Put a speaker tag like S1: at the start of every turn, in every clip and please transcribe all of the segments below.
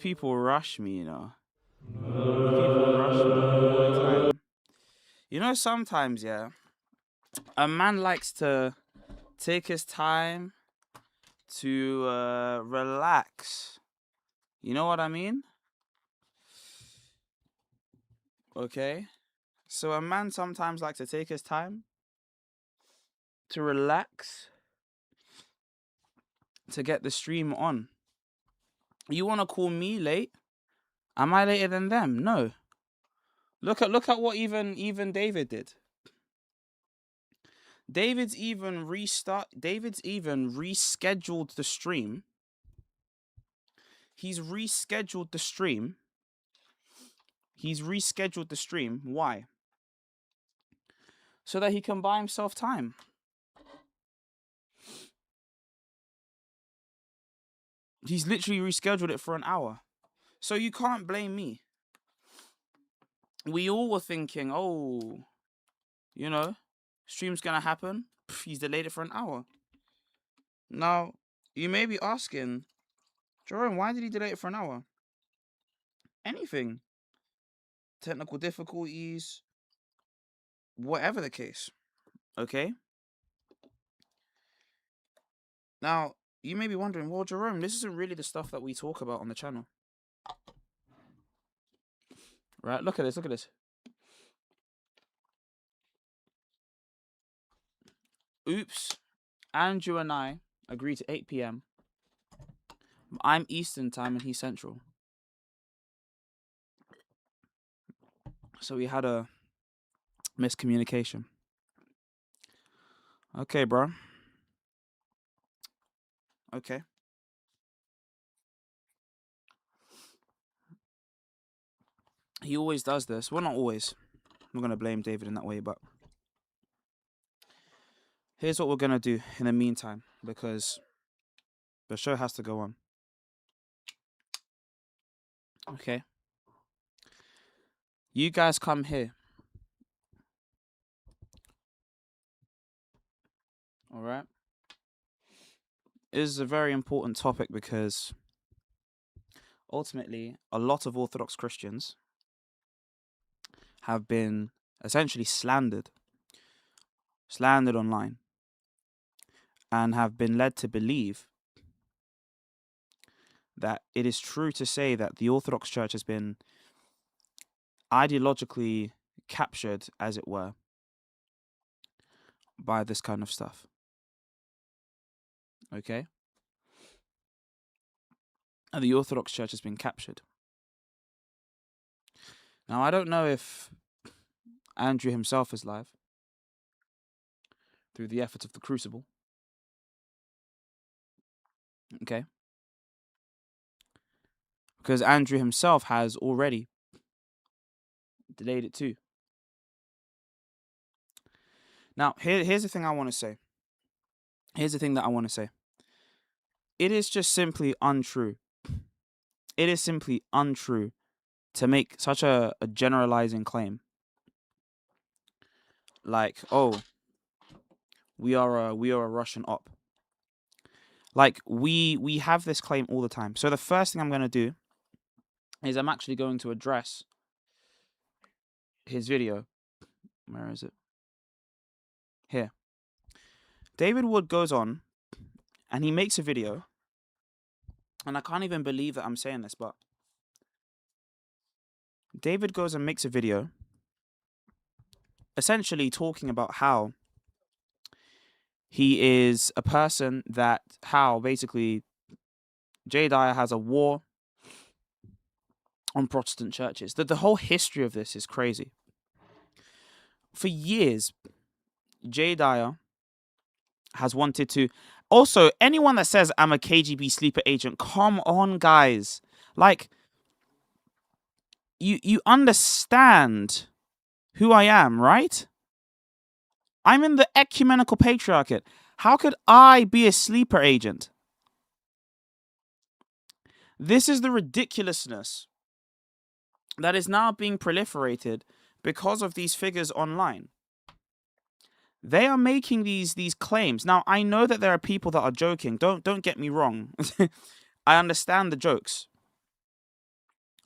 S1: people rush me, you know. You people rush me all the time. You know, sometimes, yeah, a man likes to take his time to relax. You know what I mean? Okay. So a man sometimes likes to take his time to relax, to get the stream on. You want to call me late? Am I later than them? No. Look at what even David did. David's even rescheduled the stream. He's rescheduled the stream. Why? So that he can buy himself time. He's literally rescheduled it for an hour. So you can't blame me. We all were thinking, oh, you know, stream's gonna happen. He's delayed it for an hour. Now, you may be asking, Jerome, why did he delay it for an hour? Anything. Technical difficulties, whatever the case. Okay? Now, you may be wondering, well, Jerome, this isn't really the stuff that we talk about on the channel. Right? Look at this. Oops. Andrew and I agreed to 8 p.m. I'm Eastern time and he's Central. So we had a miscommunication. Okay, bro. Okay. He always does this. Well, not always. I'm not going to blame David in that way, but here's what we're going to do in the meantime, because the show has to go on. Okay. You guys come here. All right. This is a very important topic because ultimately a lot of Orthodox Christians have been essentially slandered online, and have been led to believe that it is true to say that the Orthodox Church has been ideologically captured, as it were, by this kind of stuff. Okay? And the Orthodox Church has been captured. Now, I don't know if Andrew himself is live through the efforts of the crucible. Okay? Because Andrew himself has already delayed it too. Now, here's the thing I want to say. Here's the thing that I want to say. It is just simply untrue. It is simply untrue to make such a generalizing claim. Like, oh, we are a Russian op. Like, we have this claim all the time. So the first thing I'm going to do is I'm actually going to address his video. Where is it? Here. David Wood goes on and he makes a video. And I can't even believe that I'm saying this, but David goes and makes a video essentially talking about how he is a person that, how basically J. Dyer has a war on Protestant churches. That the whole history of this is crazy. For years, J. Dyer has wanted to... Also, anyone that says I'm a KGB sleeper agent, come on, guys. Like, you understand who I am, right? I'm in the ecumenical patriarchate. How could I be a sleeper agent? This is the ridiculousness that is now being proliferated because of these figures online. They are making these claims. Now, I know that there are people that are joking. Don't get me wrong. I understand the jokes.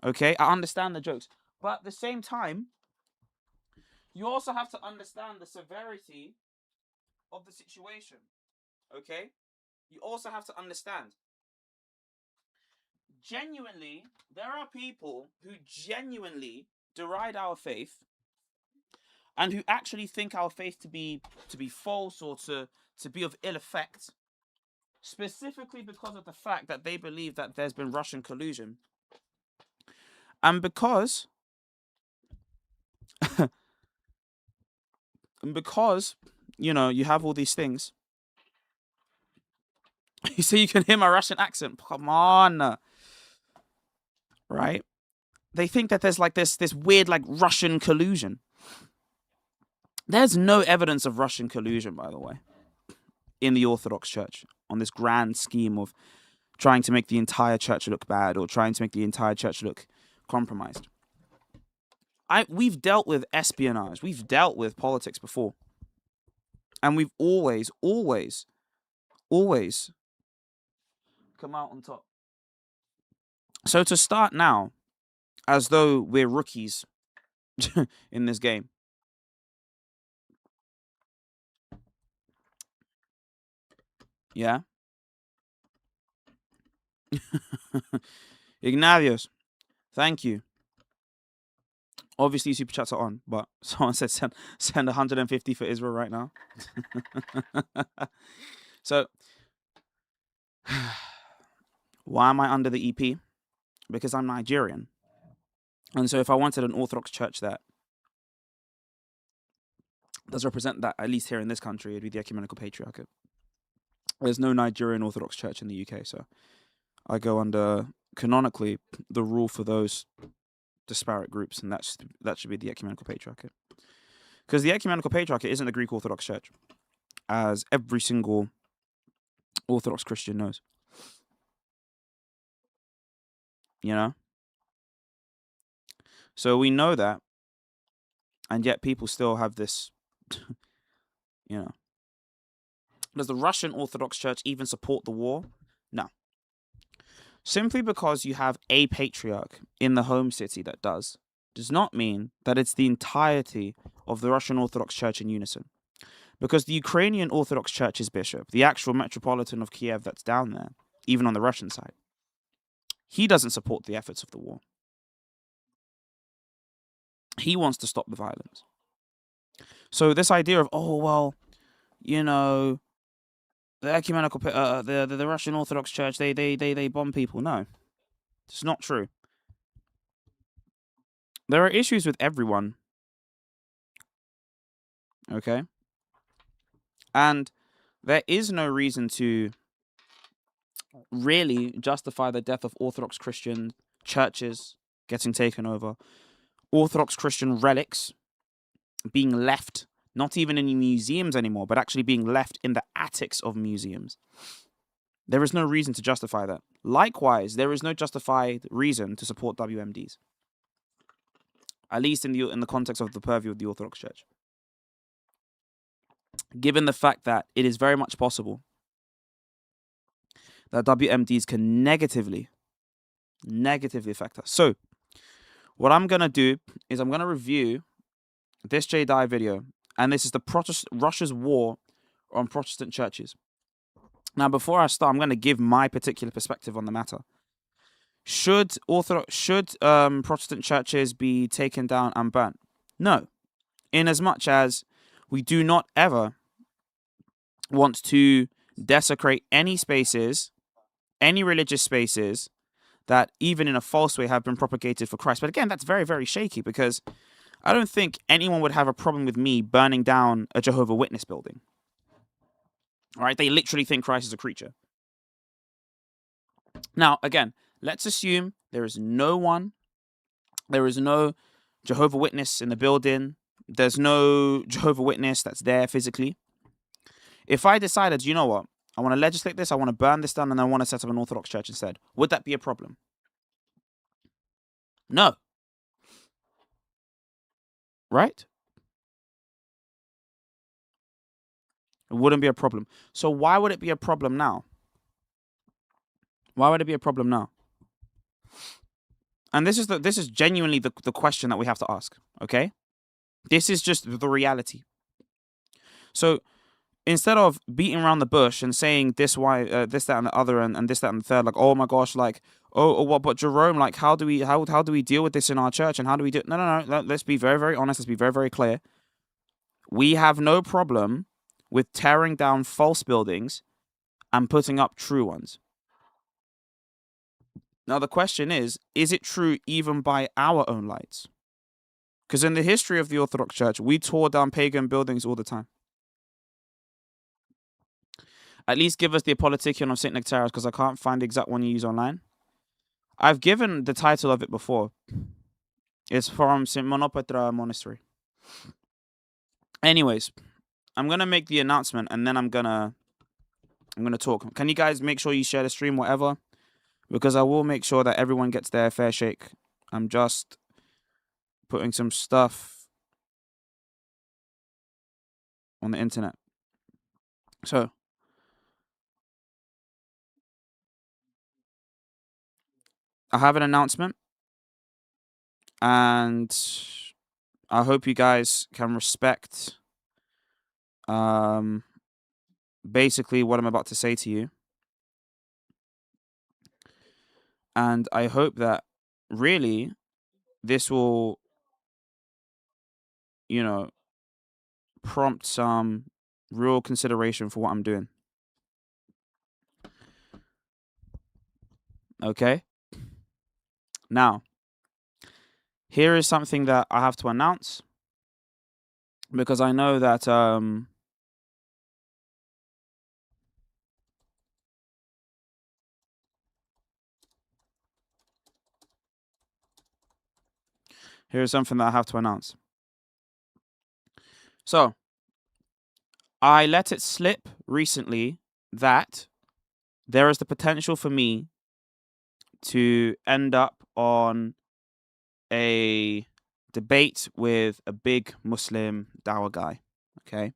S1: Okay, I understand the jokes, but at the same time, you also have to understand the severity of the situation. Okay, you also have to understand. Genuinely, there are people who genuinely deride our faith and who actually think our faith to be false or to be of ill effect, specifically because of the fact that they believe that there's been Russian collusion. And because you have all these things. You say you can hear my Russian accent. Come on. Right? They think that there's like this weird like Russian collusion. There's no evidence of Russian collusion, by the way, in the Orthodox Church on this grand scheme of trying to make the entire church look bad or trying to make the entire church look compromised. We've dealt with espionage. We've dealt with politics before. And we've always come out on top. So to start now, as though we're rookies in this game. Yeah? Ignatius, thank you. Obviously, super chats are on, but someone said send 150 for Israel right now. So, why am I under the EP? Because I'm Nigerian. And so if I wanted an Orthodox church that does represent that, at least here in this country, it'd be the Ecumenical Patriarchate. There's no Nigerian Orthodox church in the UK, so I go under, canonically, the rule for those disparate groups, and that should be the Ecumenical Patriarchate. Because the Ecumenical Patriarchate isn't the Greek Orthodox Church, as every single Orthodox Christian knows. You know? So we know that, and yet people still have this, Does the Russian Orthodox Church even support the war? No. Simply because you have a patriarch in the home city that does not mean that it's the entirety of the Russian Orthodox Church in unison. Because the Ukrainian Orthodox Church's bishop, the actual metropolitan of Kiev that's down there, even on the Russian side, he doesn't support the efforts of the war. He wants to stop the violence. So this idea of, the ecumenical, the Russian Orthodox Church, they bomb people. No, it's not true. There are issues with everyone. Okay? And there is no reason to really justify the death of Orthodox Christian churches getting taken over, Orthodox Christian relics being left, not even in museums anymore, but actually being left in the attics of museums. There is no reason to justify that. Likewise, there is no justified reason to support WMDs, at least in the context of the purview of the Orthodox Church. Given the fact that it is very much possible that WMDs can negatively affect us. So, what I'm going to do is I'm going to review this J-Dye video, and this is the Russia's war on Protestant churches. Now, before I start, I'm going to give my particular perspective on the matter. Should Protestant churches be taken down and burnt? No, in as much as we do not ever want to desecrate any spaces, any religious spaces that even in a false way have been propagated for Christ. But again, that's very, very shaky, because I don't think anyone would have a problem with me burning down a Jehovah's Witness building. All right, they literally think Christ is a creature. Now, again, let's assume there is no Jehovah's Witness in the building. There's no Jehovah's Witness that's there physically. If I decided, you know what, I want to legislate this, I want to burn this down, and I want to set up an Orthodox church instead, would that be a problem? No. Right? It wouldn't be a problem. So why would it be a problem now? Why would it be a problem now? And this is genuinely the question that we have to ask. Okay, this is just the reality. So instead of beating around the bush and saying this, why, this, that, and the other, and this, that, and the third, like, oh my gosh, like, oh, what? But Jerome, like, how do we deal with this in our church, and how do we do it? No. Let's be very, very honest. Let's be very, very clear. We have no problem with tearing down false buildings and putting up true ones. Now the question is it true even by our own lights? Because in the history of the Orthodox Church, we tore down pagan buildings all the time. At least give us the Politicon of St. Nectarius, because I can't find the exact one you use online. I've given the title of it before. It's from St. Monopetra Monastery. Anyways, I'm going to make the announcement, and then I'm going to talk. Can you guys make sure you share the stream, whatever? Because I will make sure that everyone gets their fair shake. I'm just putting some stuff on the internet. So, I have an announcement, and I hope you guys can respect basically what I'm about to say to you. And I hope that really this will, prompt some real consideration for what I'm doing. Okay? Now, here is something that I have to announce, because I know that here's something that I have to announce. So, I let it slip recently that there is the potential for me to end up on a debate with a big Muslim Dawa guy. Okay?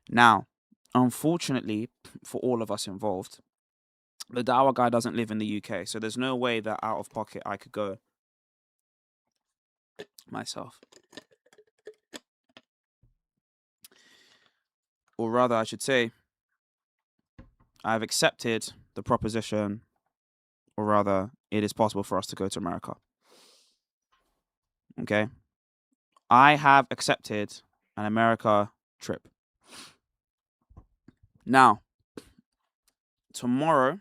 S1: Now, unfortunately for all of us involved, the Dawa guy doesn't live in the UK, so there's no way that out of pocket I could go myself. Or rather, I should say, I've accepted the proposition, or rather, it is possible for us to go to America. Okay? I have accepted an America trip. Now, tomorrow,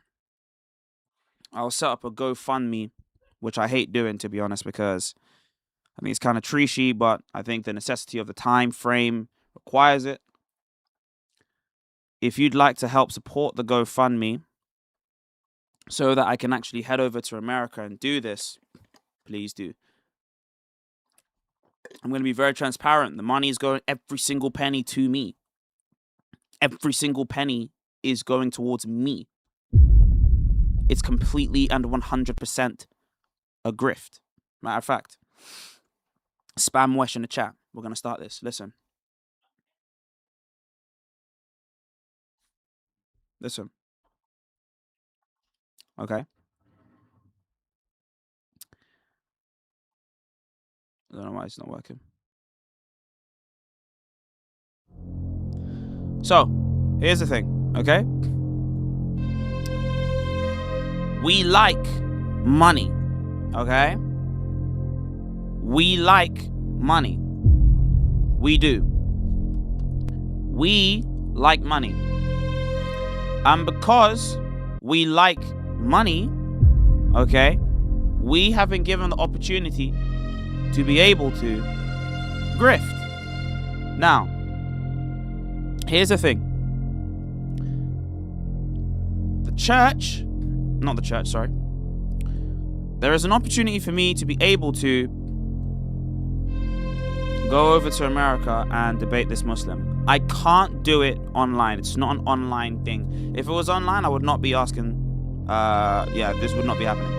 S1: I'll set up a GoFundMe, which I hate doing, to be honest, because I think it's kind of treachy, but I think the necessity of the time frame requires it. If you'd like to help support the GoFundMe so that I can actually head over to America and do this, please do. I'm going to be very transparent. The money is going, every single penny, to me. Every single penny is going towards me. It's completely and 100% a grift. Matter of fact, spam Wesh in the chat. We're going to start this. Listen. Okay. I don't know why it's not working. So, here's the thing, okay? We like money, okay? We like money. We do. We like money. And because we like money, okay, we have been given the opportunity to be able to grift. Now, here's the thing. There is an opportunity for me to be able to go over to America and debate this Muslim. I can't do it online. It's not an online thing. If it was online, I would not be asking. This would not be happening.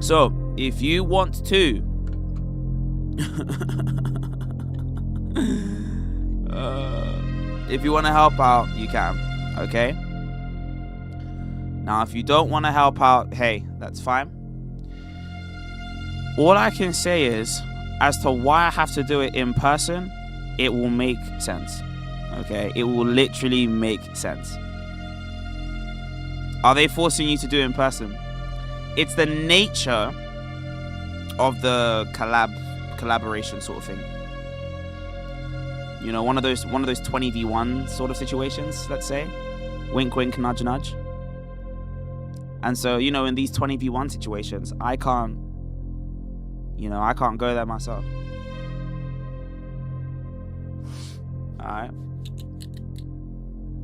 S1: So, if you want to if you want to help out, you can, okay? Now, if you don't want to help out, hey, that's fine. All I can say is, as to why I have to do it in person, it will make sense. Okay? It will literally make sense. Are they forcing you to do it in person? It's the nature of the collaboration sort of thing. You know, one of those 20v1 sort of situations, let's say. Wink, wink, nudge, nudge. And so, you know, in these 20v1 situations, I can't go there myself. Alright.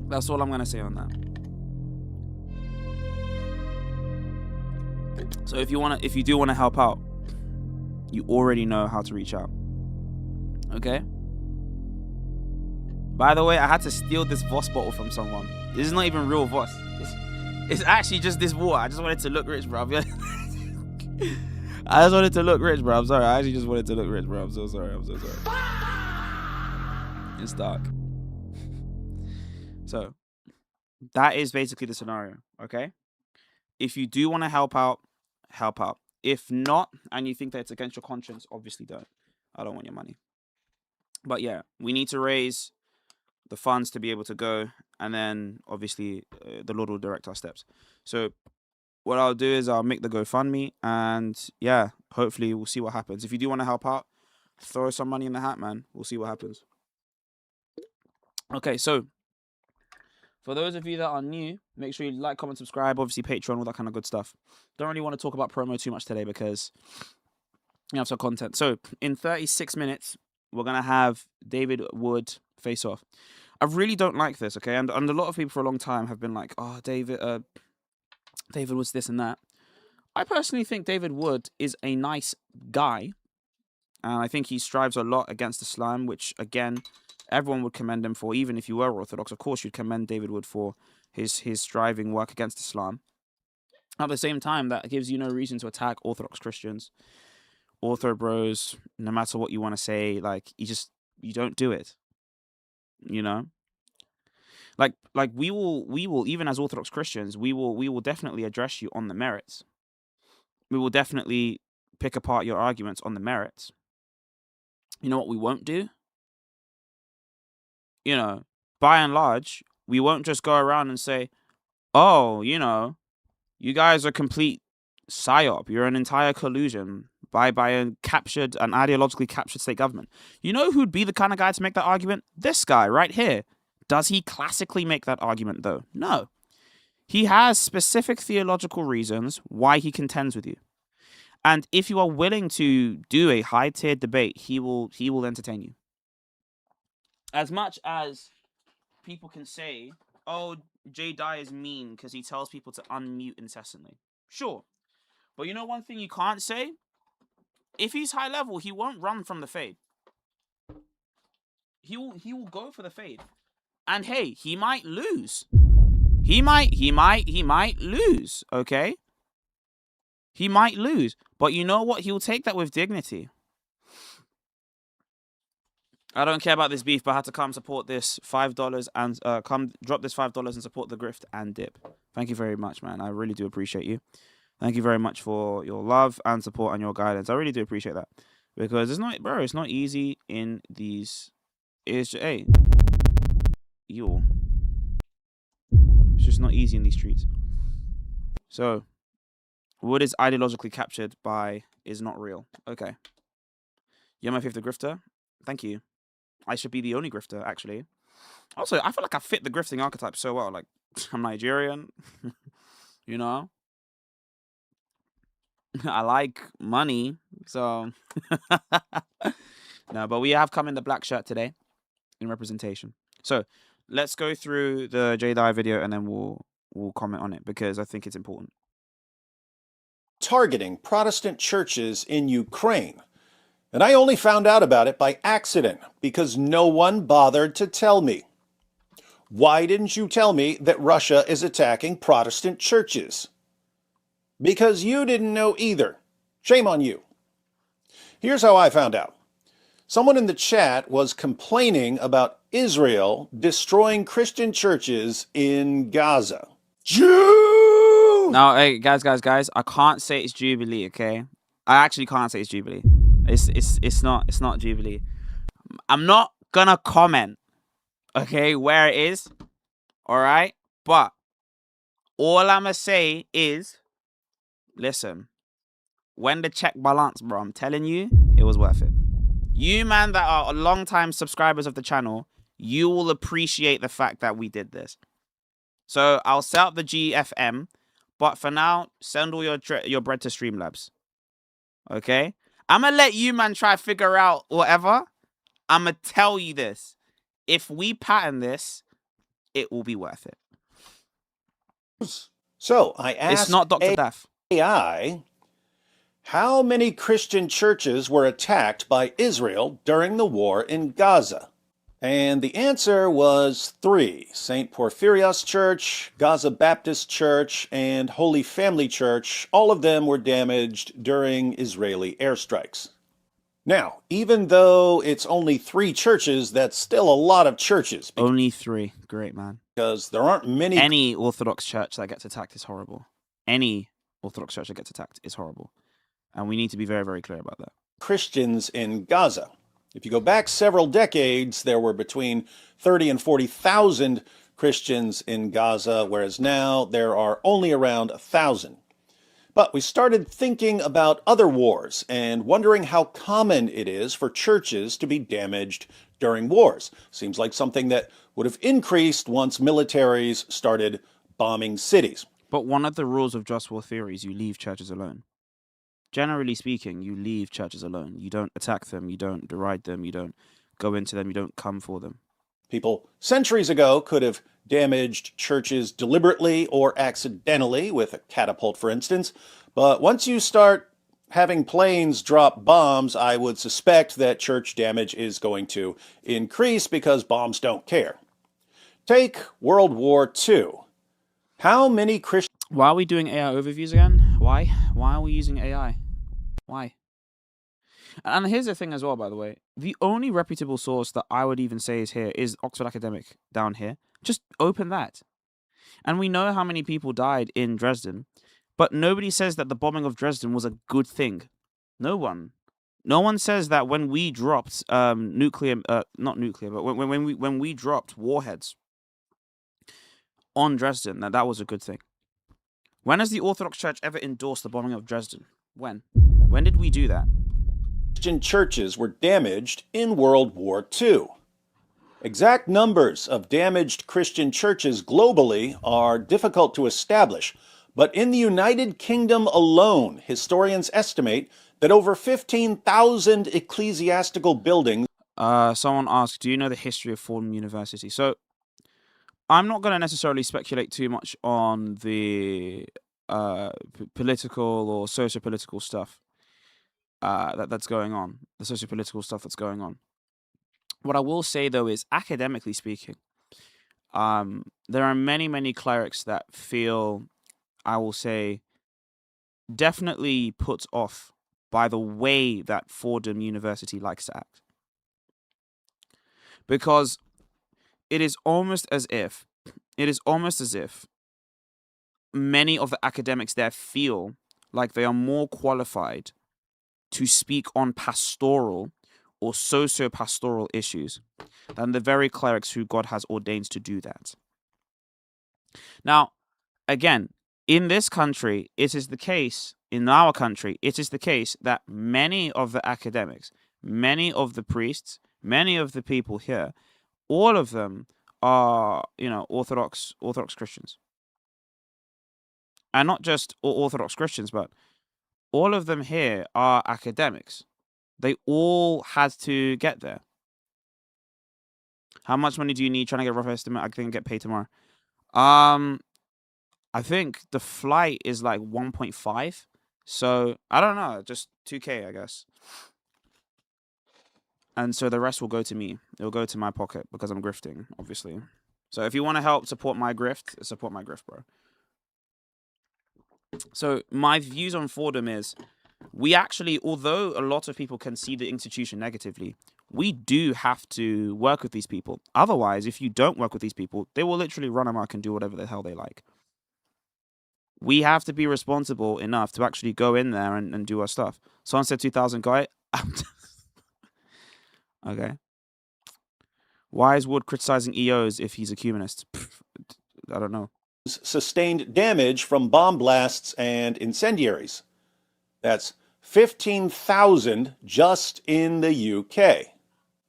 S1: That's all I'm going to say on that. So if you do want to help out, you already know how to reach out. Okay? By the way, I had to steal this Voss bottle from someone. This is not even real Voss. It's actually just this water. I just wanted to look rich, bro. I just wanted to look rich, bro. I'm sorry. I actually just wanted to look rich, bro. I'm so sorry. It's dark. So, that is basically the scenario, okay? If you do want to help out, help out. If not, and you think that it's against your conscience, obviously don't. I don't want your money. But yeah, we need to raise the funds to be able to go, and then obviously the Lord will direct our steps. So what I'll do is I'll make the GoFundMe, and yeah, hopefully we'll see what happens. If you do want to help out, throw some money in the hat, man. We'll see what happens. Okay, so for those of you that are new, make sure you like, comment, subscribe, obviously Patreon, all that kind of good stuff. Don't really want to talk about promo too much today because you have some content. So in 36 minutes, we're going to have David Wood face off. I really don't like this, okay? And a lot of people for a long time have been like, oh, David was this and that. I personally think David Wood is a nice guy. And I think he strives a lot against Islam, which, again, everyone would commend him for. Even if you were Orthodox, of course, you'd commend David Wood for his striving work against Islam. At the same time, that gives you no reason to attack Orthodox Christians, Ortho bros, no matter what you want to say. Like, you don't do it. You know? Like we will, even as Orthodox Christians, we will definitely address you on the merits. We will definitely pick apart your arguments on the merits. You know what we won't do? You know, by and large, we won't just go around and say, oh, you know, you guys are complete psyop. You're an entire collusion by an ideologically captured state government. You know who'd be the kind of guy to make that argument? This guy right here. Does he classically make that argument, though? No. He has specific theological reasons why he contends with you. And if you are willing to do a high-tiered debate, he will entertain you. As much as people can say, oh, Jay Dye is mean because he tells people to unmute incessantly. Sure. But you know one thing you can't say? If he's high level, he won't run from the fade. He will go for the fade. And hey, he might lose. He might lose, okay? He might lose. But you know what? He'll take that with dignity. I don't care about this beef, but I had to come support this $5 and come drop this $5 and support the grift and dip. Thank you very much, man. I really do appreciate you. Thank you very much for your love and support and your guidance. I really do appreciate that. Because it's not easy in these. It's just not easy in these streets. So, what is ideologically captured by is not real. Okay. You're my favorite grifter. Thank you. I should be the only grifter, actually. Also, I feel like I fit the grifting archetype so well. Like, I'm Nigerian. You know? I like money. So, no, but we have come in the black shirt today in representation. So, let's go through the J-Dye video and then we'll comment on it because I think it's important.
S2: Targeting Protestant churches in Ukraine. And I only found out about it by accident because no one bothered to tell me. Why didn't you tell me that Russia is attacking Protestant churches? Because you didn't know either. Shame on you. Here's how I found out. Someone in the chat was complaining about Israel destroying Christian churches in Gaza. Jews!
S1: Now, hey, guys, I can't say it's Jubilee, okay? I actually can't say it's Jubilee. It's not Jubilee. I'm not gonna comment, okay, where it is. All right? But all I'ma say is, listen, when the check balance, bro, I'm telling you, it was worth it. You, man, that are long-time subscribers of the channel, you will appreciate the fact that we did this. So I'll set up the GFM, but for now, send all your bread to Streamlabs. Okay? I'm gonna let you, man, try to figure out whatever. I'm gonna tell you this. If we pattern this, it will be worth it.
S2: So I asked
S1: It's not Dr. Daff.
S2: AI, how many Christian churches were attacked by Israel during the war in Gaza? And the answer was 3. St. Porphyrios Church, Gaza Baptist Church, and Holy Family Church. All of them were damaged during Israeli airstrikes. Now, even though it's only 3 churches, that's still a lot of churches.
S1: Only 3. Great, man.
S2: Because there aren't many...
S1: Any Orthodox church that gets attacked is horrible. Any Orthodox church that gets attacked is horrible. And we need to be very, very clear about that.
S2: Christians in Gaza. If you go back several decades, there were between 30 and 40,000 Christians in Gaza, whereas now there are only around 1,000. But we started thinking about other wars and wondering how common it is for churches to be damaged during wars. Seems like something that would have increased once militaries started bombing cities.
S1: But one of the rules of just war theory is you leave churches alone. Generally speaking, you leave churches alone. You don't attack them, you don't deride them, you don't go into them, you don't come for them.
S2: People centuries ago could have damaged churches deliberately or accidentally with a catapult, for instance. But once you start having planes drop bombs, I would suspect that church damage is going to increase because bombs don't care. Take World War II. How many Christians...
S1: Why are we doing AI overviews again? Why? Why are we using AI? Why? And here's the thing as well, by the way. The only reputable source that I would even say is here is Oxford Academic down here. Just open that. And we know how many people died in Dresden, but nobody says that the bombing of Dresden was a good thing. No one. No one says that when we dropped not nuclear, but when we dropped warheads on Dresden, that was a good thing. When has the Orthodox Church ever endorsed the bombing of Dresden? When? When did we do that?
S2: Christian churches were damaged in World War II. Exact numbers of damaged Christian churches globally are difficult to establish, but in the United Kingdom alone, historians estimate that over 15,000 ecclesiastical buildings...
S1: Someone asked, do you know the history of Fordham University? So, I'm not going to necessarily speculate too much on the political or socio-political stuff that's going on, the socio-political stuff that's going on. What I will say, though, is academically speaking, there are many, many clerics that feel, I will say, definitely put off by the way that Fordham University likes to act. Because it is almost as if many of the academics there feel like they are more qualified to speak on pastoral or socio-pastoral issues than the very clerics who God has ordained to do that. Now, again, in this country, it is the case, in our country, it is the case that many of the academics, many of the priests, many of the people here, all of them are, Orthodox Christians. And not just Orthodox Christians, but all of them here are academics. They all had to get there. How much money do you need? Trying to get a rough estimate. I can get paid tomorrow. I think the flight is like 1.5. So I don't know, just 2K, I guess. And so the rest will go to me. It'll go to my pocket because I'm grifting, obviously. So if you want to help support my grift, bro. So my views on Fordham is, we actually, although a lot of people can see the institution negatively, we do have to work with these people. Otherwise, if you don't work with these people, they will literally run amok and do whatever the hell they like. We have to be responsible enough to actually go in there and do our stuff. Someone said 2,000 guy. Okay. Why is Wood criticizing EOs if he's a humanist? I don't know.
S2: Sustained damage from bomb blasts and incendiaries. That's 15,000 just in the UK.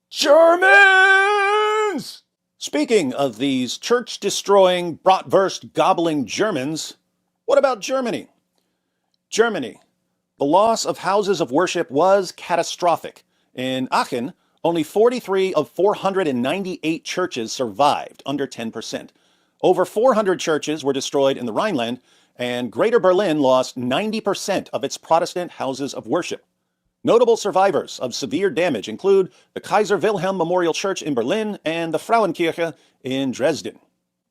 S2: Germans! Speaking of these church-destroying, bratwurst-gobbling Germans, what about Germany? Germany. The loss of houses of worship was catastrophic. In Aachen, only 43 of 498 churches survived, under 10%. Over 400 churches were destroyed in the Rhineland, and Greater Berlin lost 90% of its Protestant houses of worship. Notable survivors of severe damage include the Kaiser Wilhelm Memorial Church in Berlin and the Frauenkirche in Dresden.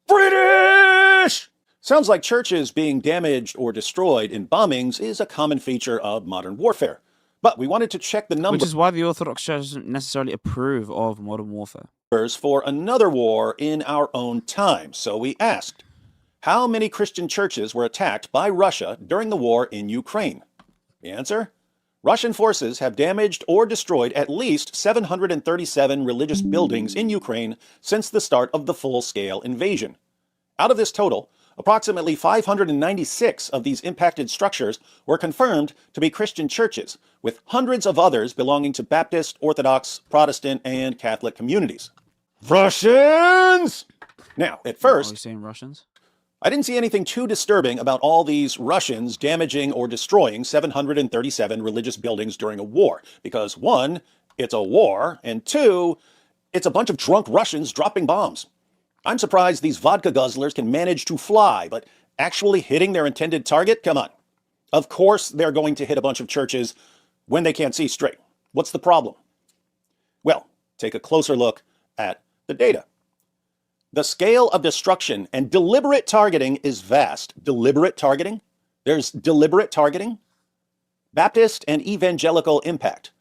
S2: British! Sounds like churches being damaged or destroyed in bombings is a common feature of modern warfare. But we wanted to check the numbers.
S1: Which is why the Orthodox Church doesn't necessarily approve of modern warfare.
S2: For another war in our own time. So we asked, how many Christian churches were attacked by Russia during the war in Ukraine? The answer? Russian forces have damaged or destroyed at least 737 religious buildings in Ukraine since the start of the full-scale invasion. Out of this total, approximately 596 of these impacted structures were confirmed to be Christian churches, with hundreds of others belonging to Baptist, Orthodox, Protestant, and Catholic communities. Russians! Now, at first,
S1: Are we saying Russians?
S2: I didn't see anything too disturbing about all these Russians damaging or destroying 737 religious buildings during a war, because one, it's a war, and two, it's a bunch of drunk Russians dropping bombs. I'm surprised these vodka guzzlers can manage to fly, but actually hitting their intended target? Come on. Of course they're going to hit a bunch of churches when they can't see straight. What's the problem? Well, take a closer look at the data. The scale of destruction and deliberate targeting is vast. Deliberate targeting? There's deliberate targeting. Baptist and evangelical impact.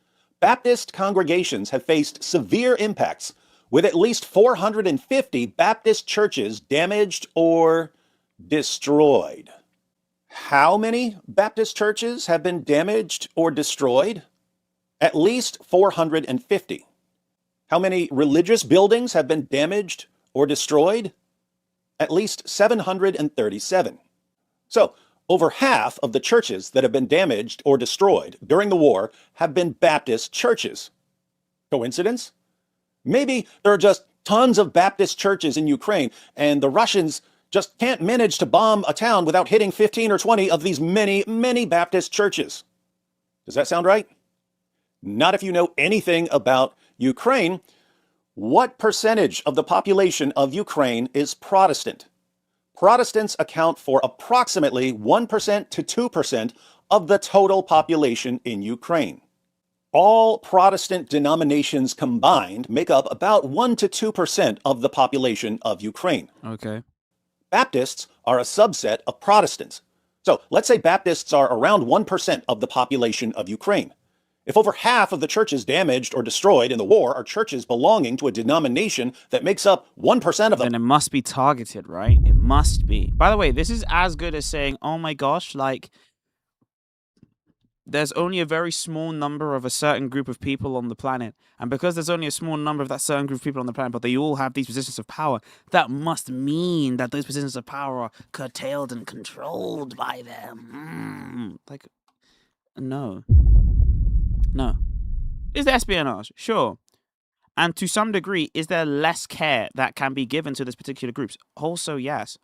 S2: Baptist congregations have faced severe impacts, with at least 450 Baptist churches damaged or destroyed. How many Baptist churches have been damaged or destroyed? At least 450. How many religious buildings have been damaged or destroyed? At least 737. So, over half of the churches that have been damaged or destroyed during the war have been Baptist churches. Coincidence? Maybe there are just tons of Baptist churches in Ukraine, and the Russians just can't manage to bomb a town without hitting 15 or 20 of these many, many Baptist churches. Does that sound right? Not if you know anything about Ukraine. What percentage of the population of Ukraine is Protestant? Protestants account for approximately 1% to 2% of the total population in Ukraine. All Protestant denominations combined make up about 1 to 2% of the population of Ukraine.
S1: Okay.
S2: Baptists are a subset of Protestants. So let's say Baptists are around 1% of the population of Ukraine. If over half of the churches damaged or destroyed in the war are churches belonging to a denomination that makes up 1% of them,
S1: Then it must be targeted, right? It must be. By the way, this is as good as saying, oh my gosh, like, there's only a very small number of a certain group of people on the planet. And because there's only a small number of that certain group of people on the planet, but they all have these positions of power, that must mean that those positions of power are curtailed and controlled by them. Like, no. No. Is there espionage? Sure. And to some degree, is there less care that can be given to these particular groups? Also, yes.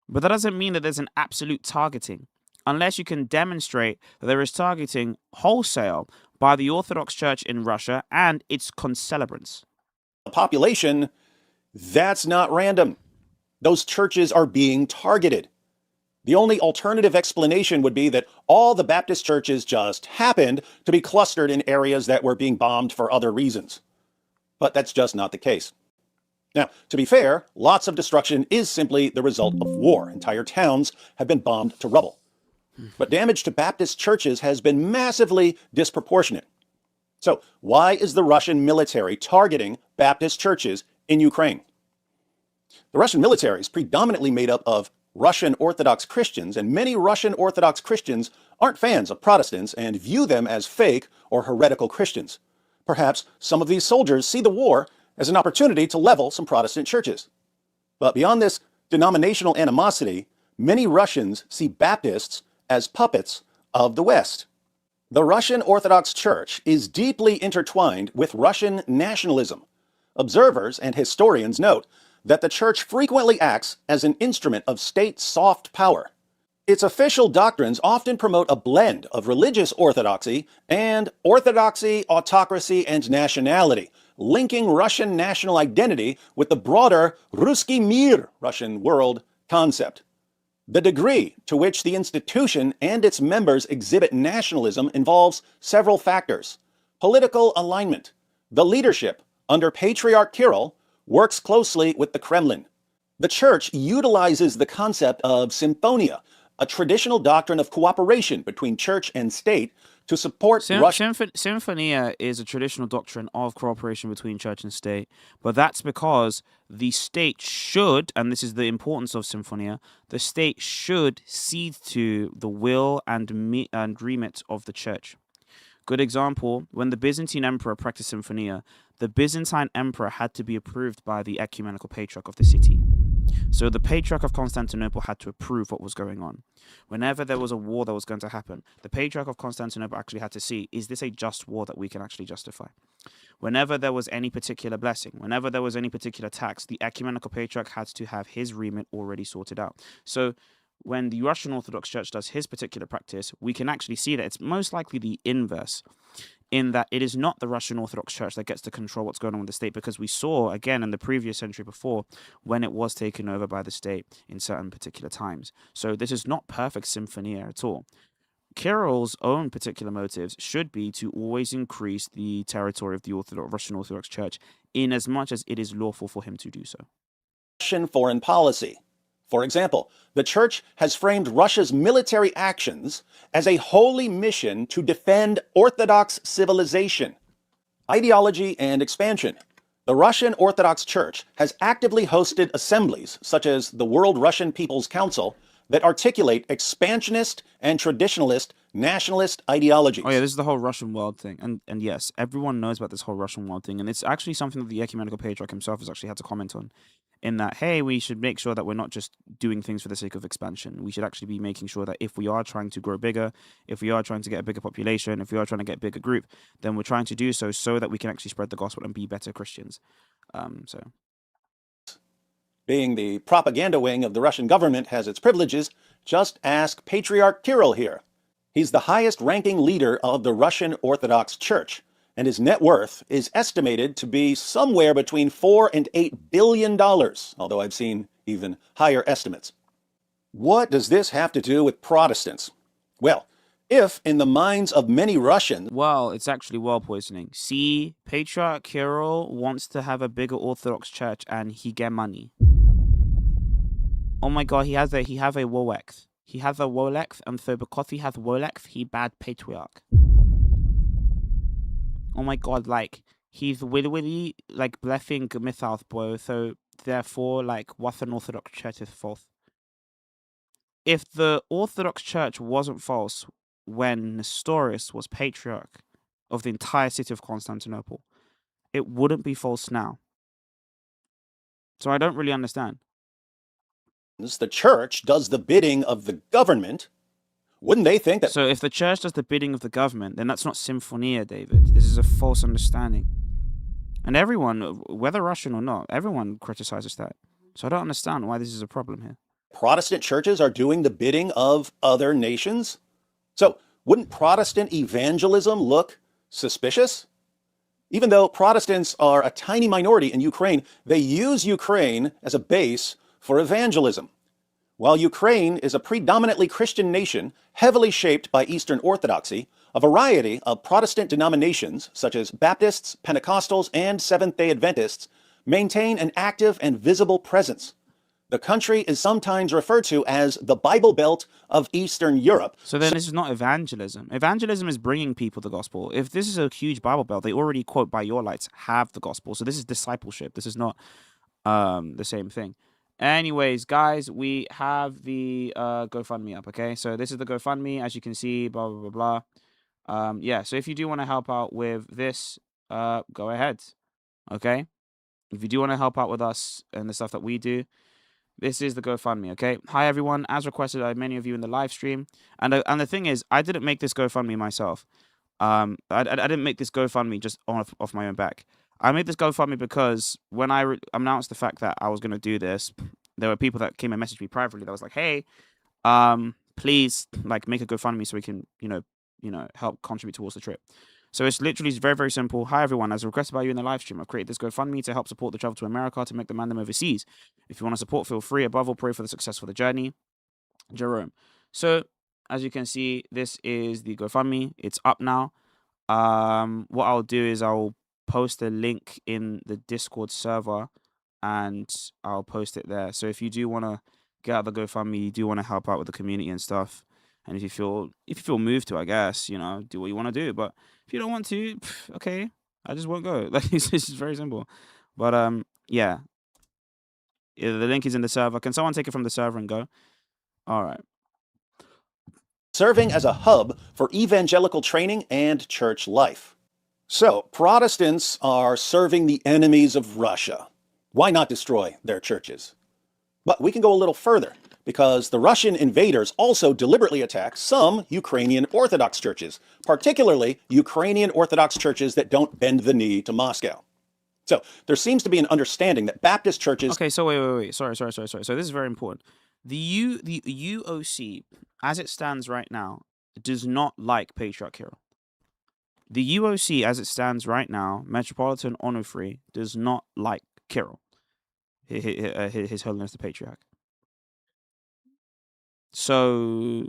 S1: But that doesn't mean that there's an absolute targeting. Unless you can demonstrate that there is targeting wholesale by the Orthodox Church in Russia and its concelebrants.
S2: the population, that's not random. Those churches are being targeted. The only alternative explanation would be that all the Baptist churches just happened to be clustered in areas that were being bombed for other reasons. But that's just not the case. Now, to be fair, lots of destruction is simply the result of war. Entire towns have been bombed to rubble. But damage to Baptist churches has been massively disproportionate. So why is the Russian military targeting Baptist churches in Ukraine? The Russian military is predominantly made up of Russian Orthodox Christians, and many Russian Orthodox Christians aren't fans of Protestants and view them as fake or heretical Christians. Perhaps some of these soldiers see the war as an opportunity to level some Protestant churches. But beyond this denominational animosity, many Russians see Baptists as puppets of the West. The Russian Orthodox Church is deeply intertwined with Russian nationalism. Observers and historians note that the church frequently acts as an instrument of state soft power. Its official doctrines often promote a blend of religious orthodoxy and orthodoxy, autocracy, and nationality, linking Russian national identity with the broader Ruski Mir, Russian world, concept. The degree to which the institution and its members exhibit nationalism involves several factors. Political alignment. The leadership, under Patriarch Kirill, works closely with the Kremlin. The church utilizes the concept of symphonia, a traditional doctrine of cooperation between church and state, to support Russia.
S1: Symphonia is a traditional doctrine of cooperation between church and state, but that's because the state should, and this is the importance of Symphonia, the state should cede to the will and remit of the church. Good example, when the Byzantine emperor practiced Symphonia, the Byzantine emperor had to be approved by the ecumenical patriarch of the city. So the Patriarch of Constantinople had to approve what was going on. Whenever there was a war that was going to happen, the Patriarch of Constantinople actually had to see, is this a just war that we can actually justify? Whenever there was any particular blessing, whenever there was any particular tax, the Ecumenical Patriarch had to have his remit already sorted out. So when the Russian Orthodox Church does his particular practice, we can actually see that it's most likely the inverse, in that it is not the Russian Orthodox Church that gets to control what's going on with the state, because we saw, again, in the previous century before, when it was taken over by the state in certain particular times. So this is not perfect symphonia at all. Kirill's own particular motives should be to always increase the territory of the Russian Orthodox Church in as much as it is lawful for him to do so.
S2: Russian foreign policy. For example, the church has framed Russia's military actions as a holy mission to defend Orthodox civilization, ideology, and expansion. The Russian Orthodox Church has actively hosted assemblies, such as the World Russian People's Council, that articulate expansionist and traditionalist nationalist ideologies.
S1: Oh yeah, this is the whole Russian world thing. And yes, everyone knows about this whole Russian world thing. And it's actually something that the Ecumenical Patriarch himself has actually had to comment on, in that, hey, we should make sure that we're not just doing things for the sake of expansion. We should actually be making sure that if we are trying to grow bigger, if we are trying to get a bigger population, if we are trying to get a bigger group, then we're trying to do so that we can actually spread the gospel and be better Christians.
S2: Being the propaganda wing of the Russian government has its privileges, just ask Patriarch Kirill here. He's the highest-ranking leader of the Russian Orthodox Church, and his net worth is estimated to be somewhere between $4 and $8 billion, although I've seen even higher estimates. What does this have to do with Protestants? Well, if in the minds of many Russians...
S1: Well, it's actually world poisoning. See, Patriarch Kirill wants to have a bigger Orthodox Church and he get money. Oh my god, he have a Wolex. He have a Wolex, and so because he has Wolex, he bad patriarch. Oh my god, like, he's really, like, blessing missiles, bro, so therefore, like, what's an Orthodox Church is false. If the Orthodox Church wasn't false when Nestorius was patriarch of the entire city of Constantinople, it wouldn't be false now. So I don't really understand.
S2: The church does the bidding of the government, wouldn't they think that...
S1: So if the church does the bidding of the government, then that's not symphonia, David. This is a false understanding. And everyone, whether Russian or not, everyone criticizes that. So I don't understand why this is a problem here.
S2: Protestant churches are doing the bidding of other nations? So wouldn't Protestant evangelism look suspicious? Even though Protestants are a tiny minority in Ukraine, they use Ukraine as a base for evangelism. While Ukraine is a predominantly Christian nation, heavily shaped by Eastern Orthodoxy, a variety of Protestant denominations, such as Baptists, Pentecostals, and Seventh-day Adventists, maintain an active and visible presence. The country is sometimes referred to as the Bible Belt of Eastern Europe.
S1: So then this is not evangelism. Evangelism is bringing people the gospel. If this is a huge Bible Belt, they already, quote, by your lights, have the gospel. So this is discipleship. This is not the same thing. Anyways, guys, we have the GoFundMe up. Okay, so this is the GoFundMe, as you can see. Blah blah blah blah. Yeah. So if you do want to help out with this, go ahead. Okay. If you do want to help out with us and the stuff that we do, this is the GoFundMe, okay? Hi, everyone. As requested by many of you in the live stream. And the thing is, I didn't make this GoFundMe myself. I didn't make this GoFundMe just off my own back. I made this GoFundMe because when I announced the fact that I was going to do this, there were people that came and messaged me privately that was like, hey, please, like, make a GoFundMe so we can, help contribute towards the trip. So it's literally very, very simple. Hi, everyone. As requested by you in the live stream, I've created this GoFundMe to help support the travel to America to make the mandem overseas. If you want to support, feel free. Above all, pray for the success for the journey. Jerome. So, as you can see, this is the GoFundMe. It's up now. What I'll do is I'll post a link in the Discord server and I'll post it there. So if you do want to get out the GoFundMe, you do want to help out with the community and stuff, and if you feel moved to, I guess, do what you want to do. But if you don't want to, okay, I just won't go. Like, it's just very simple. But yeah, the link is in the server. Can someone take it from the server and go? All right.
S2: Serving as a hub for evangelical training and church life. So, Protestants are serving the enemies of Russia. Why not destroy their churches? But we can go a little further, because the Russian invaders also deliberately attack some Ukrainian Orthodox churches, particularly Ukrainian Orthodox churches that don't bend the knee to Moscow. So there seems to be an understanding that Baptist churches...
S1: Okay, so wait. Sorry. So this is very important. The UOC, as it stands right now, does not like Patriarch Kirill. The UOC, as it stands right now, Metropolitan Onufry, does not like Kirill, His Holiness the Patriarch. So,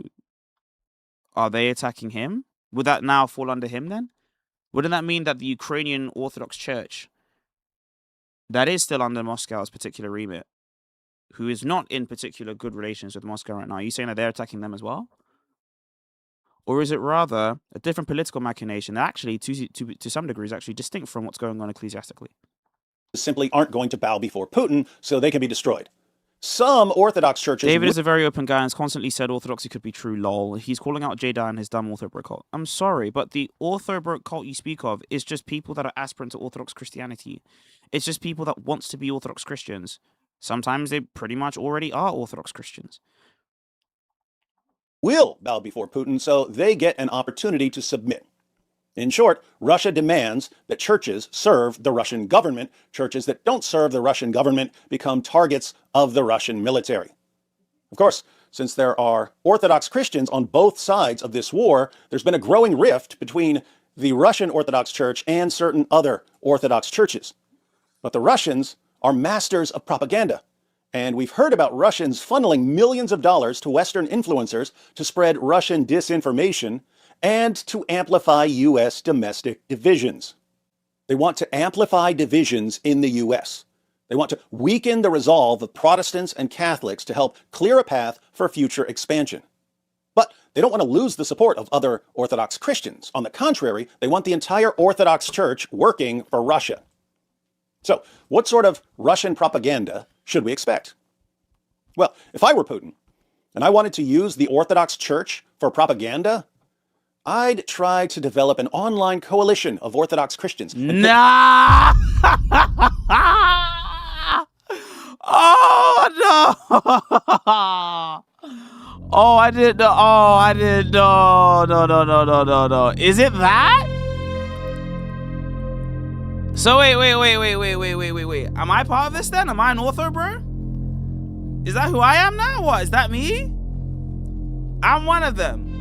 S1: are they attacking him? Would that now fall under him then? Wouldn't that mean that the Ukrainian Orthodox Church, that is still under Moscow's particular remit, who is not in particular good relations with Moscow right now, are you saying that they're attacking them as well? Or is it rather a different political machination that actually, to some degree, is actually distinct from what's going on ecclesiastically?
S2: Simply aren't going to bow before Putin, so they can be destroyed. Some Orthodox churches...
S1: David is a very open guy and has constantly said orthodoxy could be true, lol. He's calling out Jedi and his dumb Ortho-bro cult. I'm sorry, but the Ortho-bro cult you speak of is just people that are aspirant to Orthodox Christianity. It's just people that wants to be Orthodox Christians. Sometimes they pretty much already are Orthodox Christians.
S2: Will bow before Putin, so they get an opportunity to submit. In short, Russia demands that churches serve the Russian government. Churches that don't serve the Russian government become targets of the Russian military. Of course, since there are Orthodox Christians on both sides of this war, there's been a growing rift between the Russian Orthodox Church and certain other Orthodox churches. But the Russians are masters of propaganda. And we've heard about Russians funneling millions of dollars to Western influencers to spread Russian disinformation and to amplify U.S. domestic divisions. They want to amplify divisions in the U.S. They want to weaken the resolve of Protestants and Catholics to help clear a path for future expansion. But they don't want to lose the support of other Orthodox Christians. On the contrary, they want the entire Orthodox Church working for Russia. So, what sort of Russian propaganda should we expect? Well, if I were Putin, and I wanted to use the Orthodox Church for propaganda, I'd try to develop an online coalition of Orthodox Christians.
S1: Nah! Oh, no! Oh, I didn't know. Oh, I didn't know. No. Is it that? So wait. Am I part of this then? Am I an Ortho, bro? Is that who I am now? What? Is that me? I'm one of them.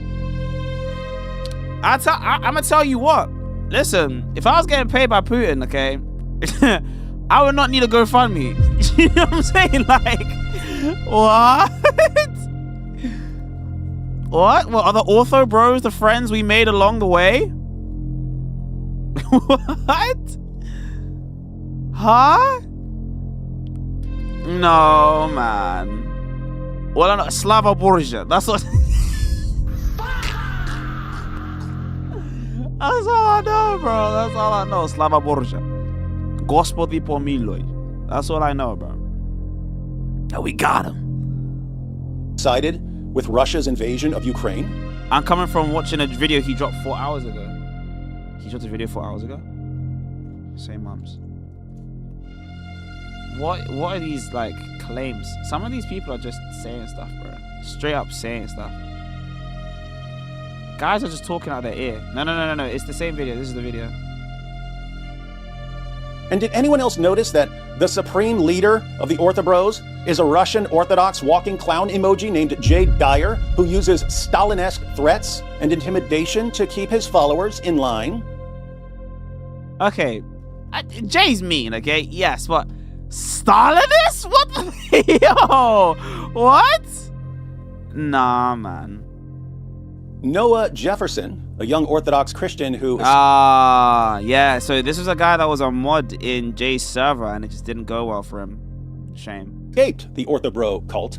S1: I'm gonna tell you what. Listen, if I was getting paid by Putin, okay, I would not need a GoFundMe. You know what I'm saying? Like, what? What? Are the Ortho bros the friends we made along the way? What? Huh? No, man. Well, I know Slava Borgia. That's what. That's all I know, bro. That's all I know. Slava Borgia. Gospodi Pomiloi. That's all I know, bro. Oh, we got him.
S2: Sided with Russia's invasion of Ukraine?
S1: I'm coming from watching a video he dropped 4 hours ago. He dropped a video 4 hours ago? Same months. What are these, like, claims? Some of these people are just saying stuff, bro. Straight up saying stuff. Guys are just talking out their ear. No. It's the same video. This is the video.
S2: And did anyone else notice that the supreme leader of the Orthobros is a Russian Orthodox walking clown emoji named Jay Dyer, who uses Stalin-esque threats and intimidation to keep his followers in line?
S1: Okay. Jay's mean, okay? Yes, but Stalinist? What the Yo! What? Nah, man.
S2: Noah Jefferson, a young Orthodox Christian who...
S1: yeah. So this was a guy that was a mod in Jay's server, and it just didn't go well for him. Shame.
S2: Escaped the Orthobro cult,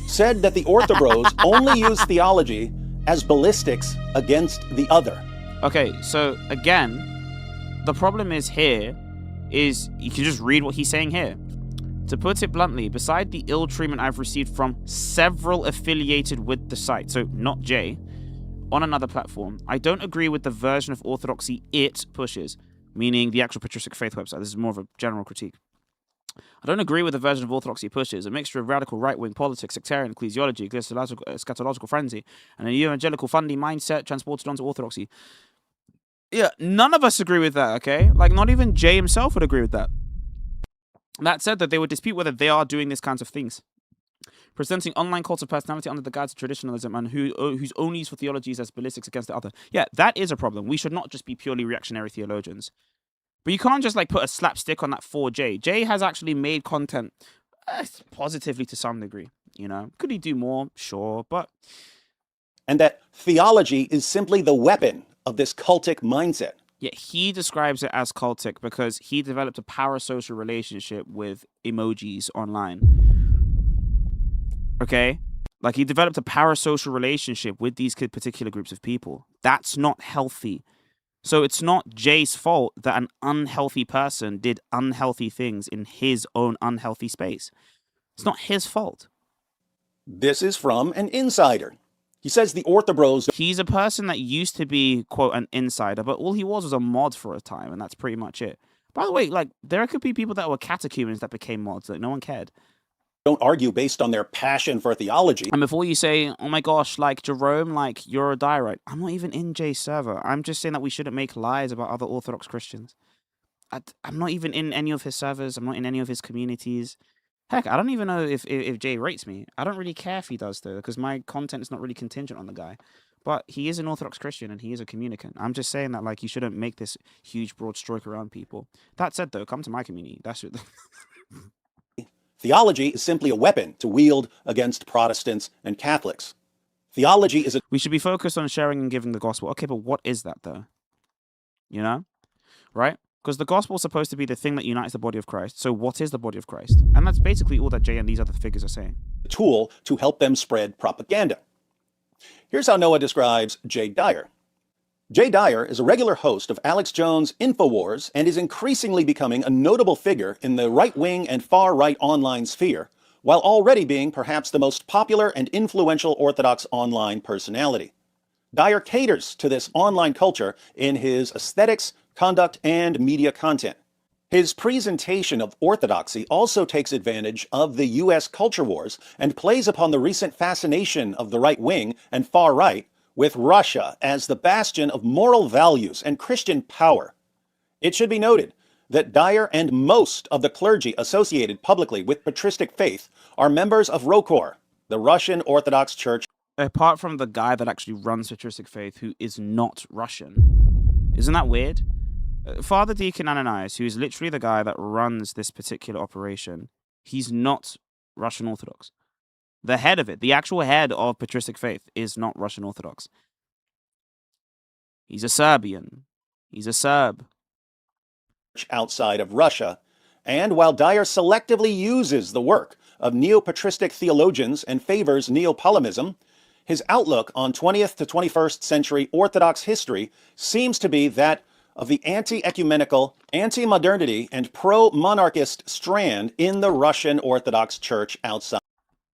S2: said that the Orthobros only use theology as ballistics against the other.
S1: Okay, so again, the problem is here is you can just read what he's saying here. To put it bluntly, beside the ill treatment I've received from several affiliated with the site, so not Jay, on another platform, I don't agree with the version of orthodoxy it pushes, meaning the actual patristic faith website. This is more of a general critique. I don't agree with the version of orthodoxy it pushes, a mixture of radical right-wing politics, sectarian ecclesiology, eschatological frenzy, and an evangelical funding mindset transported onto orthodoxy. Yeah, none of us agree with that, okay? Like, not even Jay himself would agree with that. That said, that they would dispute whether they are doing these kinds of things. Presenting online cults of personality under the guise of traditionalism and whose only use for theology is as ballistics against the other. Yeah, that is a problem. We should not just be purely reactionary theologians. But you can't just, like, put a slapstick on that for Jay. Jay has actually made content positively to some degree, you know? Could he do more? Sure, but...
S2: And that theology is simply the weapon of this cultic mindset.
S1: Yeah, he describes it as cultic because he developed a parasocial relationship with emojis online. Okay? Like, he developed a parasocial relationship with these particular groups of people. That's not healthy. So it's not Jay's fault that an unhealthy person did unhealthy things in his own unhealthy space. It's not his fault.
S2: This is from an insider. He says the Orthobros...
S1: He's a person that used to be, quote, an insider, but all he was a mod for a time, and that's pretty much it. By the way, like, there could be people that were catechumens that became mods, like, no one cared.
S2: Don't argue based on their passion for theology.
S1: And before you say, oh my gosh, like, Jerome, like, you're a diorite, I'm not even in Jay's server. I'm just saying that we shouldn't make lies about other Orthodox Christians. I'm not even in any of his servers. I'm not in any of his communities. Heck, I don't even know if Jay rates me. I don't really care if he does, though, because my content is not really contingent on the guy. But he is an Orthodox Christian, and he is a communicant. I'm just saying that, like, you shouldn't make this huge, broad stroke around people. That said, though, come to my community. That's it.
S2: Theology is simply a weapon to wield against Protestants and Catholics. Theology is a...
S1: We should be focused on sharing and giving the gospel. Okay, but what is that, though? You know? Right? Because the gospel is supposed to be the thing that unites the body of Christ. So what is the body of Christ? And that's basically all that Jay and these other figures are saying.
S2: Tool to help them spread propaganda. Here's how Noah describes Jay Dyer. Jay Dyer is a regular host of Alex Jones' InfoWars and is increasingly becoming a notable figure in the right-wing and far-right online sphere, while already being perhaps the most popular and influential Orthodox online personality. Dyer caters to this online culture in his aesthetics, conduct, and media content. His presentation of orthodoxy also takes advantage of the U.S. culture wars and plays upon the recent fascination of the right wing and far right with Russia as the bastion of moral values and Christian power. It should be noted that Dyer and most of the clergy associated publicly with patristic faith are members of ROKOR, the Russian Orthodox Church.
S1: Apart from the guy that actually runs patristic faith, who is not Russian. Isn't that weird? Father Deacon Ananias, who is literally the guy that runs this particular operation, he's not Russian Orthodox. The head of it, the actual head of patristic faith, is not Russian Orthodox. He's a Serbian. He's a Serb.
S2: Outside of Russia, and while Dyer selectively uses the work of neo-patristic theologians and favors Neopolemism, his outlook on 20th to 21st century Orthodox history seems to be that of the anti-ecumenical, anti-modernity, and pro-monarchist strand in the Russian Orthodox Church outside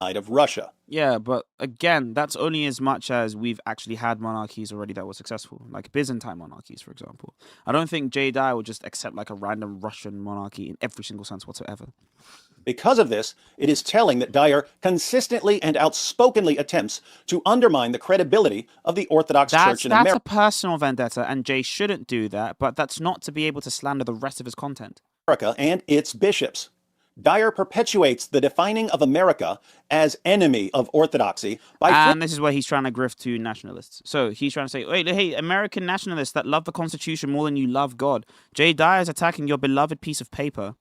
S2: of Russia.
S1: Yeah, but again, that's only as much as we've actually had monarchies already that were successful, like Byzantine monarchies, for example. I don't think J. Dye would just accept like a random Russian monarchy in every single sense whatsoever.
S2: Because of this, it is telling that Dyer consistently and outspokenly attempts to undermine the credibility of the Orthodox Church in
S1: That's
S2: America
S1: a personal vendetta, and Jay shouldn't do that, but that's not to be able to slander the rest of his content.
S2: and its bishops. Dyer perpetuates the defining of America as enemy of orthodoxy by
S1: And this is where he's trying to grift to nationalists. So he's trying to say, wait, hey, American nationalists that love the Constitution more than you love God. Jay Dyer is attacking your beloved piece of paper.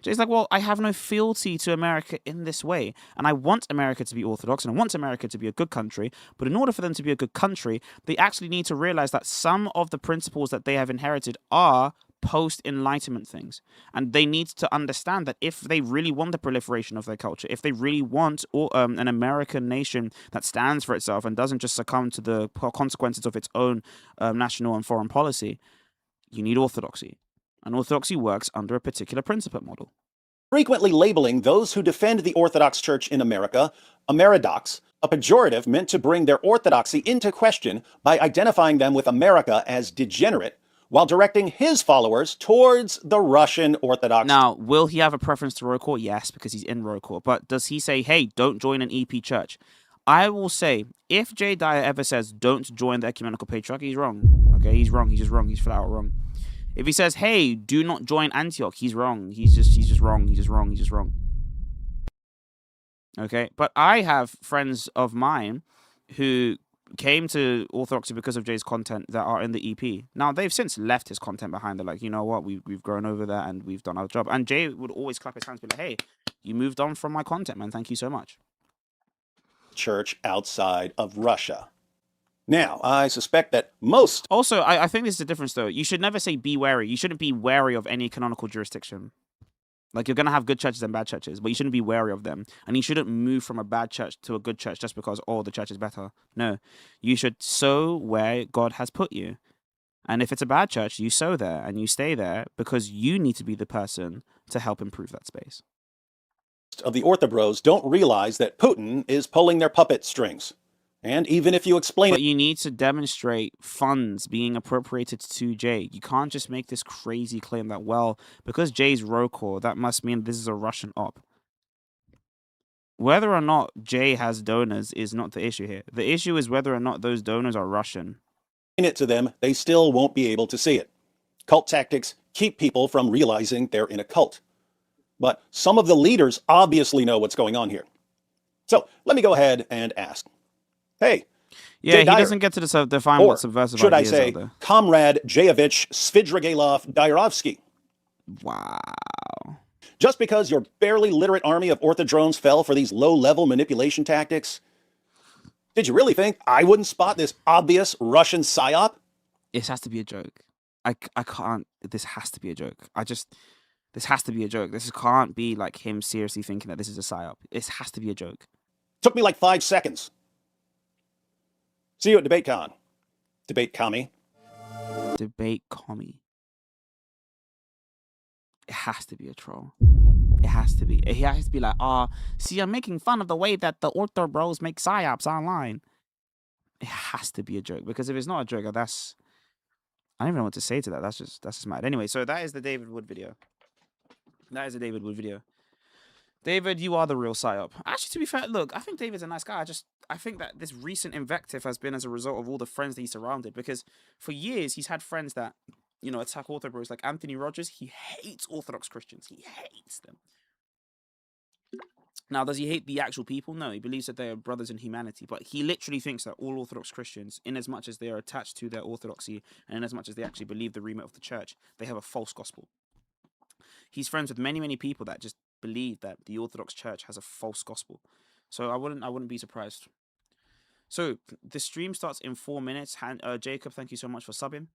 S1: Jay's like, well, I have no fealty to America in this way. And I want America to be Orthodox and I want America to be a good country. But in order for them to be a good country, they actually need to realize that some of the principles that they have inherited are post-Enlightenment things. And they need to understand that if they really want the proliferation of their culture, if they really want an American nation that stands for itself and doesn't just succumb to the consequences of its own national and foreign policy, you need orthodoxy. And orthodoxy works under a particular principate model.
S2: Frequently labeling those who defend the Orthodox Church in America Ameridox, a pejorative meant to bring their orthodoxy into question by identifying them with America as degenerate, while directing his followers towards the Russian Orthodox.
S1: Now, will he have a preference to ROCOR? Yes, because he's in ROCOR. But does he say, hey, don't join an EP church? I will say, if Jay Dyer ever says, don't join the Ecumenical Patriarch, he's wrong. Okay, he's wrong. He's just wrong. He's flat out wrong. If he says, hey, do not join Antioch, he's wrong. He's just wrong. He's just wrong. He's just wrong. Okay, but I have friends of mine who came to Orthodoxy because of Jay's content that are in the EP. Now, they've since left his content behind. They're like, you know what, we've grown over that and we've done our job. And Jay would always clap his hands and be like, hey, you moved on from my content, man. Thank you so much.
S2: Church outside of Russia. Now, I suspect that most...
S1: Also, I think this is the difference, though. You should never say be wary. You shouldn't be wary of any canonical jurisdiction. Like, you're going to have good churches and bad churches, but you shouldn't be wary of them. And you shouldn't move from a bad church to a good church just because, oh, the church is better. No. You should sow where God has put you. And if it's a bad church, you sow there and you stay there because you need to be the person to help improve that space.
S2: Of the Orthobros don't realize that Putin is pulling their puppet strings. And even if you explain
S1: But you need to demonstrate funds being appropriated to Jay. You can't just make this crazy claim that, well, because Jay's ROCOR, that must mean this is a Russian op. Whether or not Jay has donors is not the issue here. The issue is whether or not those donors are Russian.
S2: it to them, they still won't be able to see it. Cult tactics keep people from realizing they're in a cult. But some of the leaders obviously know what's going on here. So let me go ahead and ask. Hey,
S1: Yeah,
S2: Jay
S1: he doesn't get to define
S2: or
S1: what subversive
S2: should I
S1: ideas
S2: say,
S1: are there.
S2: Comrade Jayevich Svidrigailov Dyerovsky.
S1: Wow.
S2: Just because your barely literate army of orthodrones fell for these low-level manipulation tactics, did you really think I wouldn't spot this obvious Russian psyop?
S1: This has to be a joke. I can't. This has to be a joke. This has to be a joke. This can't be like him seriously thinking that this is a psyop. This has to be a joke.
S2: Took me like 5 seconds. See you at DebateCon. Debate commie.
S1: Debate commie. It has to be a troll. It has to be. He has to be like, see, I'm making fun of the way that the Ortho bros make psyops online. It has to be a joke, because if it's not a joke, that's... I don't even know what to say to that. That's just mad. Anyway, so that is the David Wood video. That is the David Wood video. David, you are the real psyop. Actually, to be fair, look, I think David's a nice guy. I think that this recent invective has been as a result of all the friends that he's surrounded, because for years he's had friends that, you know, attack Ortho bros. Like Anthony Rogers, he hates Orthodox Christians. He hates them. Now, does he hate the actual people? No, he believes that they are brothers in humanity. But he literally thinks that all Orthodox Christians, in as much as they are attached to their orthodoxy, and in as much as they actually believe the remit of the church, they have a false gospel. He's friends with many, many people that just believe that the Orthodox Church has a false gospel. So I wouldn't be surprised. So the stream starts in 4 minutes. Jacob, thank you so much for subbing.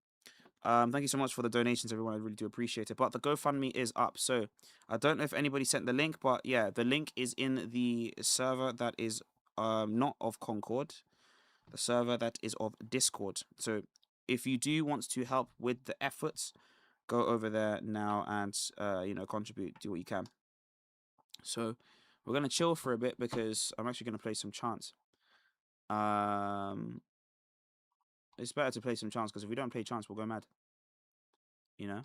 S1: Thank you so much for the donations, everyone. I really do appreciate it. But the GoFundMe is up. So I don't know if anybody sent the link, but yeah, the link is in the server that is not of Concord. The server that is of Discord. So if you do want to help with the efforts, go over there now and contribute, do what you can. So we're gonna chill for a bit because I'm actually gonna play some chants. It's better to play some chants because if we don't play chants, we'll go mad. You know.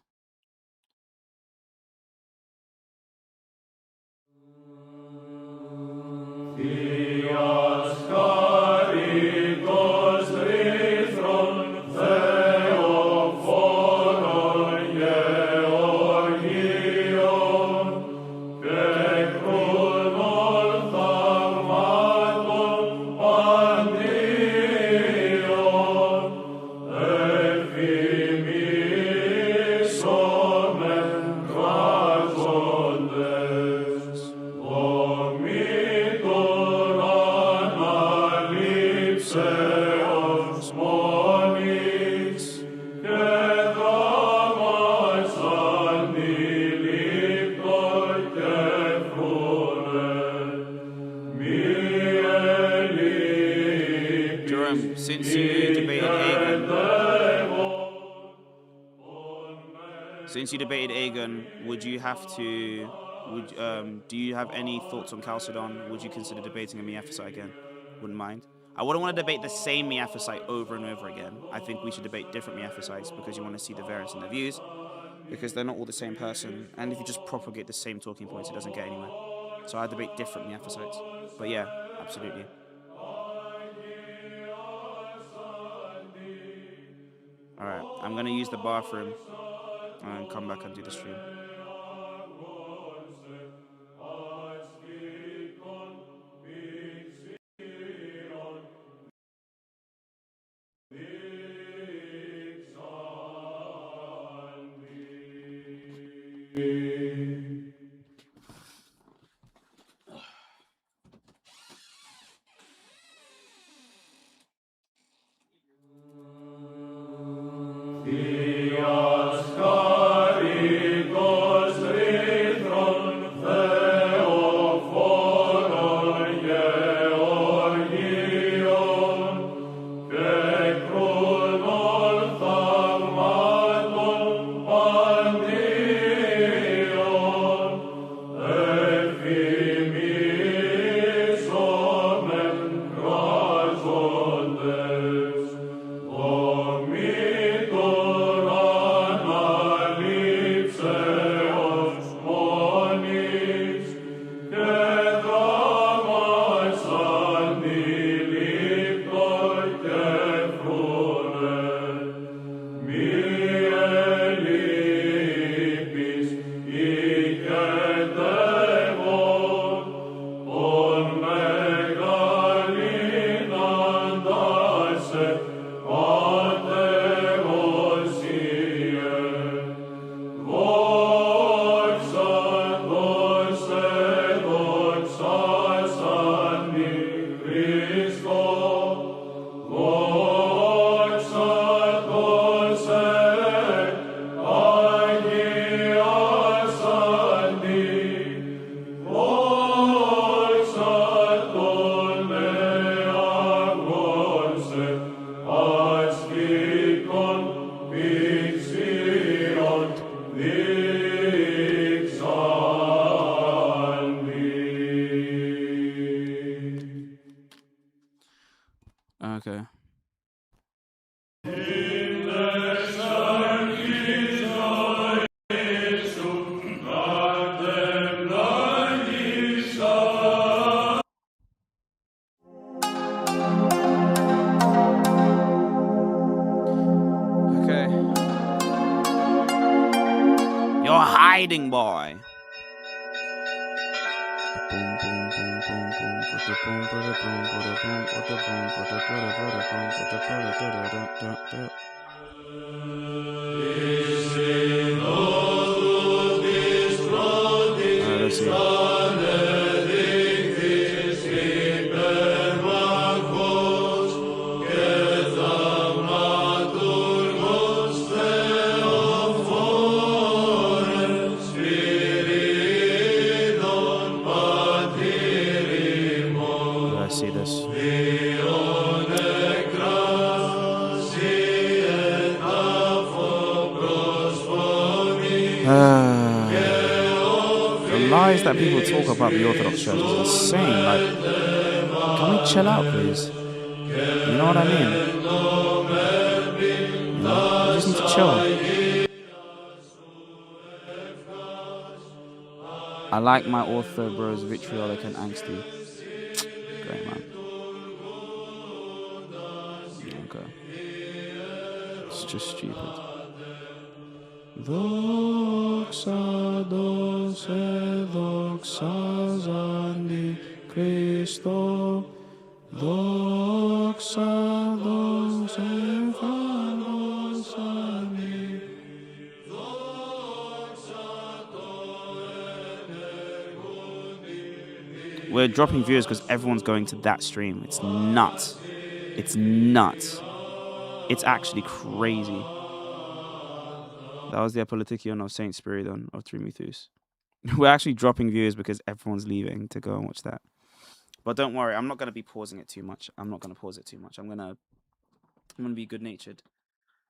S1: Since you debated Aegon, would you have to? Do you have any thoughts on Chalcedon? Would you consider debating a Miaphysite again? Wouldn't mind. I wouldn't want to debate the same Miaphysite over and over again. I think we should debate different Miaphysites because you want to see the variance in their views, because they're not all the same person. And if you just propagate the same talking points, it doesn't get anywhere. So I debate different Miaphysites. But yeah, absolutely. All right, I'm gonna use the bathroom and come back and do the stream. Okay. Okay. You're hiding, boy. Let's see. Let's see this. noise that people talk about the Orthodox Church is insane. Like, can we chill out, please? You know what I mean? You know, we just need to chill. I like my Ortho bros vitriolic and angsty. Great, man. Okay. It's just stupid. Doxa dose doxa zandi Christo doxa dose fagosani. We're dropping viewers because everyone's going to that stream. It's nuts. It's nuts. It's actually crazy. That was the Apolitikion of Saint Spiridon of Trimithus. We're actually dropping viewers because everyone's leaving to go and watch that. But don't worry, I'm not going to be pausing it too much. I'm not going to pause it too much. I'm going to be good-natured.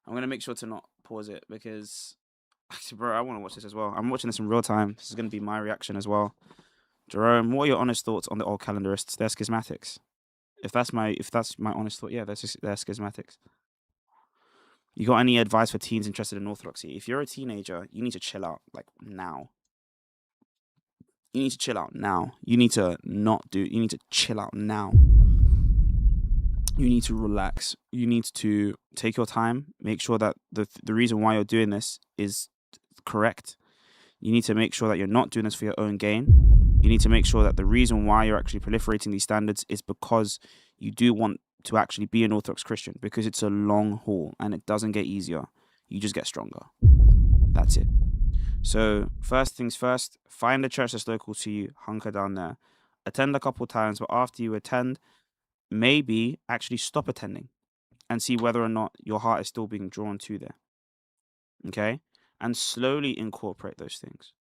S1: I'm going to make sure to not pause it because, actually, bro, I want to watch this as well. I'm watching this in real time. This is going to be my reaction as well. Jerome, what are your honest thoughts on the old calendarists? They're schismatics. If that's my honest thought, yeah, they're schismatics. You got any advice for teens interested in orthodoxy? If you're a teenager, you need to chill out, like, now. You need to chill out now. You need to chill out now. You need to relax. You need to take your time. Make sure that the reason why you're doing this is correct. You need to make sure that you're not doing this for your own gain. You need to make sure that the reason why you're actually proliferating these standards is because you do want to actually be an Orthodox Christian, because it's a long haul and it doesn't get easier. You just get stronger. That's it. So first things first, find a church that's local to you, hunker down there, attend a couple times, but after you attend, maybe actually stop attending and see whether or not your heart is still being drawn to there. Okay? And slowly incorporate those things.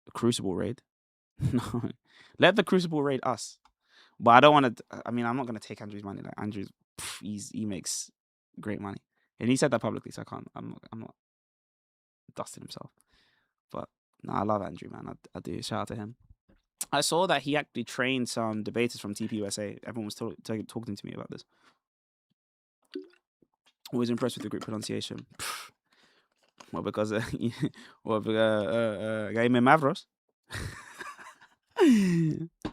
S1: The Crucible raid? No. Let the Crucible raid us. But I don't want to, I'm not going to take Andrew's money. Like, Andrew's, he makes great money. And he said that publicly, so I'm not dusting himself. But no, I love Andrew, man. I do. Shout out to him. I saw that he actually trained some debaters from TPUSA. Everyone was talking to me about this. Always impressed with the Greek pronunciation. Well, because Gaime Mavros.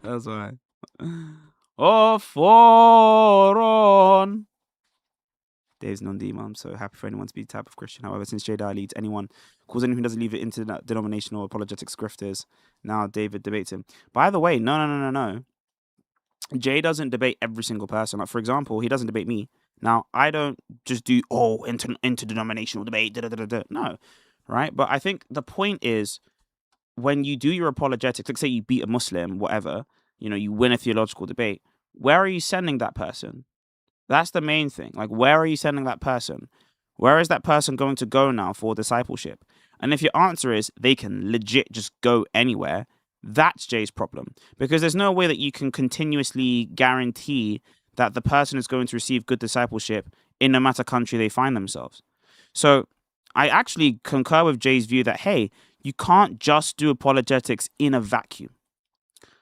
S1: That's why. Oh, Foron. Dave's non-demon. I'm so happy for anyone to be the type of Christian. However, since Jedi leads anyone, calls anyone who doesn't leave it into denominational apologetics grifters. Now David debates him. By the way, no. Jay doesn't debate every single person. Like, for example, he doesn't debate me. Now, I don't just do, interdenominational debate, No, right? But I think the point is, when you do your apologetics, like say you beat a Muslim, whatever, you win a theological debate, where are you sending that person? That's the main thing. Like, where are you sending that person? Where is that person going to go now for discipleship? And if your answer is they can legit just go anywhere, that's Jay's problem. Because there's no way that you can continuously guarantee that the person is going to receive good discipleship in no matter country they find themselves. So I actually concur with Jay's view that, hey, you can't just do apologetics in a vacuum.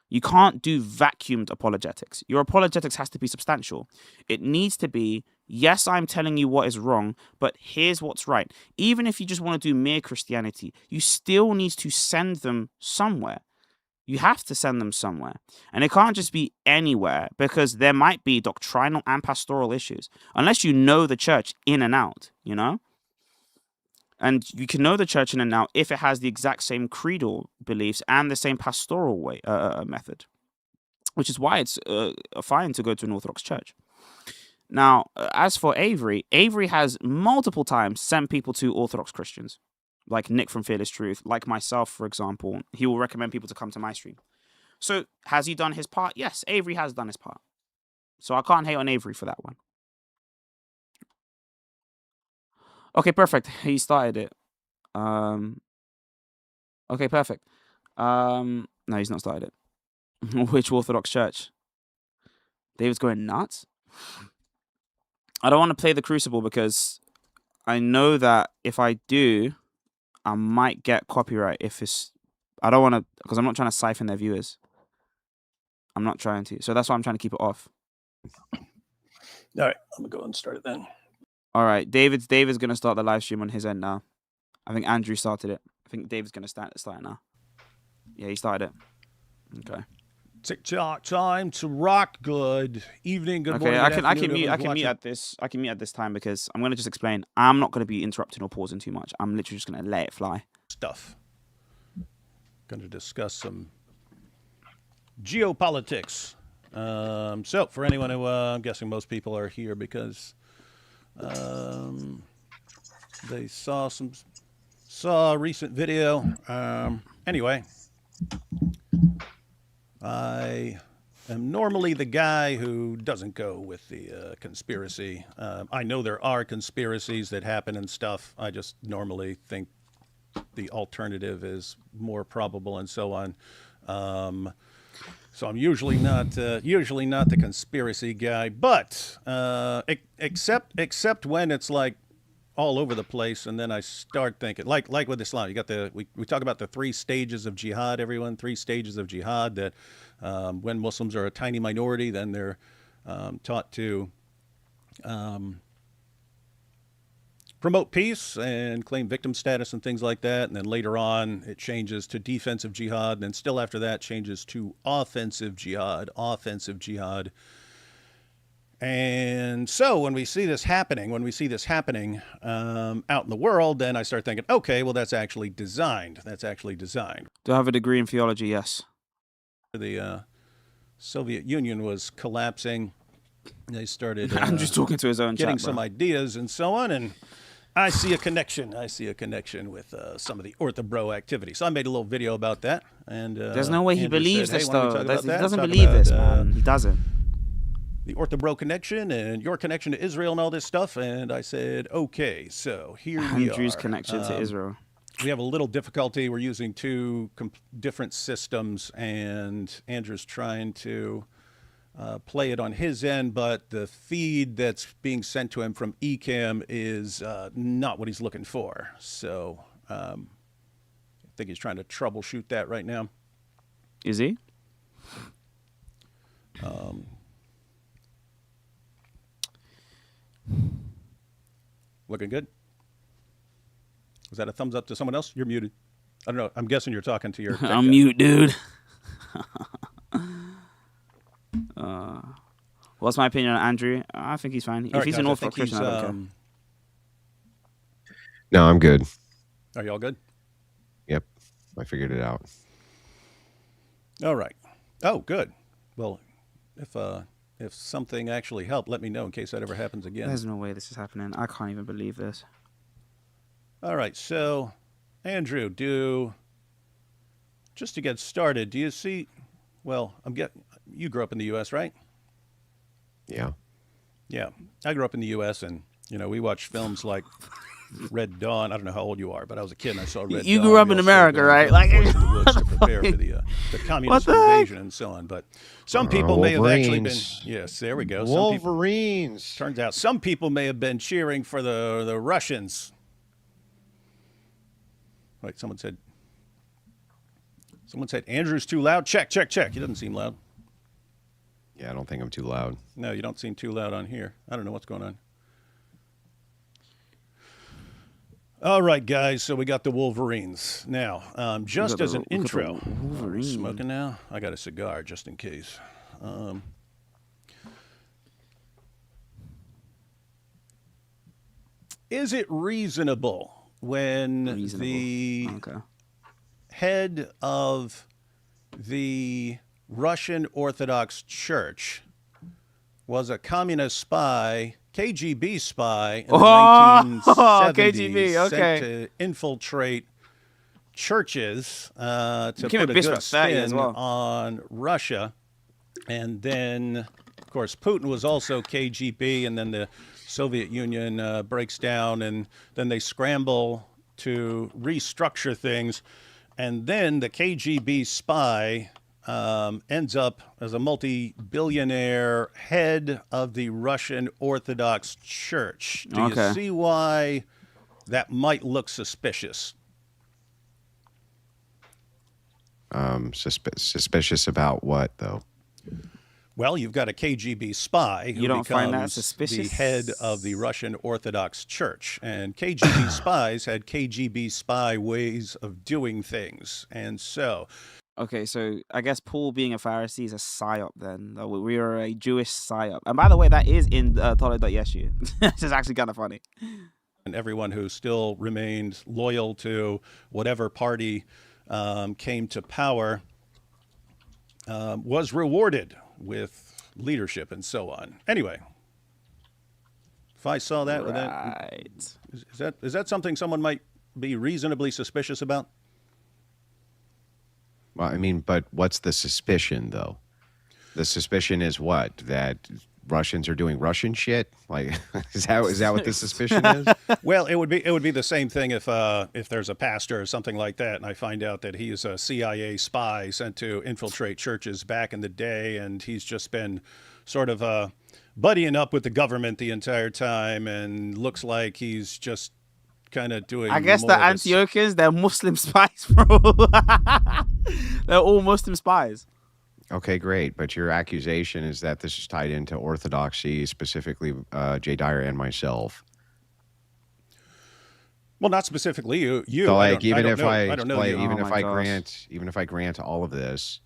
S1: You can't do vacuumed apologetics. Your apologetics has to be substantial. It needs to be, yes, I'm telling you what is wrong, but here's what's right. Even if you just want to do mere Christianity, you still need to send them somewhere. You have to send them somewhere. And it can't just be anywhere, because there might be doctrinal and pastoral issues. Unless you know the church in and out, And you can know the church in and out if it has the exact same creedal beliefs and the same pastoral way method, which is why it's fine to go to an Orthodox church. Now, as for Avery has multiple times sent people to Orthodox Christians, like Nick from Fearless Truth, like myself, for example. He will recommend people to come to my stream. So, has he done his part? Yes, Avery has done his part. So I can't hate on Avery for that one. Okay, perfect. He started it. Okay, perfect. No, he's not started it. Which Orthodox church? David's going nuts. I don't want to play the Crucible because I know that if I do, I might get copyright if it's I don't want to, because I'm not trying to siphon their viewers. I'm not trying to. So that's why I'm trying to keep it off.
S2: All right, I'm gonna go and start it then.
S1: All right, David's gonna start the live stream on his end now. I think Andrew started it. I think David's gonna start it now. Yeah, he started it. Okay.
S2: TikTok time to rock. Good evening. Good morning.
S1: Okay, I can mute at this time because I'm gonna just explain. I'm not gonna be interrupting or pausing too much. I'm literally just gonna let it fly.
S2: Stuff. Going to discuss some geopolitics. So for anyone who, I'm guessing most people are here because they saw a recent video. Anyway, I am normally the guy who doesn't go with the conspiracy. I know there are conspiracies that happen and stuff. I just normally think the alternative is more probable and so on. So I'm usually not the conspiracy guy, but except when it's like all over the place, and then I start thinking, like with Islam, you got we talk about the 3 stages of jihad. Everyone, 3 stages of jihad. That when Muslims are a tiny minority, then they're taught to promote peace and claim victim status and things like that. And then later on, it changes to defensive jihad. And then still after that, changes to offensive jihad. And so when we see this happening, out in the world, then I start thinking, okay, well, that's actually designed.
S1: Do I have a degree in theology? Yes.
S2: The Soviet Union was collapsing. They started
S1: I'm just talking to his own
S2: getting
S1: chat,
S2: some ideas and so on. And I see a connection with some of the Orthodox activity. So I made a little video about that. And
S1: there's no way he
S2: Andrew
S1: believes
S2: said,
S1: this,
S2: "Hey, why don't
S1: though.
S2: we talk about
S1: He
S2: that?
S1: doesn't
S2: Talk
S1: believe
S2: about,
S1: this, man. He doesn't.
S2: The Orthodox connection and your connection to Israel and all this stuff." And I said, okay, so here we are.
S1: Andrew's connection to Israel.
S2: We have a little difficulty. We're using 2 different systems, and Andrew's trying to play it on his end, but the feed that's being sent to him from Ecamm is not what he's looking for. So I think he's trying to troubleshoot that right now.
S1: Is he?
S2: Looking good. Was that a thumbs up to someone else? You're muted. I don't know. I'm guessing you're talking to your tech
S1: I'm
S2: guy.
S1: mute, dude. What's my opinion on Andrew? I think he's fine. If he's an Orthodox Christian, I don't care.
S3: No, I'm good.
S2: Are you all good?
S3: Yep. I figured it out.
S2: All right. Oh, good. Well, if something actually helped, let me know in case that ever happens again.
S1: There's no way this is happening. I can't even believe this.
S2: All right. So, Andrew, just to get started, do you see? Well, you grew up in the U.S., right?
S3: Yeah.
S2: Yeah. I grew up in the U.S. and we watched films like Red Dawn. I don't know how old you are, but I was a kid and I saw Red Dawn.
S1: You grew up in America, right?
S2: Like in the woods to prepare for the communist invasion and so on. But some people may have actually been. Yes, there we go.
S3: Wolverines.
S2: Turns out some people may have been cheering for the Russians. Wait, someone said Andrew's too loud. Check. He doesn't seem loud.
S3: Yeah, I don't think I'm too loud.
S2: No, you don't seem too loud on here. I don't know what's going on. All right, guys, so we got the Wolverines. Now, just as an intro, I'm smoking now? I got a cigar just in case. Is it reasonable when the head of the Russian Orthodox Church was a communist spy, KGB spy in the 1970s,
S1: KGB, okay,
S2: sent to infiltrate churches to put a good spin on Russia? And then, of course, Putin was also KGB, and then the Soviet Union breaks down, and then they scramble to restructure things. And then the KGB spy ends up as a multi-billionaire head of the Russian Orthodox Church. Do you see why that might look suspicious?
S3: Suspicious about what, though?
S2: Well, you've got a KGB spy who
S1: You don't find that
S2: becomes the
S1: suspicious?
S2: head of the Russian Orthodox Church. And KGB spies had KGB spy ways of doing things. And so,
S1: Okay, so I guess Paul being a Pharisee is a psyop then. We are a Jewish psyop. And by the way, that is in Tolo.yesu. It's just actually kind of funny.
S2: and everyone who still remained loyal to whatever party came to power was rewarded with leadership and so on. Anyway, if I saw that,
S1: Right.
S2: is that something someone might be reasonably suspicious about?
S3: Well, I mean, but what's the suspicion, though? The suspicion is what? That Russians are doing Russian shit? Like, is that what the suspicion is?
S2: Well, it would be the same thing if there's a pastor or something like that, and I find out that he is a CIA spy sent to infiltrate churches back in the day, and he's just been sort of buddying up with the government the entire time, and looks like he's just kind of doing.
S1: I guess
S2: more
S1: the
S2: of this-
S1: Antiochians, they're Muslim spies, bro. They're all Muslim spies.
S3: Okay, great. But your accusation is that this is tied into Orthodoxy, specifically Jay Dyer and myself.
S2: Well, not specifically you.
S3: So,
S2: I
S3: like,
S2: don't-
S3: even
S2: I
S3: if
S2: don't know-
S3: I,
S2: I don't know
S3: like,
S2: you.
S3: even
S1: Oh
S3: if
S1: my
S3: I
S1: gosh.
S3: grant all of this,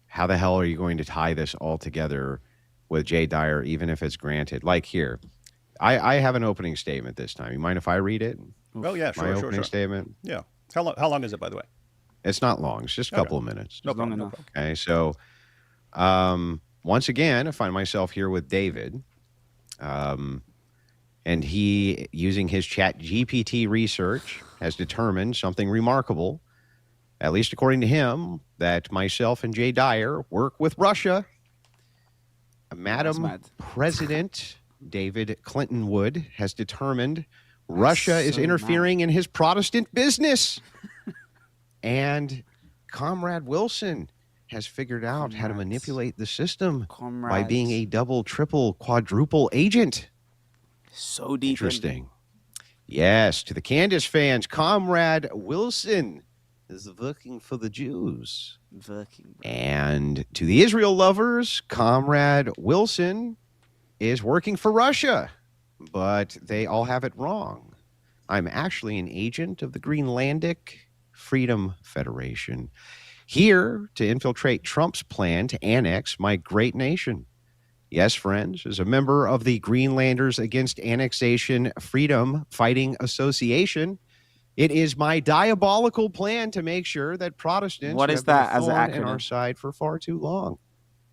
S3: how the hell are you going to tie this all together with Jay Dyer, even if it's granted? Like here, I have an opening statement this time. You mind if I read it?
S2: Oh yeah,
S3: My
S2: sure.
S3: opening statement.
S2: Yeah. How long is it, by the way?
S3: It's not long. It's just a
S2: Okay.
S3: couple of minutes.
S2: No
S1: It's long
S2: problem, no
S1: enough.
S2: problem.
S3: Okay, so once again, I find myself here with David, and he, using his Chat GPT research, has determined something remarkable, at least according to him, that myself and Jay Dyer work with Russia. Madam
S1: mad.
S3: President David Clinton Wood has determined Russia is
S1: so
S3: interfering in his Protestant business. And Comrade Wilson has figured out how to
S1: Comrades.
S3: manipulate the system
S1: Comrades.
S3: by being a double, triple, quadruple agent.
S1: So deep.
S3: Interesting. Yes, to the Candace fans, Comrade Wilson is working for the Jews.
S1: Working.
S3: And to the Israel lovers, Comrade Wilson is working for Russia. But they all have it wrong. I'm actually an agent of the Greenlandic Freedom Federation, here to infiltrate Trump's plan to annex my great nation. Yes, friends, as a member of the Greenlanders Against Annexation Freedom Fighting Association, it is my diabolical plan to make sure that Protestants
S1: What
S3: who
S1: is
S3: have been
S1: that
S3: a
S1: as an
S3: thorn in
S1: acronym?
S3: our side for far too long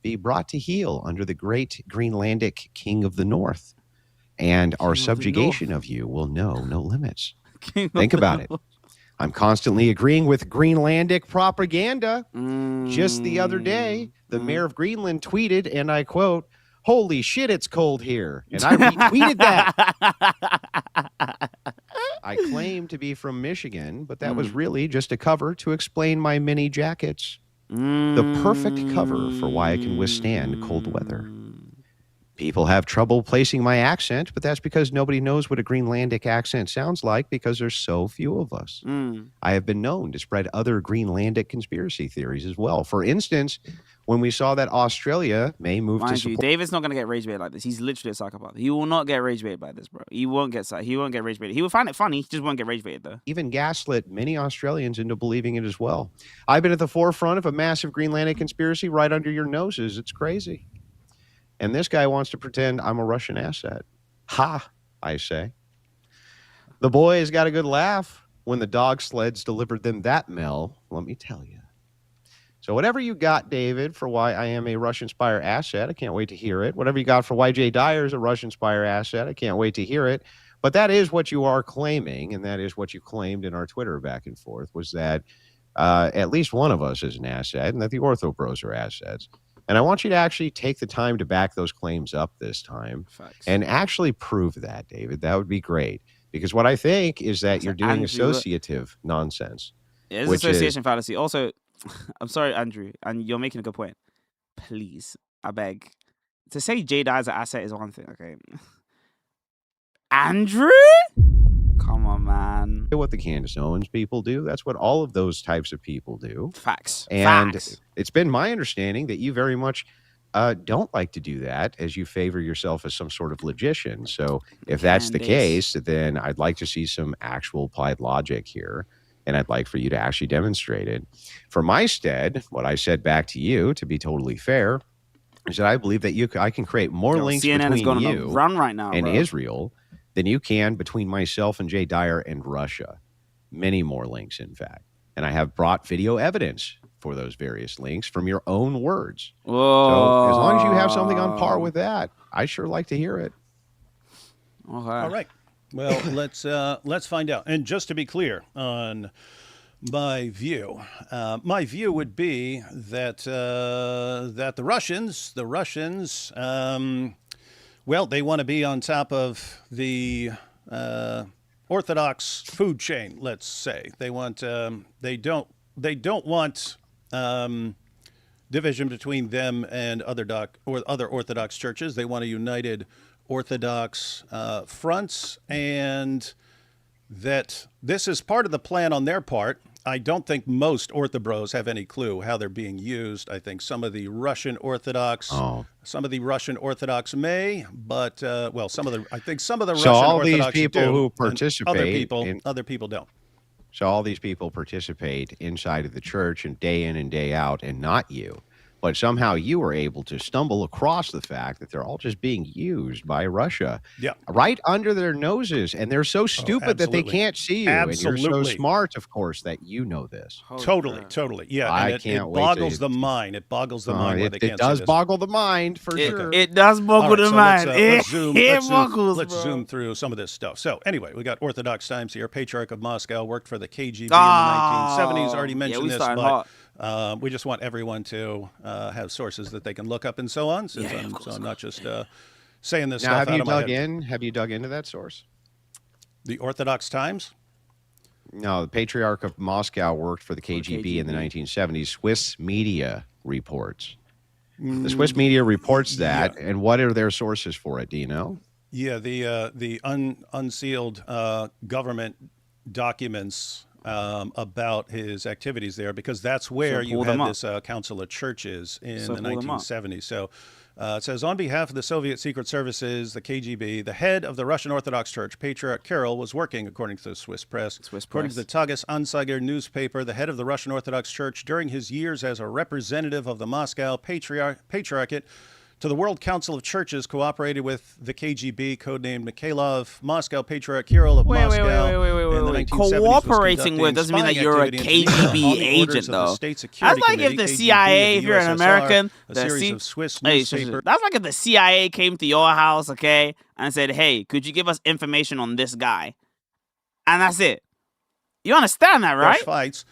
S3: be brought to heel under the great Greenlandic King of the North. And our
S1: King of the
S3: subjugation
S1: North.
S3: of you will know no limits.
S1: King of
S3: Think
S1: the
S3: about it.
S1: North.
S3: I'm constantly agreeing with Greenlandic propaganda. Just the other day, the mayor of Greenland tweeted, and I quote, "Holy shit, it's cold here." And I retweeted that. I claim to be from Michigan, but that was really just a cover to explain my mini jackets. The perfect cover for why I can withstand cold weather. People have trouble placing my accent, but that's because nobody knows what a Greenlandic accent sounds like because there's so few of us. I have been known to spread other Greenlandic conspiracy theories as well. For instance, when we saw that Australia may move to
S1: Mind you,
S3: support
S1: David's not gonna get rage baited like this. He's literally a psychopath. He will not get rage baited by this, bro. He won't get rage baited. He will find it funny. He just won't get rage baited though.
S3: even gaslit many Australians into believing it as well. I've been at the forefront of a massive Greenlandic conspiracy right under your noses. It's crazy. And this guy wants to pretend I'm a Russian asset. Ha, I say. The boys got a good laugh when the dog sleds delivered them that mail, let me tell you. So whatever you got, David, for why I am a Russian spy asset, I can't wait to hear it. Whatever you got for why Jay Dyer is a Russian spy asset, I can't wait to hear it. But that is what you are claiming, and that is what you claimed in our Twitter back and forth, was that at least one of us is an asset, and that the Ortho Bros are assets. And I want you to actually take the time to back those claims up this time.
S1: Facts.
S3: And actually prove that, David. That would be great. Because what I think is that
S1: So
S3: you're doing
S1: Andrew,
S3: associative nonsense.
S1: It is
S3: which
S1: association fallacy. Also, I'm sorry, Andrew, and you're making a good point. Please, I beg. To say Jay Dye's an asset is one thing, okay? Andrew? Come on, man.
S3: What the Candace Owens people do. That's what all of those types of people do.
S1: Facts.
S3: And
S1: Facts.
S3: it's been my understanding that you very much don't like to do that, as you favor yourself as some sort of logician. So if that's the case, then I'd like to see some actual applied logic here. And I'd like for you to actually demonstrate it. For my stead, what I said back to you, to be totally fair, is that I believe that I can create more links
S1: CNN
S3: between
S1: is going
S3: you
S1: on a run right now,
S3: and
S1: bro.
S3: Israel than you can between myself and Jay Dyer and Russia. Many more links, in fact. And I have brought video evidence for those various links from your own words.
S1: Whoa.
S3: So as long as you have something on par with that, I sure like to hear it.
S1: Okay.
S2: All right. Well, let's find out. And just to be clear on my view would be that that the Russians, well, they want to be on top of the Orthodox food chain. Let's say they want they don't want division between them and other Orthodox churches. They want a united Orthodox fronts, and that this is part of the plan on their part. I don't think most Orthobros have any clue how they're being used. I think some of the Russian Orthodox, may, but well, I think some of the Russian
S3: all
S2: Orthodox
S3: these people
S2: do,
S3: who
S2: and
S3: participate,
S2: other people don't.
S3: So all these people participate inside of the church and day in and day out, and not you. But somehow you were able to stumble across the fact that they're all just being used by Russia, right under their noses. And they're so stupid that they can't see you.
S2: Absolutely.
S3: And you're so smart, of course, that you know this.
S2: Totally. Yeah, and it boggles the mind. It boggles the mind why they can't see this.
S3: It does boggle the mind, for sure.
S1: It does boggle the mind.
S2: Let's zoom through some of this stuff. So anyway, we got Orthodox Times here. Patriarch of Moscow worked for the KGB in the 1970s. Already mentioned this, but we just want everyone to have sources that they can look up and so on. So I'm not just saying this stuff out of my head.
S3: Have you dug into that source?
S2: The Orthodox Times?
S3: No, the Patriarch of Moscow worked for the KGB in the 1970s. Swiss media reports. The Swiss media reports that, and what are their sources for it? Do you know?
S2: Yeah, the unsealed government documents about his activities there, because that's where you had this Council of Churches in the 1970s. So it says, on behalf of the Soviet Secret Services, the KGB, the head of the Russian Orthodox Church, Patriarch Kirill, was working, according to the Swiss press. According to the Tages Anzeiger newspaper, the head of the Russian Orthodox Church, during his years as a representative of the Moscow Patriarchate to the World Council of Churches, cooperated with the KGB, codenamed Mikhailov. Moscow Patriarch Kirill of Moscow.
S1: Wait. Cooperating with doesn't mean that you're a KGB agent, though. That's like if the CIA, if you're an American, that's like if the CIA came to your house, okay, and said, "Hey, could you give us information on this guy?" And that's it. You understand that, right?
S2: Fights,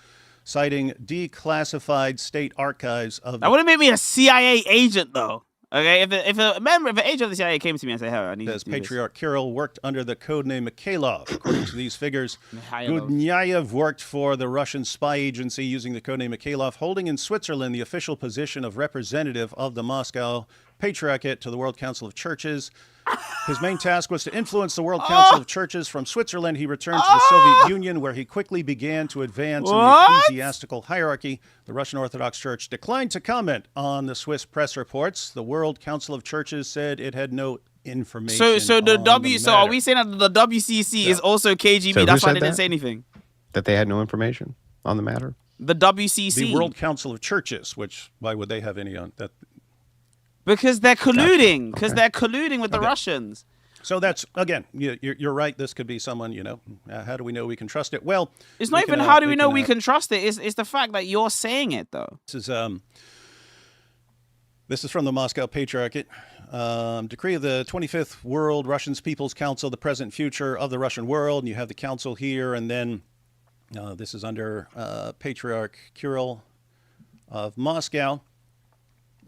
S2: citing declassified state archives of.
S1: That wouldn't make me a CIA agent, though. Okay, if an agent of the CIA came to me and said, "Hey, I need to do
S2: Patriarch Kirill worked under the codename Mikhailov. According to these figures, Gudnyayev worked for the Russian spy agency using the codename Mikhailov, holding in Switzerland the official position of representative of the Moscow Patriarchate to the World Council of Churches. His main task was to influence the World Council of Churches. From Switzerland, he returned to the Soviet Union, where he quickly began to advance in the ecclesiastical hierarchy. The Russian Orthodox Church declined to comment on the Swiss press reports. The World Council of Churches said it had no information. So
S1: are we saying that the WCC is also KGB?
S3: So
S1: that's why they didn't say anything.
S3: That they had no information on the matter?
S1: The WCC.
S2: The World Council of Churches, which, why would they have any on that?
S1: Because they're colluding. Because they're colluding with the Russians.
S2: So that's, again, you're right. This could be someone, how do we know we can trust it? Well,
S1: it's not even how do we know we can trust it. It's the fact that you're saying it, though.
S2: This is from the Moscow Patriarchate. Decree of the 25th World Russians People's Council, the present and future of the Russian world. And you have the council here. And then this is under Patriarch Kirill of Moscow.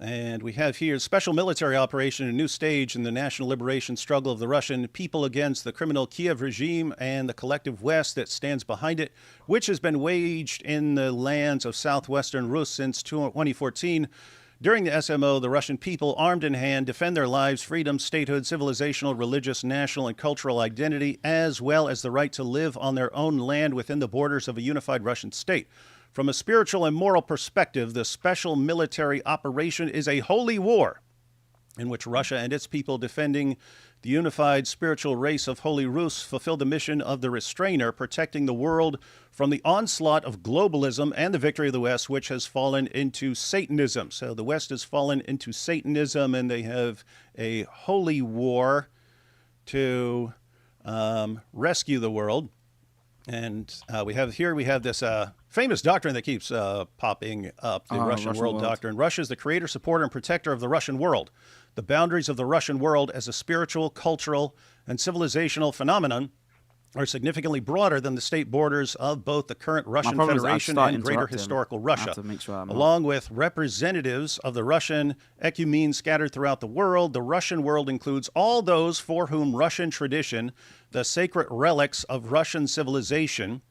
S2: And we have here special military operation, a new stage in the national liberation struggle of the Russian people against the criminal Kiev regime and the collective West that stands behind it, which has been waged in the lands of southwestern Rus since 2014. During the SMO, the Russian people, armed in hand, defend their lives, freedom, statehood, civilizational, religious, national, and cultural identity, as well as the right to live on their own land within the borders of a unified Russian state. From a spiritual and moral perspective, the special military operation is a holy war in which Russia and its people defending the unified spiritual race of Holy Rus fulfill the mission of the restrainer, protecting the world from the onslaught of globalism and the victory of the West, which has fallen into Satanism. So the West has fallen into Satanism, and they have a holy war to rescue the world. And we have this famous doctrine that keeps popping up, the Russian World Doctrine. Russia is the creator, supporter, and protector of the Russian world. The boundaries of the Russian world as a spiritual, cultural, and civilizational phenomenon are significantly broader than the state borders of both the current Russian Federation and greater historical Russia. Along with representatives of the Russian ecumene scattered throughout the world, the Russian world includes all those for whom Russian tradition, the sacred relics of Russian civilization,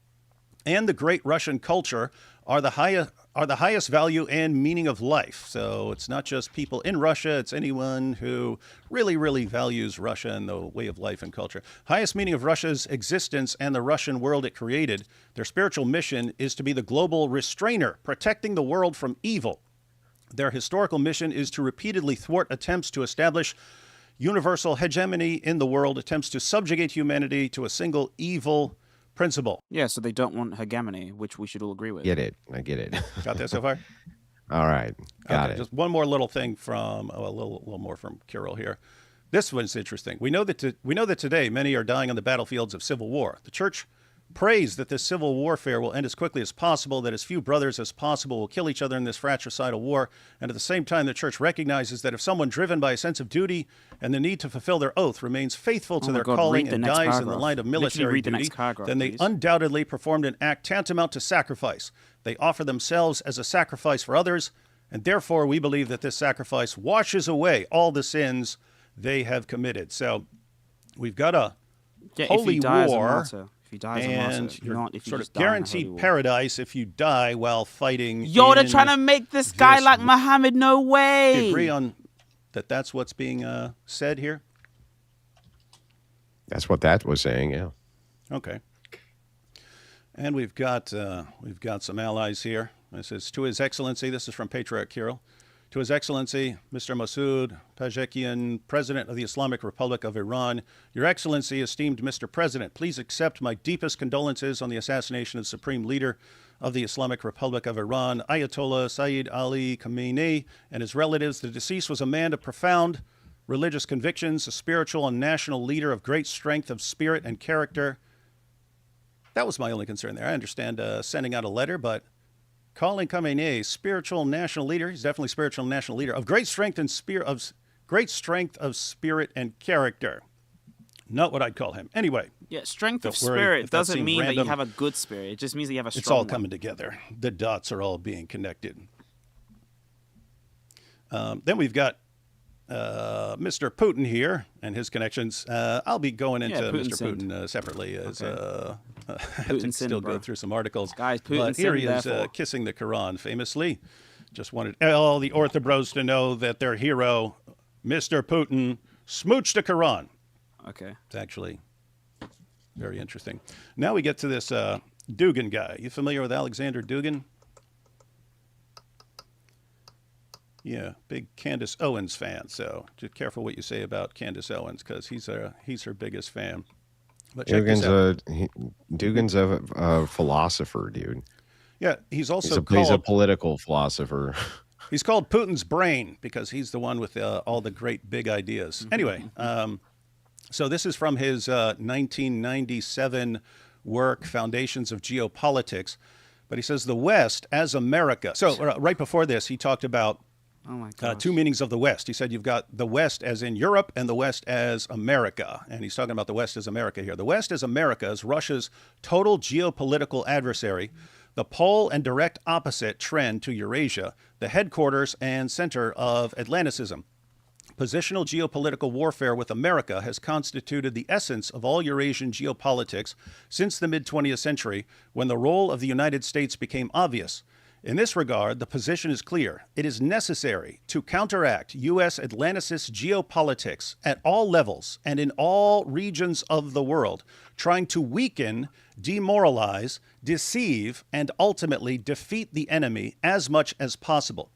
S2: and the great Russian culture are the highest value and meaning of life. So it's not just people in Russia, it's anyone who really, really values Russia and the way of life and culture. Highest meaning of Russia's existence and the Russian world it created. Their spiritual mission is to be the global restrainer, protecting the world from evil. Their historical mission is to repeatedly thwart attempts to establish universal hegemony in the world, attempts to subjugate humanity to a single evil principle.
S1: Yeah, so they don't want hegemony, which we should all agree with.
S3: Get it. I get it.
S2: Got that so far?
S3: All right. Got it.
S2: Just one more little thing from, a little more from Kirill here. This one's interesting. We know that today many are dying on the battlefields of civil war. The church prays that this civil warfare will end as quickly as possible, that as few brothers as possible will kill each other in this fratricidal war. And at the same time, the church recognizes that if someone driven by a sense of duty and the need to fulfill their oath remains faithful to their calling and dies in the line of military duty, then they undoubtedly performed an act tantamount to sacrifice. They offer themselves as a sacrifice for others, and therefore we believe that this sacrifice washes away all the sins they have committed. So we've got a holy war. And you're sort of guaranteed paradise if you die while fighting.
S1: Yo, they're trying to make this guy like Muhammad. No way.
S2: Do you agree on that? That's what's being said here.
S3: That's what that was saying. Yeah.
S2: Okay. And we've got some allies here. This is to His Excellency. This is from Patriarch Kirill. To His Excellency, Mr. Masoud Pezeshkian, President of the Islamic Republic of Iran. Your Excellency, esteemed Mr. President, please accept my deepest condolences on the assassination of the Supreme Leader of the Islamic Republic of Iran, Ayatollah Sayyid Ali Khamenei, and his relatives. The deceased was a man of profound religious convictions, a spiritual and national leader of great strength of spirit and character. That was my only concern there. I understand sending out a letter, but calling Khamenei spiritual national leader, he's definitely spiritual national leader of great strength and strength of spirit and character. Not what I'd call him. Anyway.
S1: Yeah, strength of spirit doesn't mean that you have a good spirit. It just means that you have a strong
S2: It's all
S1: one.
S2: coming together. The dots are all being connected. Then we've got Mr. Putin here and his connections. I'll be going into Mr. Putin separately as I have to still go through some articles.
S1: Guys, Putin
S2: but here he is kissing the Quran famously. Just wanted all the Orthobros to know that their hero, Mr. Putin, smooched the Quran.
S1: Okay.
S2: It's actually very interesting. Now we get to this Dugin guy. You familiar with Alexander Dugin? Yeah, big Candace Owens fan. So just careful what you say about Candace Owens because he's her biggest fan. But
S3: Dugin's a philosopher, dude.
S2: Yeah, he's also
S3: he's a political philosopher.
S2: He's called Putin's brain because he's the one with all the great big ideas. Anyway, so this is from his 1997 work, Foundations of Geopolitics. But he says the West as America. So right before this, he talked about two meanings of the West. He said you've got the West as in Europe and the West as America. And he's talking about the West as America here. The West as America is Russia's total geopolitical adversary, the pole and direct opposite trend to Eurasia, the headquarters and center of Atlanticism. Positional geopolitical warfare with America has constituted the essence of all Eurasian geopolitics since the mid-20th century, when the role of the United States became obvious. In this regard, the position is clear. It is necessary to counteract U.S. Atlanticist geopolitics at all levels and in all regions of the world, trying to weaken, demoralize, deceive, and ultimately defeat the enemy as much as possible.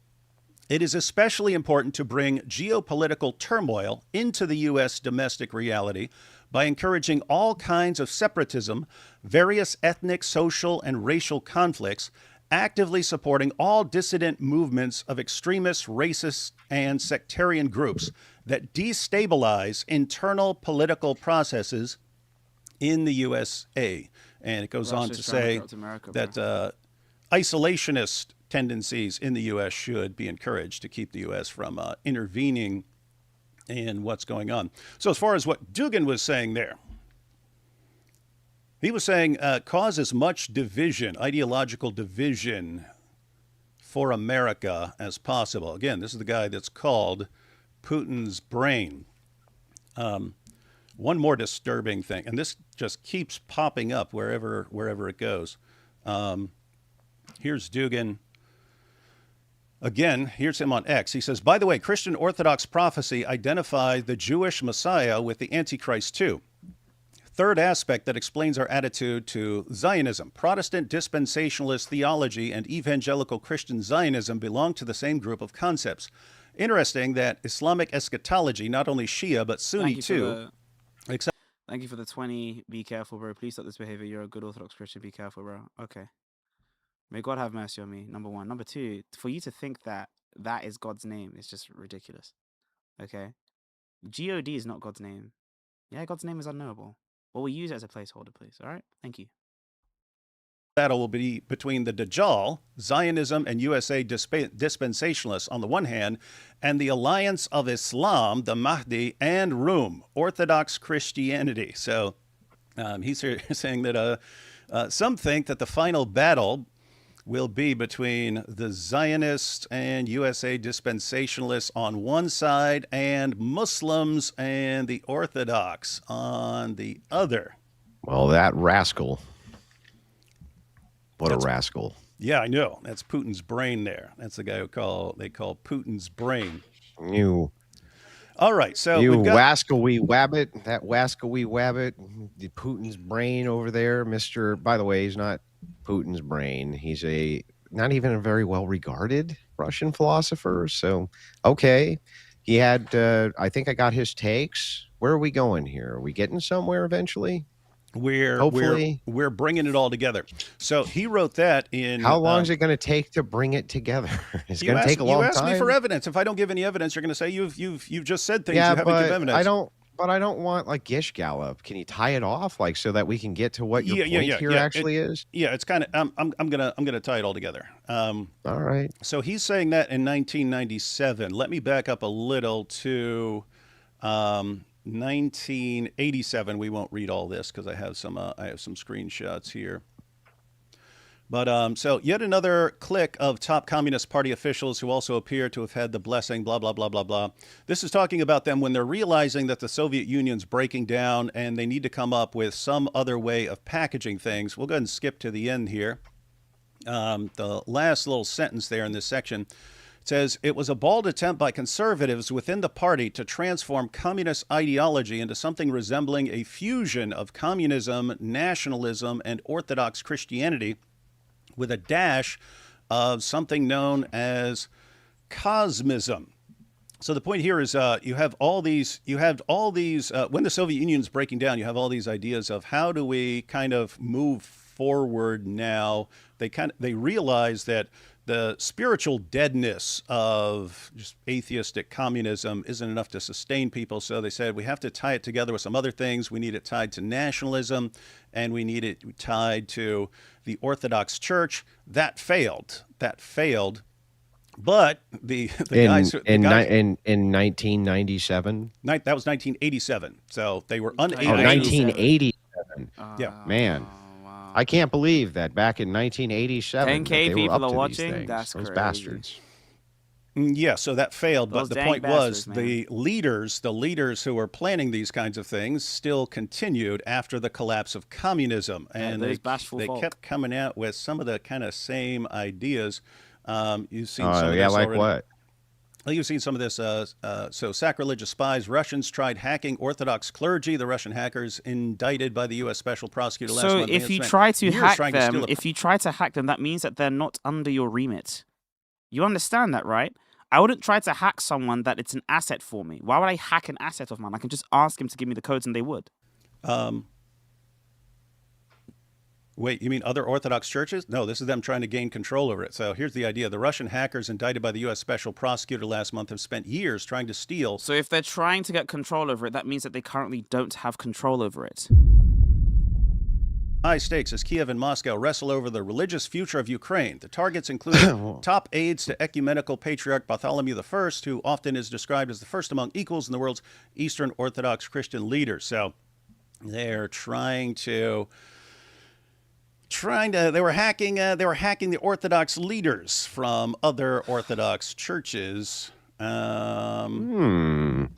S2: It is especially important to bring geopolitical turmoil into the U.S. domestic reality by encouraging all kinds of separatism, various ethnic, social, and racial conflicts, actively supporting all dissident movements of extremist, racist, and sectarian groups that destabilize internal political processes in the USA. And it goes on to say that isolationist tendencies in the U.S. should be encouraged to keep the U.S. from intervening in what's going on. So as far as what Dugin was saying there, he was saying cause as much division, ideological division for America as possible. Again, this is the guy that's called Putin's brain. One more disturbing thing, and this just keeps popping up wherever it goes. Here's Dugin. Again, here's him on X. He says, by the way, Christian Orthodox prophecy identified the Jewish Messiah with the Antichrist too. Third aspect that explains our attitude to Zionism. Protestant dispensationalist theology and evangelical Christian Zionism belong to the same group of concepts. Interesting that Islamic eschatology, not only Shia, but Sunni too.
S1: Thank you for the 20. Be careful, bro. Please stop this behavior. You're a good Orthodox Christian. Be careful, bro. Okay. May God have mercy on me, number one. Number two, for you to think that that is God's name is just ridiculous. Okay? God is not God's name. Yeah, God's name is unknowable. Well, we use it as a placeholder, please. All right? Thank you.
S2: Battle will be between the Dajjal, Zionism, and USA dispensationalists on the one hand, and the Alliance of Islam, the Mahdi, and Rum, Orthodox Christianity. So he's saying that some think that the final battle will be between the Zionists and USA dispensationalists on one side and Muslims and the Orthodox on the other.
S3: Well, that rascal. What a rascal.
S2: Yeah, I know. That's Putin's brain there. That's the guy they call Putin's brain.
S3: You.
S2: All right, so
S3: you
S2: we've got
S3: wascally wabbit, that wascally wabbit, the Putin's brain over there, Mr. By the way, he's not Putin's brain. He's not even a very well-regarded Russian philosopher. So, okay, he had. I think I got his takes. Where are we going here? Are we getting somewhere eventually?
S2: We're bringing it all together. So he wrote that in.
S3: How long is it going to take to bring it together? It's going to take a long time.
S2: You asked me for evidence. If I don't give any evidence, you're going to say you've just said things. You haven't given evidence.
S3: I don't want like Gish Gallop. Can you tie it off like so that we can get to what your point here actually is?
S2: Yeah, it's kind of. I'm gonna tie it all together.
S3: All right.
S2: So he's saying that in 1997. Let me back up a little to 1987. We won't read all this because I have some screenshots here. But so yet another clique of top Communist Party officials who also appear to have had the blessing, blah, blah, blah, blah, blah. This is talking about them when they're realizing that the Soviet Union's breaking down and they need to come up with some other way of packaging things. We'll go ahead and skip to the end here. The last little sentence there in this section says, it was a bold attempt by conservatives within the party to transform communist ideology into something resembling a fusion of communism, nationalism, and Orthodox Christianity, with a dash of something known as cosmism. So the point here is you have all these when the Soviet Union's breaking down, you have all these ideas of how do we kind of move forward now. They realize that the spiritual deadness of just atheistic communism isn't enough to sustain people. So they said we have to tie it together with some other things. We need it tied to nationalism, and we need it tied to the Orthodox Church. That failed. But the guys in
S3: 1997.
S2: That was 1987. So they were unable.
S3: 1987.
S2: Yeah,
S3: man. I can't believe that back in 1987.
S1: 10K
S3: they were
S1: people
S3: up
S1: are
S3: to
S1: watching.
S3: These
S1: That's
S3: those
S1: crazy.
S3: bastards.
S2: Yeah, so that failed. But
S1: Those
S2: the
S1: dang
S2: point was
S1: bastards, man.
S2: the leaders who were planning these kinds of things still continued after the collapse of communism.
S1: Yeah,
S2: And
S1: those bashful
S2: they
S1: folk.
S2: kept coming out with some of the kind of same ideas. You've seen
S3: Oh,
S2: some of
S3: yeah,
S2: this
S3: like
S2: already.
S3: what?
S2: Well, you've seen some of this. So, sacrilegious spies. Russians tried hacking Orthodox clergy. The Russian hackers indicted by the U.S. Special Prosecutor last
S1: So
S2: month. They
S1: if
S2: had
S1: you
S2: spent
S1: try to
S2: years
S1: hack
S2: trying to
S1: them,
S2: steal a-
S1: if you try to hack them, that means that they're not under your remit. You understand that, right? I wouldn't try to hack someone that it's an asset for me. Why would I hack an asset of mine? I can just ask him to give me the codes and they would.
S2: Wait, you mean other Orthodox churches? No, this is them trying to gain control over it. So here's the idea. The Russian hackers indicted by the U.S. Special Prosecutor last month have spent years trying to steal.
S1: So if they're trying to get control over it, that means that they currently don't have control over it.
S2: High stakes as Kiev and Moscow wrestle over the religious future of Ukraine. The targets include top aides to ecumenical patriarch Bartholomew I, who often is described as the first among equals in the world's Eastern Orthodox Christian leaders. So they're they were hacking the Orthodox leaders from other Orthodox churches.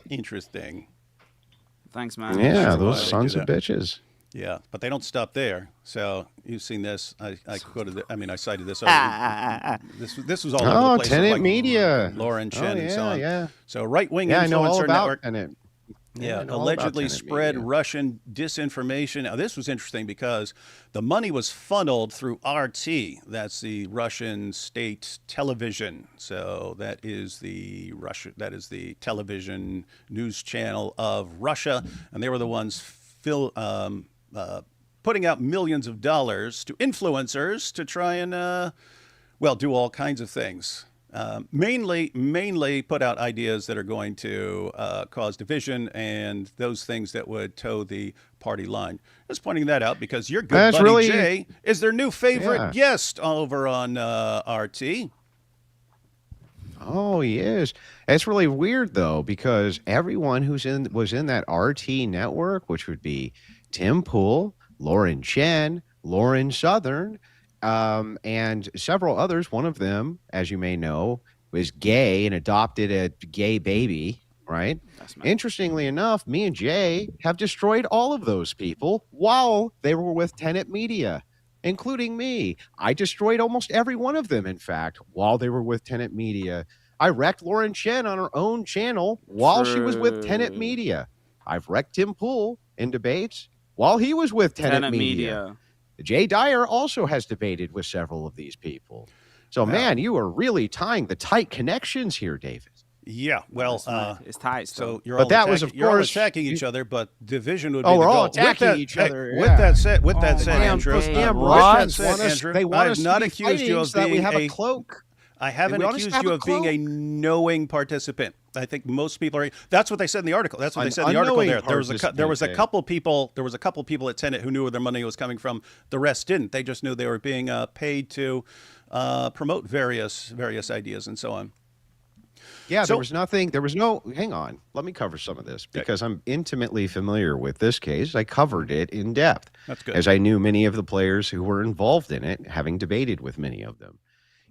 S2: Interesting.
S1: Thanks, man.
S3: Yeah,
S2: Sure, why
S3: those
S2: they
S3: sons
S2: do
S3: of
S2: that.
S3: bitches.
S2: Yeah, but they don't stop there. So you've seen this. I quoted it. I mean, I cited this already. This was all over
S3: Oh,
S2: the place.
S3: Tenet
S2: like
S3: Media.
S2: Lauren Chen
S3: Oh,
S2: and so on.
S3: yeah.
S2: So right-wing
S3: Yeah, I know all
S2: influencer
S3: about
S2: network.
S3: Tenet.
S2: Yeah,
S3: I know all about
S2: allegedly
S3: Tenet
S2: spread
S3: Media.
S2: Russian disinformation. Now, this was interesting because the money was funneled through RT. That's the Russian state television. So that is the television news channel of Russia, and they were the ones putting out millions of dollars to influencers to try and do all kinds of things. Mainly put out ideas that are going to cause division and those things that would toe the party line. Just pointing that out because your good
S3: That's
S2: buddy
S3: really-
S2: Jay is their new favorite
S3: Yeah.
S2: guest over on RT.
S3: Oh, he is. It's really weird though, because everyone was in that RT network, which would be Tim Pool, Lauren Chen, Lauren Southern, and several others. One of them, as you may know, was gay and adopted a gay baby, right? Interestingly enough, me and Jay have destroyed all of those people while they were with Tenet Media, including me. I destroyed almost every one of them, in fact, while they were with Tenet Media. I wrecked Lauren Chen on her own channel while she was with Tenet
S1: True.
S3: Media. I've wrecked Tim Pool in debates while he was with Tenet Media. Jay Dyer also has debated with several of these people. So, man, you are really tying the tight connections here, David.
S2: Yeah, well,
S1: It's tight.
S2: so you're
S3: But
S2: all
S3: that was, of
S2: you're all
S3: course,
S2: attacking each other, but division would
S3: Oh,
S2: be the
S3: we're
S2: goal.
S3: all
S2: With
S3: attacking
S2: that-
S3: each
S2: hey,
S3: other,
S2: With
S3: yeah.
S2: that said,
S1: damn,
S2: Andrew,
S1: those
S3: Damn
S2: with
S3: Russians
S2: that
S3: want
S2: said,
S3: us,
S2: Andrew,
S3: they
S2: I
S3: want
S2: have
S3: us
S2: not
S3: to be
S2: accused you
S3: fighting
S2: of
S3: so that we
S2: being
S3: have a cloak.
S2: I haven't
S3: We want us to
S2: accused
S3: have
S2: you
S3: a
S2: of being a
S3: cloak.
S2: knowing participant. I think most people are. That's what they said in the article. That's what they
S3: An
S2: said in the article.
S3: unknowing
S2: There was a
S3: participant,
S2: couple people. There was a couple people at Tenet who knew where their money was coming from. The rest didn't. They just knew they were being paid to promote various ideas and so on.
S3: Yeah,
S2: So-
S3: there was no, hang on, let me cover some of this because I'm intimately familiar with this case. I covered it in depth.
S2: That's good.
S3: As I knew many of the players who were involved in it, having debated with many of them.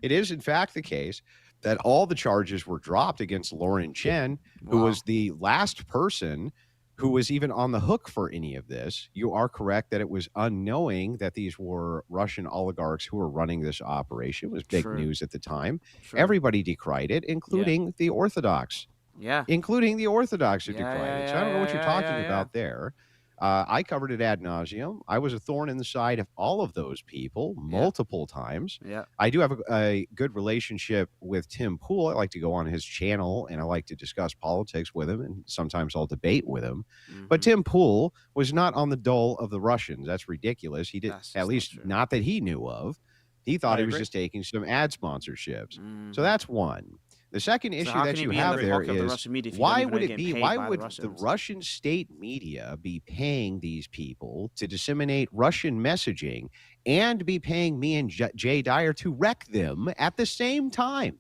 S3: It is, in fact, the case that all the charges were dropped against Lauren Chen, who was the last person who was even on the hook for any of this. You are correct that it was unknowing that these were Russian oligarchs who were running this operation. It was big
S1: True.
S3: news at the time.
S1: True.
S3: Everybody decried it, including the Orthodox.
S1: Yeah.
S3: Including the Orthodox who
S1: Yeah,
S3: decried it. So I
S1: yeah,
S3: don't know what you're
S1: yeah,
S3: talking
S1: yeah.
S3: about there. I covered it ad nauseum. I was a thorn in the side of all of those people multiple times.
S1: Yeah.
S3: I do have a good relationship with Tim Pool. I like to go on his channel and I like to discuss politics with him, and sometimes I'll debate with him. But Tim Pool was not on the dole of the Russians. That's ridiculous. He did,
S1: That's just
S3: at
S1: not
S3: least
S1: true.
S3: not that he knew of. He thought
S2: I
S3: he was
S2: agree.
S3: just taking some ad sponsorships.
S1: Mhm.
S3: So that's one. The second
S1: So
S3: issue
S1: how
S3: that
S1: can
S3: you
S1: be in
S3: have
S1: the
S3: there
S1: pocket of the
S3: is
S1: Russian media if you don't
S3: why
S1: even
S3: would
S1: know
S3: it
S1: you're
S3: be?
S1: getting
S3: Why
S1: paid by
S3: would
S1: the
S3: the
S1: Russians?
S3: Russian state media be paying these people to disseminate Russian messaging and be paying me and Jay Dyer to wreck them at the same time?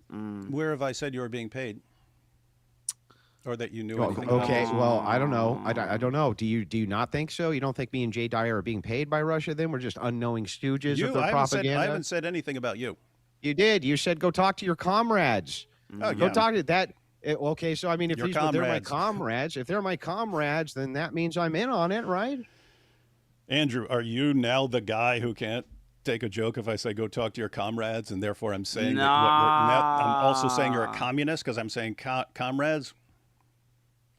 S2: Where have I said you were being paid, or that you knew
S3: Oh,
S2: anything? about
S3: okay,
S2: this?
S3: well, I don't know. I don't know. Do you not think so? You don't think me and Jay Dyer are being paid by Russia? Then we're just unknowing stooges of their
S2: I
S3: propaganda.
S2: haven't said anything about you.
S3: You did. You said go talk to your comrades.
S2: Oh,
S3: Go
S2: yeah.
S3: talk to that. Okay, so I mean, if
S2: Your
S3: they're my
S2: comrades.
S3: comrades, if they're my comrades, then that means I'm in on it, right?
S2: Andrew, are you now the guy who can't take a joke if I say go talk to your comrades, and therefore I'm saying that what you're now, I'm also saying you're a
S1: Nah.
S2: communist because I'm saying comrades?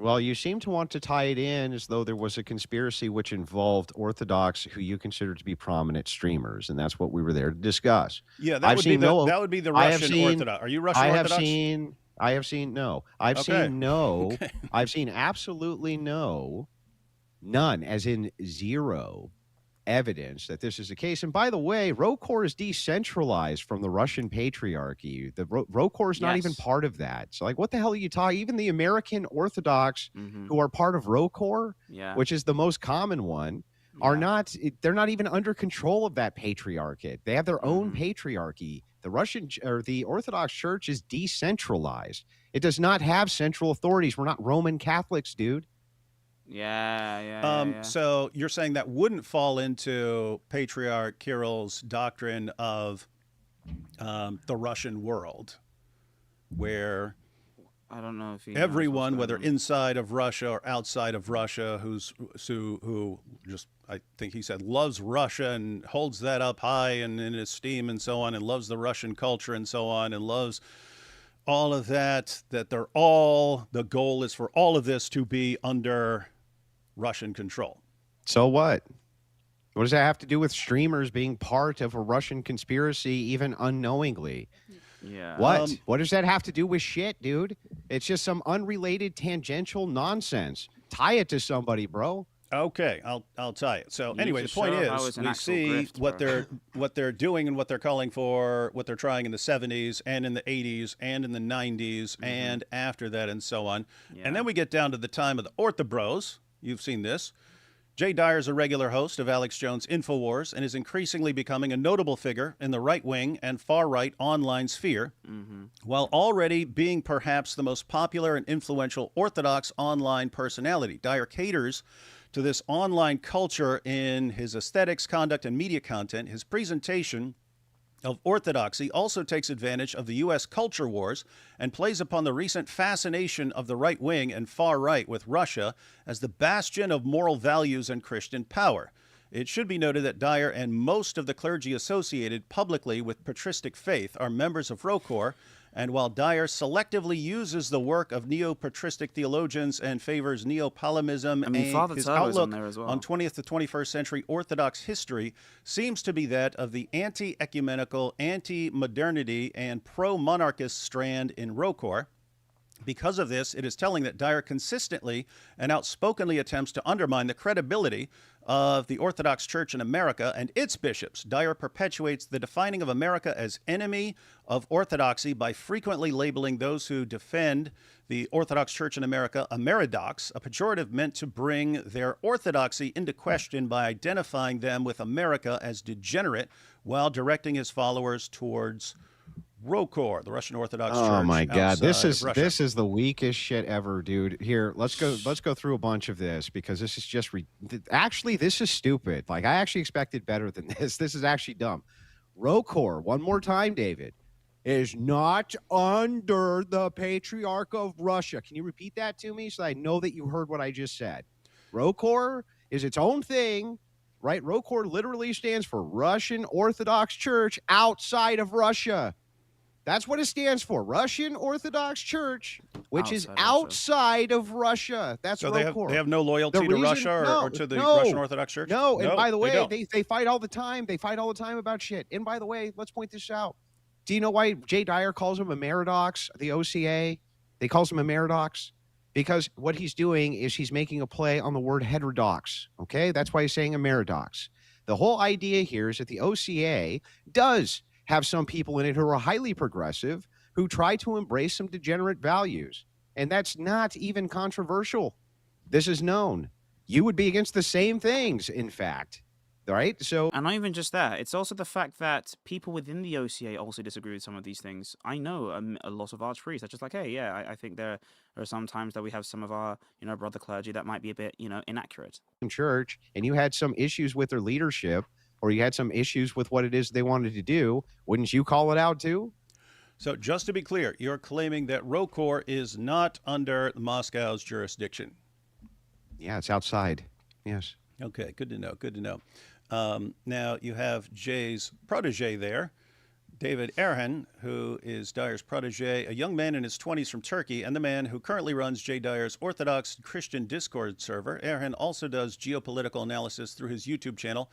S3: Well, you seem to want to tie it in as though there was a conspiracy which involved Orthodox, who you consider to be prominent streamers, and that's what we were there to discuss.
S2: Yeah, that would be the Russian Orthodox. Are you Russian Orthodox?
S3: I have seen no. I've
S2: Okay.
S3: seen no.
S2: Okay.
S3: I've seen absolutely none, as in zero evidence that this is the case. And by the way, ROKOR is decentralized from the Russian patriarchy. The ROKOR is not even
S1: Yes.
S3: part of that. So, like, what the hell are you talking? Even the American Orthodox
S1: Mhm.
S3: who are part of ROKOR,
S1: Yeah.
S3: which is the most common one, are
S1: Yeah.
S3: not. They're not even under control of that patriarchate. They have their own
S1: Mhm.
S3: patriarchy. The Russian or the Orthodox Church is decentralized. It does not have central authorities. We're not Roman Catholics, dude.
S1: Yeah.
S2: So you're saying that wouldn't fall into Patriarch Kirill's doctrine of the Russian world, where
S1: I don't know if he
S2: everyone,
S1: knows what's
S2: whether
S1: going on.
S2: inside of Russia or outside of Russia, who just, I think he said, loves Russia and holds that up high and in esteem and so on, and loves the Russian culture and so on, and loves all of that, that the goal is for all of this to be under Russian control.
S3: So what? What does that have to do with streamers being part of a Russian conspiracy, even unknowingly?
S1: Yeah.
S3: What does that have to do with shit, dude? It's just some unrelated tangential nonsense. Tie it to somebody, bro.
S2: Okay, I'll tie it. So
S1: You
S2: anyway,
S1: need
S2: the
S1: to
S2: point
S1: show how
S2: is,
S1: it's an
S2: we
S1: actual
S2: see
S1: grift,
S2: what
S1: bro.
S2: they're doing and what they're calling for, what they're trying in the 70s and in the 80s and in the 90s and after that and so on.
S1: Yeah.
S2: And then we get down to the time of the Orthobros. You've seen this. Jay Dyer is a regular host of Alex Jones' InfoWars and is increasingly becoming a notable figure in the right-wing and far-right online sphere, while already being perhaps the most popular and influential Orthodox online personality. Dyer caters to this online culture in his aesthetics, conduct, and media content. His presentation of orthodoxy also takes advantage of the U.S. culture wars and plays upon the recent fascination of the right wing and far right with Russia as the bastion of moral values and Christian power. It should be noted that Dyer and most of the clergy associated publicly with patristic faith are members of ROKOR, and while Dyer selectively uses the work of neo-patristic theologians and favors neo-Palemism,
S1: I mean, Father
S2: his
S1: Turbo's on
S2: outlook
S1: there as well.
S2: on 20th to 21st century Orthodox history seems to be that of the anti-ecumenical, anti-modernity, and pro-monarchist strand in ROKOR. Because of this, it is telling that Dyer consistently and outspokenly attempts to undermine the credibility of the Orthodox Church in America and its bishops. Dyer perpetuates the defining of America as enemy of orthodoxy by frequently labeling those who defend the Orthodox Church in America Ameridox, a pejorative meant to bring their orthodoxy into question by identifying them with America as degenerate, while directing his followers towards ROKOR, the Russian Orthodox Church.
S3: Oh my God, this
S2: outside of Russia.
S3: is the weakest shit ever, dude. Here, let's go through a bunch of this, because this is just actually, this is stupid. Like, I actually expected better than this. This is actually dumb. ROKOR, one more time, David, is not under the Patriarch of Russia. Can you repeat that to me so I know that you heard what I just said? ROKOR is its own thing, right? ROKOR literally stands for Russian Orthodox Church outside of Russia. That's what it stands for. Russian Orthodox Church, which is outside of Russia. That's
S2: so
S3: ROKOR.
S2: they have no loyalty to Russia or to the Russian Orthodox Church?
S3: No, and by the way,
S2: they
S3: they fight all the time. They fight all the time about shit. And by the way, let's point this out. Do you know why Jay Dyer calls him a Ameridox, the OCA? They calls him a Ameridox because what he's doing is he's making a play on the word heterodox. Okay, that's why he's saying Ameridox. The whole idea here is that the OCA does have some people in it who are highly progressive, who try to embrace some degenerate values. And that's not even controversial. This is known. You would be against the same things, in fact. Right? So,
S1: and not even just that, it's also the fact that people within the OCA also disagree with some of these things. I know a lot of archpriests are just like, hey, yeah, I think there are some times that we have some of our, brother clergy that might be a bit, inaccurate.
S3: In church, and you had some issues with their leadership, or you had some issues with what it is they wanted to do, wouldn't you call it out too?
S2: So just to be clear, you're claiming that Rokor is not under Moscow's jurisdiction.
S3: Yeah, it's outside. Yes.
S2: Okay, good to know. Good to know. Now you have Jay's protege there, David Erhan, who is Dyer's protege, a young man in his 20s from Turkey, and the man who currently runs Jay Dyer's Orthodox Christian Discord server. Erhan also does geopolitical analysis through his YouTube channel.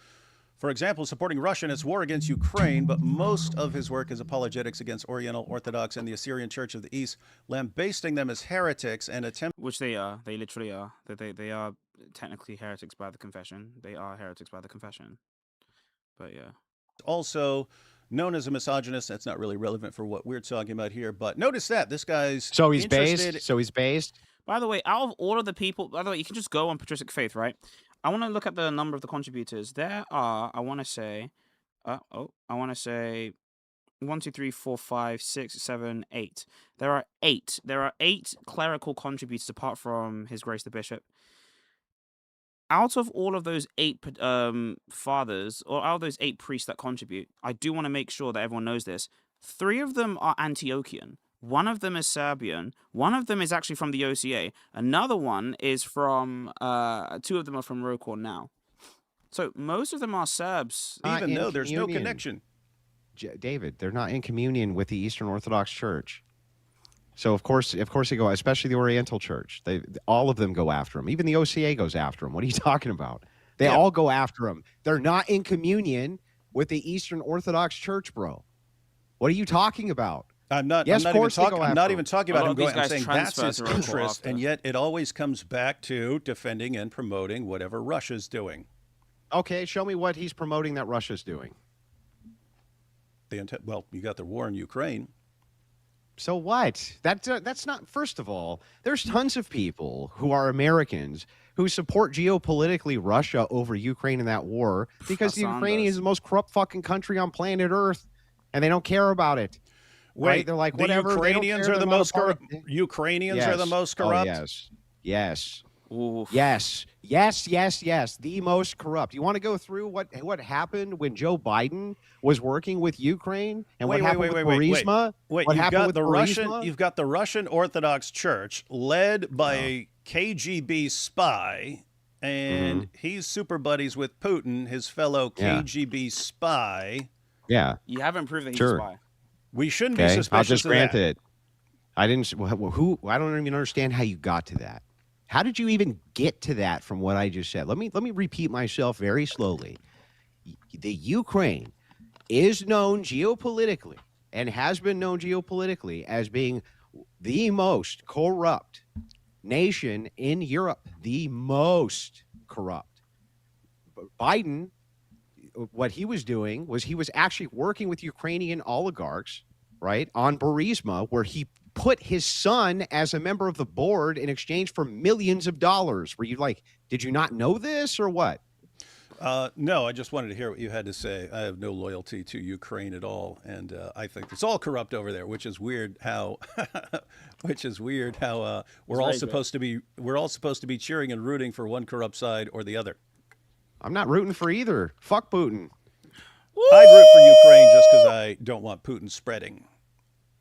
S2: For example, supporting Russia in its war against Ukraine, but most of his work is apologetics against Oriental Orthodox and the Assyrian Church of the East, lambasting them as heretics and attempting.
S1: Which they are. They literally are. They are technically heretics by the confession. They are heretics by the confession. But yeah.
S2: Also known as a misogynist. That's not really relevant for what we're talking about here. But notice that this guy's
S3: So he's
S2: interested.
S3: based. So he's based.
S1: By the way, out of all of the people, by the way, you can just go on Patristic Faith, right? I want to look at the number of the contributors. There are, I want to say 1, 2, 3, 4, 5, 6, 7, 8. There are 8. There are 8 clerical contributors apart from His Grace the Bishop. Out of all of those 8 fathers, or out of those 8 priests that contribute, I do want to make sure that everyone knows this. 3 of them are Antiochian. 1 of them is Serbian. 1 of them is actually from the OCA. Another one is from, 2 of them are from Rokor now. So most of them are Serbs.
S2: Even though there's no
S3: communion.
S2: connection.
S3: David, they're not in communion with the Eastern Orthodox Church. So of course they go, especially the Oriental Church. All of them go after him. Even the OCA goes after him. What are you talking about? They all go after him. They're not in communion with the Eastern Orthodox Church, bro. What are you talking about?
S2: I'm not even talking about him going. I'm saying that's his interest, and yet it always comes back to defending and promoting whatever Russia's doing.
S3: Okay, show me what he's promoting that Russia's doing.
S2: Well, you got the war in Ukraine.
S3: So what? That's not. First of all, there's tons of people who are Americans who support geopolitically Russia over Ukraine in that war because the Ukrainian is the most corrupt fucking country on planet Earth, and they don't care about it.
S2: Wait,
S3: right? They're like, whatever.
S2: The Ukrainians are the most corrupt. Ukrainians are the most corrupt.
S3: Oh, yes.
S1: Oof.
S3: Yes. The most corrupt. You want to go through what happened when Joe Biden was working with Ukraine and what happened with Burisma?
S2: Wait, you've got the Russian Orthodox Church led by a KGB spy, and he's super buddies with Putin, his fellow KGB spy.
S3: Yeah.
S1: You haven't proved that he's a spy.
S2: We shouldn't be suspicious.
S3: I'll just grant
S2: that.
S3: it. I didn't. Who? I don't even understand how you got to that. How did you even get to that from what I just said? Let me repeat myself very slowly. The Ukraine is known geopolitically and has been known geopolitically as being the most corrupt nation in Europe, the most corrupt. Biden, what he was doing was he was actually working with Ukrainian oligarchs, right, on Burisma, where he put his son as a member of the board in exchange for millions of dollars. Were you like, did you not know this or what?
S2: No, I just wanted to hear what you had to say. I have no loyalty to Ukraine at all, and I think it's all corrupt over there, which is weird. How, we're all supposed to be cheering and rooting for one corrupt side or the other.
S3: I'm not rooting for either. Fuck Putin.
S2: I'd root for Ukraine just because I don't want Putin spreading.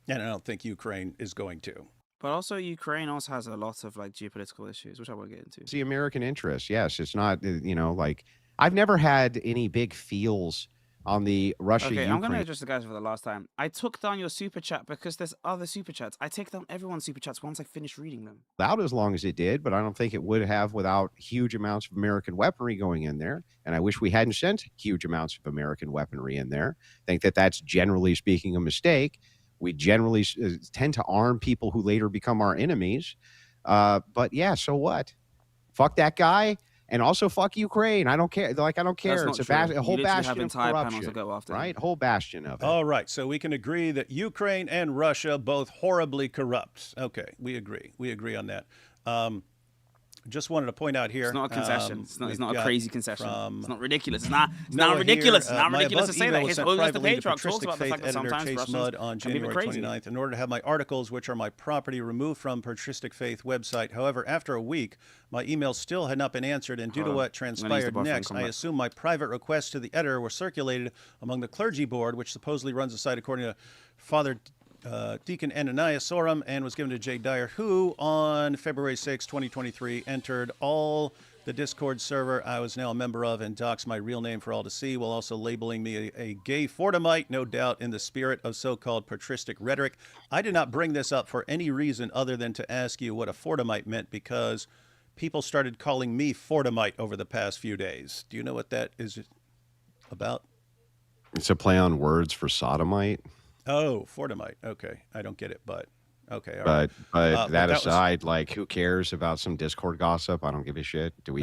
S2: And I don't think Ukraine is going to.
S1: But also, Ukraine also has a lot of like geopolitical issues, which I won't get into.
S3: It's the American interest. Yes, it's not, like, I've never had any big feels on the Russia-Ukraine.
S1: Okay, I'm going to address the guys for the last time. I took down your super chat because there's other super chats. I take down everyone's super chats once I finish reading them.
S3: Out as long as it did, but I don't think it would have without huge amounts of American weaponry going in there. And I wish we hadn't sent huge amounts of American weaponry in there. I think that that's generally speaking a mistake. We generally tend to arm people who later become our enemies. But yeah, so what? Fuck that guy. And also fuck Ukraine. I don't care. Like, I don't care. It's a whole bastion of corruption, right? Whole bastion of it.
S2: All right. So we can agree that Ukraine and Russia both horribly corrupt. Okay. We agree. We agree on that. Just wanted to point out here.
S1: It's not a concession. It's not a crazy concession. It's not ridiculous. It's not ridiculous. It's not ridiculous to say that. His Holiness the Patriarch talks about the fact that sometimes Russians
S2: on January 29th in order to have my articles, which are my property, removed from Patristic Faith website. However, after a week, my emails still had not been answered, and due to what transpired next, I assume my private requests to the editor were circulated among the clergy board, which supposedly runs the site according to Father Deacon Ananias Sorum, and was given to Jay Dyer, who on February 6, 2023, entered all the Discord server I was now a member of and doxed my real name for all to see, while also labeling me a gay Fortamite, no doubt in the spirit of so-called patristic rhetoric. I did not bring this up for any reason other than to ask you what a Fortamite meant, because people started calling me Fortamite over the past few days. Do you know what that is about?
S3: It's a play on words for sodomite.
S2: Oh, Fortamite. Okay. I don't get it, but okay. All
S3: But
S2: right.
S3: that aside, like, who cares about some Discord gossip? I don't give a shit. Do we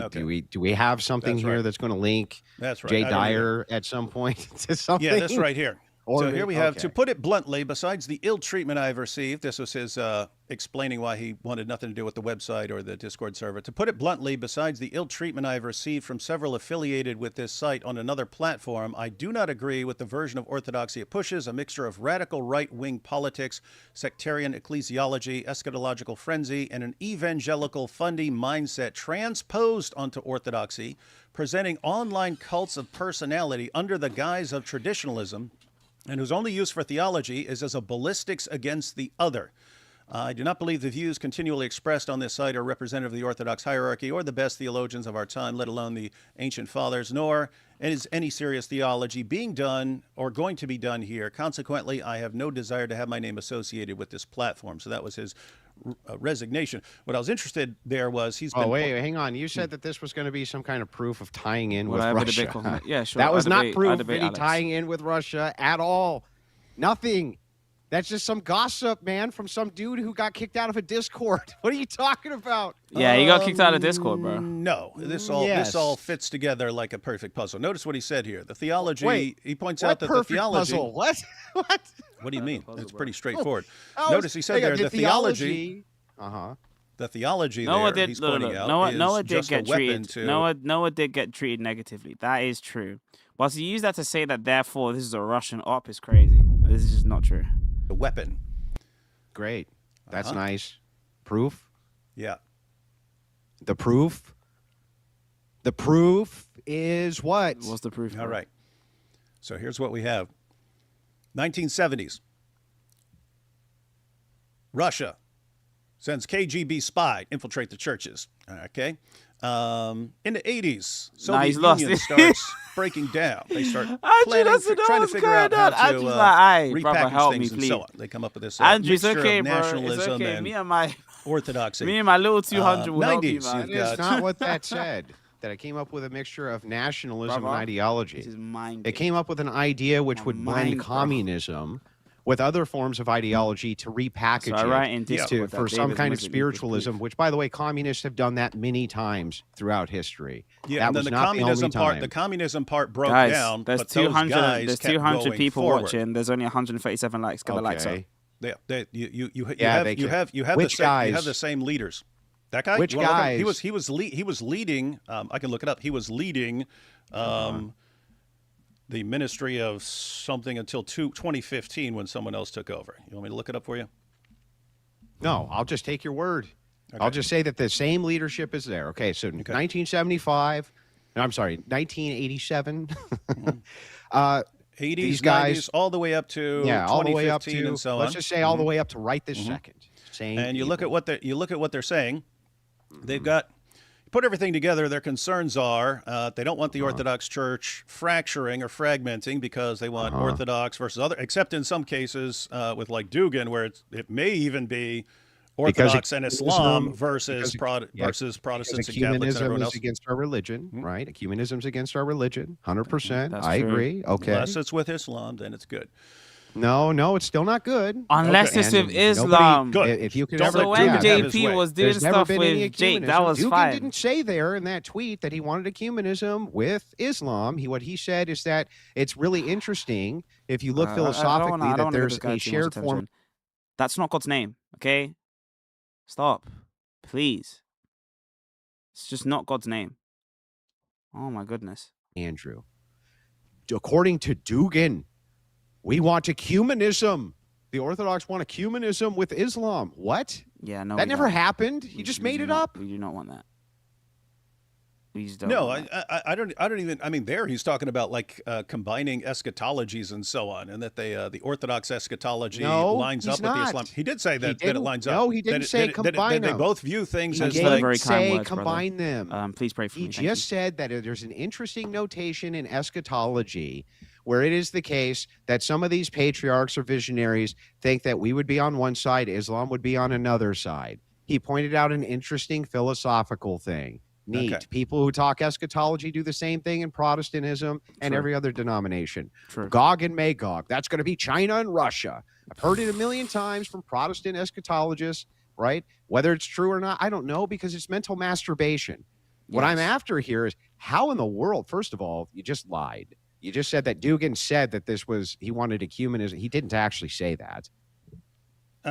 S3: have something
S2: That's
S3: here
S2: right.
S3: that's going to link
S2: That's right.
S3: Jay
S2: I don't either.
S3: Dyer at some point to something?
S2: Yeah, that's right here.
S3: Or
S2: So here we have,
S3: okay.
S2: to put it bluntly, besides the ill treatment I've received, this was his explaining why he wanted nothing to do with the website or the Discord server. To put it bluntly, besides the ill treatment I've received from several affiliated with this site on another platform, I do not agree with the version of orthodoxy it pushes, a mixture of radical right-wing politics, sectarian ecclesiology, eschatological frenzy, and an evangelical fundy mindset transposed onto orthodoxy, presenting online cults of personality under the guise of traditionalism, and whose only use for theology is as a ballistics against the other. I do not believe the views continually expressed on this site are representative of the Orthodox hierarchy or the best theologians of our time, let alone the ancient fathers, nor is any serious theology being done or going to be done here. Consequently, I have no desire to have my name associated with this platform. So that was his resignation. What I was interested there was he's been...
S3: Oh, wait, hang on. You said that this was going to be some kind of proof of tying in with
S1: Whatever the
S3: Russia.
S1: big one- yeah, sure.
S3: That was
S1: I
S3: not
S1: debate- I
S3: proof of
S1: debate
S3: any
S1: Alex.
S3: tying in with Russia at all. Nothing. That's just some gossip, man, from some dude who got kicked out of a Discord. What are you talking about?
S1: Yeah, he got kicked out of Discord, bro.
S2: No, this all fits together like a perfect puzzle. Notice what he said here. The theology,
S3: Wait,
S2: he points
S3: what
S2: out that the
S3: perfect
S2: theology...
S3: puzzle? What? What?
S2: What do you mean?
S1: puzzle,
S2: It's
S1: bro.
S2: pretty straightforward.
S3: Oh,
S2: Notice he said there, the theology...
S3: Uh-huh.
S2: The theology
S1: Noah
S2: there,
S1: did.
S2: he's
S1: Look,
S2: pointing
S1: look,
S2: out,
S1: Noah,
S2: is
S1: Noah did
S2: just
S1: get
S2: a weapon
S1: treated.
S2: to...
S1: Noah did get treated negatively. That is true. But to use that to say that therefore this is a Russian op is crazy. This is just not true.
S2: A weapon.
S3: Great. That's nice. Proof?
S2: Yeah.
S3: The proof? The proof is what?
S1: What's the proof?
S2: All
S1: bro?
S2: right. So here's what we have. 1970s. Russia sends KGB spy infiltrate the churches. Okay. In the 80s, Soviet
S1: he's lost
S2: Union
S1: it.
S2: starts breaking down. They start
S1: Andrew,
S2: planning,
S1: that's
S2: trying to
S1: what's
S2: figure out
S1: going
S2: how
S1: on.
S2: to
S1: Andrew's like, "Aye,
S2: repackage
S1: brother, help
S2: things
S1: me,
S2: and so
S1: please."
S2: on. They come up with this
S1: Andrew, it's
S2: mixture
S1: okay,
S2: of
S1: bro. It's
S2: nationalism
S1: okay.
S2: and
S1: Me and my
S2: orthodoxy.
S1: little 200 will help you,
S2: 90s,
S1: man.
S2: you've
S3: That is
S2: got-
S3: not what that said. That I came up with a mixture of nationalism
S1: Brother,
S3: and ideology.
S1: This is mind.
S3: It came up with an idea which would blend
S1: mind, bro.
S3: communism with other forms of ideology to repackage
S1: So I write
S3: it
S1: in
S3: to,
S1: Discord that
S3: for some
S1: David's
S3: kind of
S1: Muslim equals
S3: spiritualism,
S1: proof.
S3: which, by the way, communists have done that many times throughout history.
S2: Yeah,
S3: that
S2: and then
S3: was
S2: the
S3: not
S2: communism
S3: the only
S2: part.
S3: time.
S2: The communism part broke
S1: Guys,
S2: down.
S1: there's
S2: but those
S1: 200.
S2: guys
S1: There's
S2: kept
S1: 200
S2: going
S1: people
S2: forward.
S1: watching. There's only 137 likes. Give the likes up.
S3: Okay.
S2: You
S3: Yeah,
S2: have
S3: they
S2: you
S3: can.
S2: have you have
S3: Which
S2: the same, you have
S3: guys?
S2: the same leaders. That guy.
S3: Which
S2: You wanna look up?
S3: guys?
S2: He was leading. I can look it up. He was leading. The Ministry of something until 2015 when someone else took over. You want me to look it up for you?
S3: No, I'll just take your word. I'll just say that the same leadership is there. Okay, so 1975. No, I'm sorry, 1987.
S2: 80s,
S3: These
S2: 90s,
S3: guys-
S2: all the way up to
S3: Yeah, all the way up
S2: 2015
S3: to,
S2: and so on.
S3: let's just say all the way up to right this second. Same
S2: And you look at
S3: people.
S2: what they're saying. They've got put everything together. Their concerns are they don't want the Orthodox Church fracturing or fragmenting because they want Orthodox versus other. Except in some cases with like Dugan, where it may even be Orthodox and Islam versus versus Protestants and Catholics and everyone
S3: Ecumenism
S2: else.
S3: is against our religion, right? Ecumenism's against our religion, 100%.
S1: That's
S3: I
S1: true.
S3: agree. Okay.
S2: Unless it's with Islam, then it's good.
S3: No, it's still not good.
S1: Unless it's
S3: And
S1: with Islam.
S2: Good.
S3: If you could
S2: Don't
S3: ever
S2: let
S1: So
S2: Dugan
S1: when
S2: have his
S1: JP
S2: way.
S1: was doing
S3: There's never
S1: stuff
S3: been any
S1: with Jake, that
S3: ecumenism.
S1: was
S3: Dugan
S1: fine.
S3: didn't say there in that tweet that he wanted ecumenism with Islam. What he said is that it's really interesting if you look
S1: I
S3: philosophically
S1: don't
S3: that
S1: wanna give
S3: there's
S1: this guy
S3: a
S1: too much
S3: shared form.
S1: attention. That's not God's name, okay? Stop. Please. It's just not God's name. Oh my goodness.
S3: Andrew, according to Dugan, we want ecumenism. The Orthodox want ecumenism with Islam. What?
S1: Yeah, no.
S3: That
S1: we
S3: never
S1: don't.
S3: happened. He just
S1: We
S3: made
S1: do
S3: it
S1: not-
S3: up.
S1: We do not want that. We just don't
S2: No,
S1: want that.
S2: I don't even. I mean, there he's talking about like combining eschatologies and so on, and that the Orthodox eschatology
S3: No,
S2: lines
S3: he's
S2: up with the
S3: not.
S2: Islam. He did say
S3: He
S2: that it
S3: didn't.
S2: lines
S3: No,
S2: up.
S3: he didn't
S2: that
S3: say
S2: that
S3: combine
S2: they
S3: them.
S2: both view things
S3: He
S2: as
S1: Those are
S3: didn't
S1: very
S2: like.
S1: kind
S3: say
S1: words, brother.
S3: combine them.
S1: Please pray for
S3: He
S1: me. Thank
S3: just said that there's an interesting notation in eschatology where it is the case that some of these patriarchs or visionaries think that we would be on one side, Islam would be on another side. He pointed out an interesting philosophical thing. Neat.
S2: Okay.
S3: People who talk eschatology do the same thing in Protestantism and
S1: True.
S3: every other denomination.
S1: True.
S3: Gog and Magog. That's going to be China and Russia. I've heard it a million times from Protestant eschatologists, right? Whether it's true or not, I don't know, because it's mental masturbation. What I'm
S1: Yes.
S3: after here is how in the world, first of all, you just lied. You just said that Dugan said that this was, he wanted ecumenism. He didn't actually say that.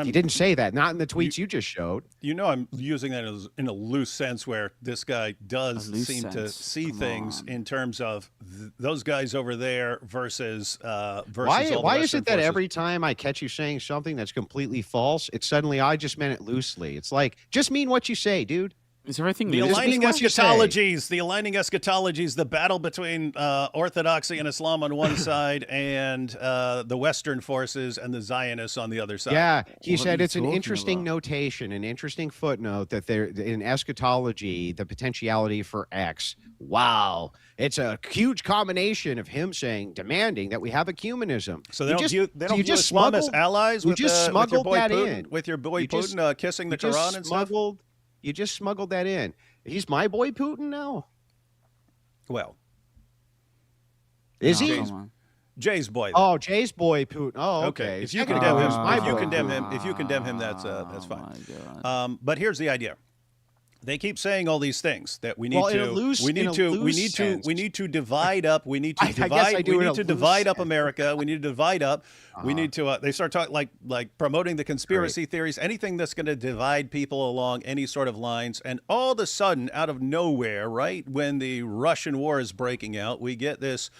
S3: He didn't say that, not in the tweets you just showed.
S2: You know, I'm using that as, in a loose sense, where this guy does
S1: A loose
S2: seem to
S1: sense.
S2: see
S1: Come
S2: things
S1: on.
S2: in terms of those guys over there versus all the
S3: Why is
S2: Western
S3: it that
S2: forces.
S3: every time I catch you saying something that's completely false, it's suddenly I just meant it loosely? It's like, just mean what you say, dude.
S1: Is everything
S2: The
S1: loose?
S2: aligning
S3: what you say.
S2: eschatologies, the battle between Orthodoxy and Islam on one side and the Western forces and the Zionists on the other side.
S3: Yeah, he
S1: What are
S3: said
S1: you
S3: it's an
S1: talking
S3: interesting
S1: about?
S3: notation, an interesting footnote that there in eschatology, the potentiality for X. Wow, it's a huge combination of him saying, demanding that we have ecumenism.
S2: So they
S3: You
S2: don't
S3: just-
S2: view they don't
S3: you
S2: view
S3: just
S2: Islam as
S3: smuggled-
S2: allies
S3: you
S2: with,
S3: just
S2: with your
S3: smuggled
S2: boy
S3: that
S2: Putin,
S3: in.
S2: with your boy
S3: You just-
S2: Putin kissing the
S3: You just
S2: Quran and stuff.
S3: You just smuggled that in. He's my boy Putin now.
S2: Well,
S3: Is
S1: No,
S3: he?
S1: come on.
S2: Jay's boy.
S3: Oh, Jay's boy Putin. Oh, okay.
S2: If you
S3: Second
S2: condemn
S3: guy
S2: him,
S3: was my
S2: if you
S3: boy
S2: condemn
S3: Putin.
S2: him, if you condemn him, that's fine.
S1: My God.
S2: But here's the idea. They keep saying all these things that we need
S3: Well,
S2: to, we need to divide up. We need to
S3: I guess
S2: divide.
S3: I do
S2: We
S3: in a
S2: need to
S3: loose
S2: divide up
S3: sense.
S2: America. We need to divide up. We need to. They start talking like promoting the conspiracy theories, anything that's going to divide people along any sort of lines. And all of a sudden, out of nowhere, right when the Russian war is breaking out, we get this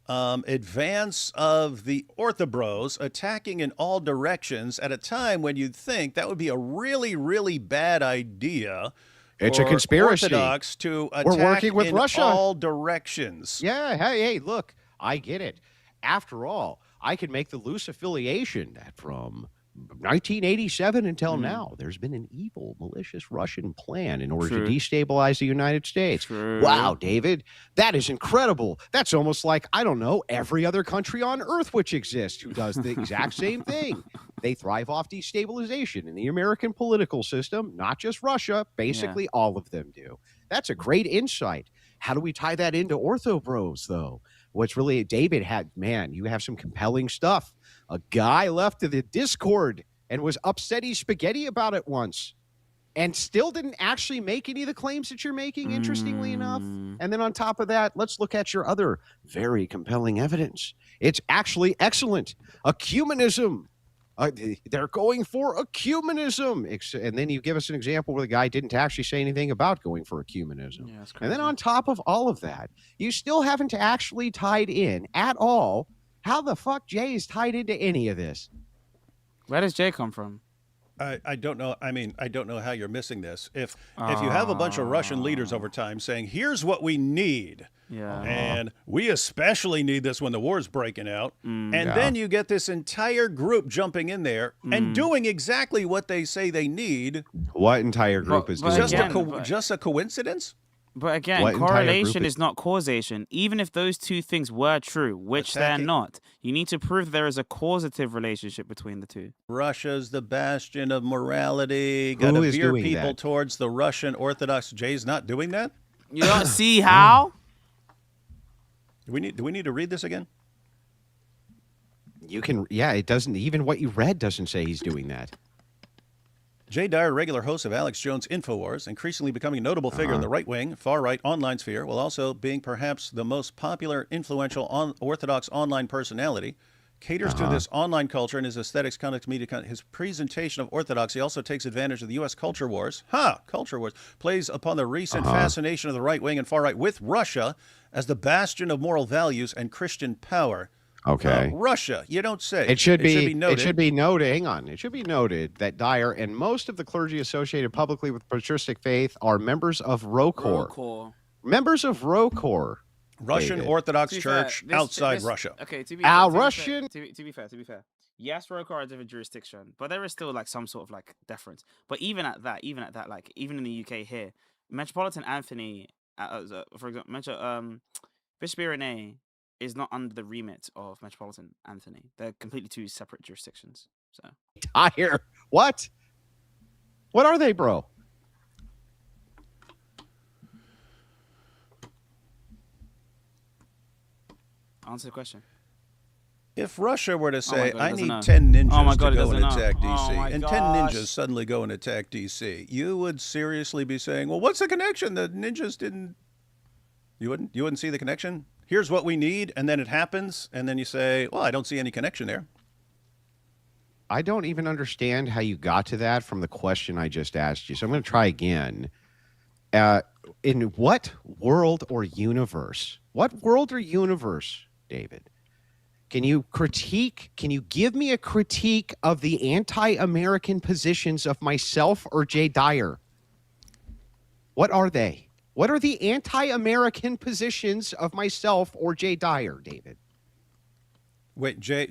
S2: advance of the Orthobros attacking in all directions at a time when you'd think that would be a really, really bad idea.
S3: It's a
S2: for
S3: conspiracy.
S2: Orthodox to attack
S3: We're working with
S2: in
S3: Russia.
S2: all directions.
S3: Yeah, hey, look, I get it. After all, I can make the loose affiliation that from 1987 until now, there's been an evil, malicious Russian plan in order
S1: True.
S3: to destabilize the United States.
S1: True.
S3: Wow, David, that is incredible. That's almost like, I don't know, every other country on earth which exists who does the exact same thing. They thrive off destabilization in the American political system, not just Russia. Basically, all of them do. That's a great insight. How do we tie that into Orthobros, though? What's really, David had, man, you have some compelling stuff. A guy left to the Discord and was upsetty spaghetti about it once and still didn't actually make any of the claims that you're making, interestingly enough. And then on top of that, let's look at your other very compelling evidence. It's actually excellent. Ecumenism. They're going for ecumenism. And then you give us an example where the guy didn't actually say anything about going for ecumenism.
S1: Yeah, that's
S3: And then
S1: crazy.
S3: on top of all of that, you still haven't actually tied in at all how the fuck Jay is tied into any of this.
S1: Where does Jay come from?
S2: I don't know. I mean, I don't know how you're missing this. If you have a bunch of Russian leaders over time saying, "Here's what we need,"
S1: Yeah.
S2: and we especially need this when the war's breaking out, and then you get this entire group jumping in there and doing exactly what they say they need.
S3: What entire group
S1: But-
S3: is
S1: but
S3: doing
S2: Just
S1: again,
S3: what?
S2: just a coincidence?
S1: But again,
S3: What entire group
S1: correlation
S3: is-
S1: is not causation. Even if those two things were true, which they're
S2: Attacking-
S1: not, you need to prove there is a causative relationship between the two.
S2: Russia's the bastion of morality. Got to
S3: is
S2: veer
S3: doing
S2: people
S3: that?
S2: towards the Russian Orthodox. Jay's not doing that.
S1: You don't see how?
S2: Do we need to read this again?
S3: You can, yeah, it doesn't, even what you read doesn't say he's doing that.
S2: Jay Dyer, regular host of Alex Jones' InfoWars, increasingly becoming a notable figure in the right-wing, far-right online sphere, while also being perhaps the most popular, influential Orthodox online personality, caters to this online culture and his aesthetics, conduct, media, his presentation of orthodoxy also takes advantage of the U.S. culture wars. Culture wars. Plays upon the recent fascination of the right-wing and far-right with Russia as the bastion of moral values and Christian power.
S3: Okay.
S2: Russia, you don't say.
S3: It should be
S2: noted.
S3: It should be noted. Hang on. It should be noted that Dyer and most of the clergy associated publicly with patristic faith are members of ROCOR.
S1: Roll call.
S3: Members of ROCOR.
S2: Russian
S3: David.
S2: Orthodox
S1: To be fair,
S2: Church outside Russia.
S1: Okay, to be
S3: Russian.
S1: To be fair. Yes, Roku are a different jurisdiction, but there is still like some sort of like deference. But even at that, like even in the UK here, Metropolitan Anthony, for example, Bishop Irenae is not under the remit of Metropolitan Anthony. They're completely two separate jurisdictions. So
S3: Tire. What? What are they, bro?
S1: answer the question.
S2: If Russia were to say,
S1: God,
S2: I
S1: he doesn't
S2: need
S1: know.
S2: 10 ninjas
S1: Oh my God,
S2: to
S1: he
S2: go and
S1: doesn't know.
S2: attack
S1: Oh
S2: DC,
S1: my
S2: and 10
S1: gosh.
S2: ninjas suddenly go and attack DC, you would seriously be saying, well, what's the connection? The ninjas didn't... You wouldn't see the connection? Here's what we need, and then it happens, and then you say, well, I don't see any connection there.
S3: I don't even understand how you got to that from the question I just asked you. So I'm going to try again. In what world or universe? What world or universe, David? Can you give me a critique of the anti-American positions of myself or Jay Dyer? What are they? What are the anti-American positions of myself or Jay Dyer, David?
S2: Wait, Jay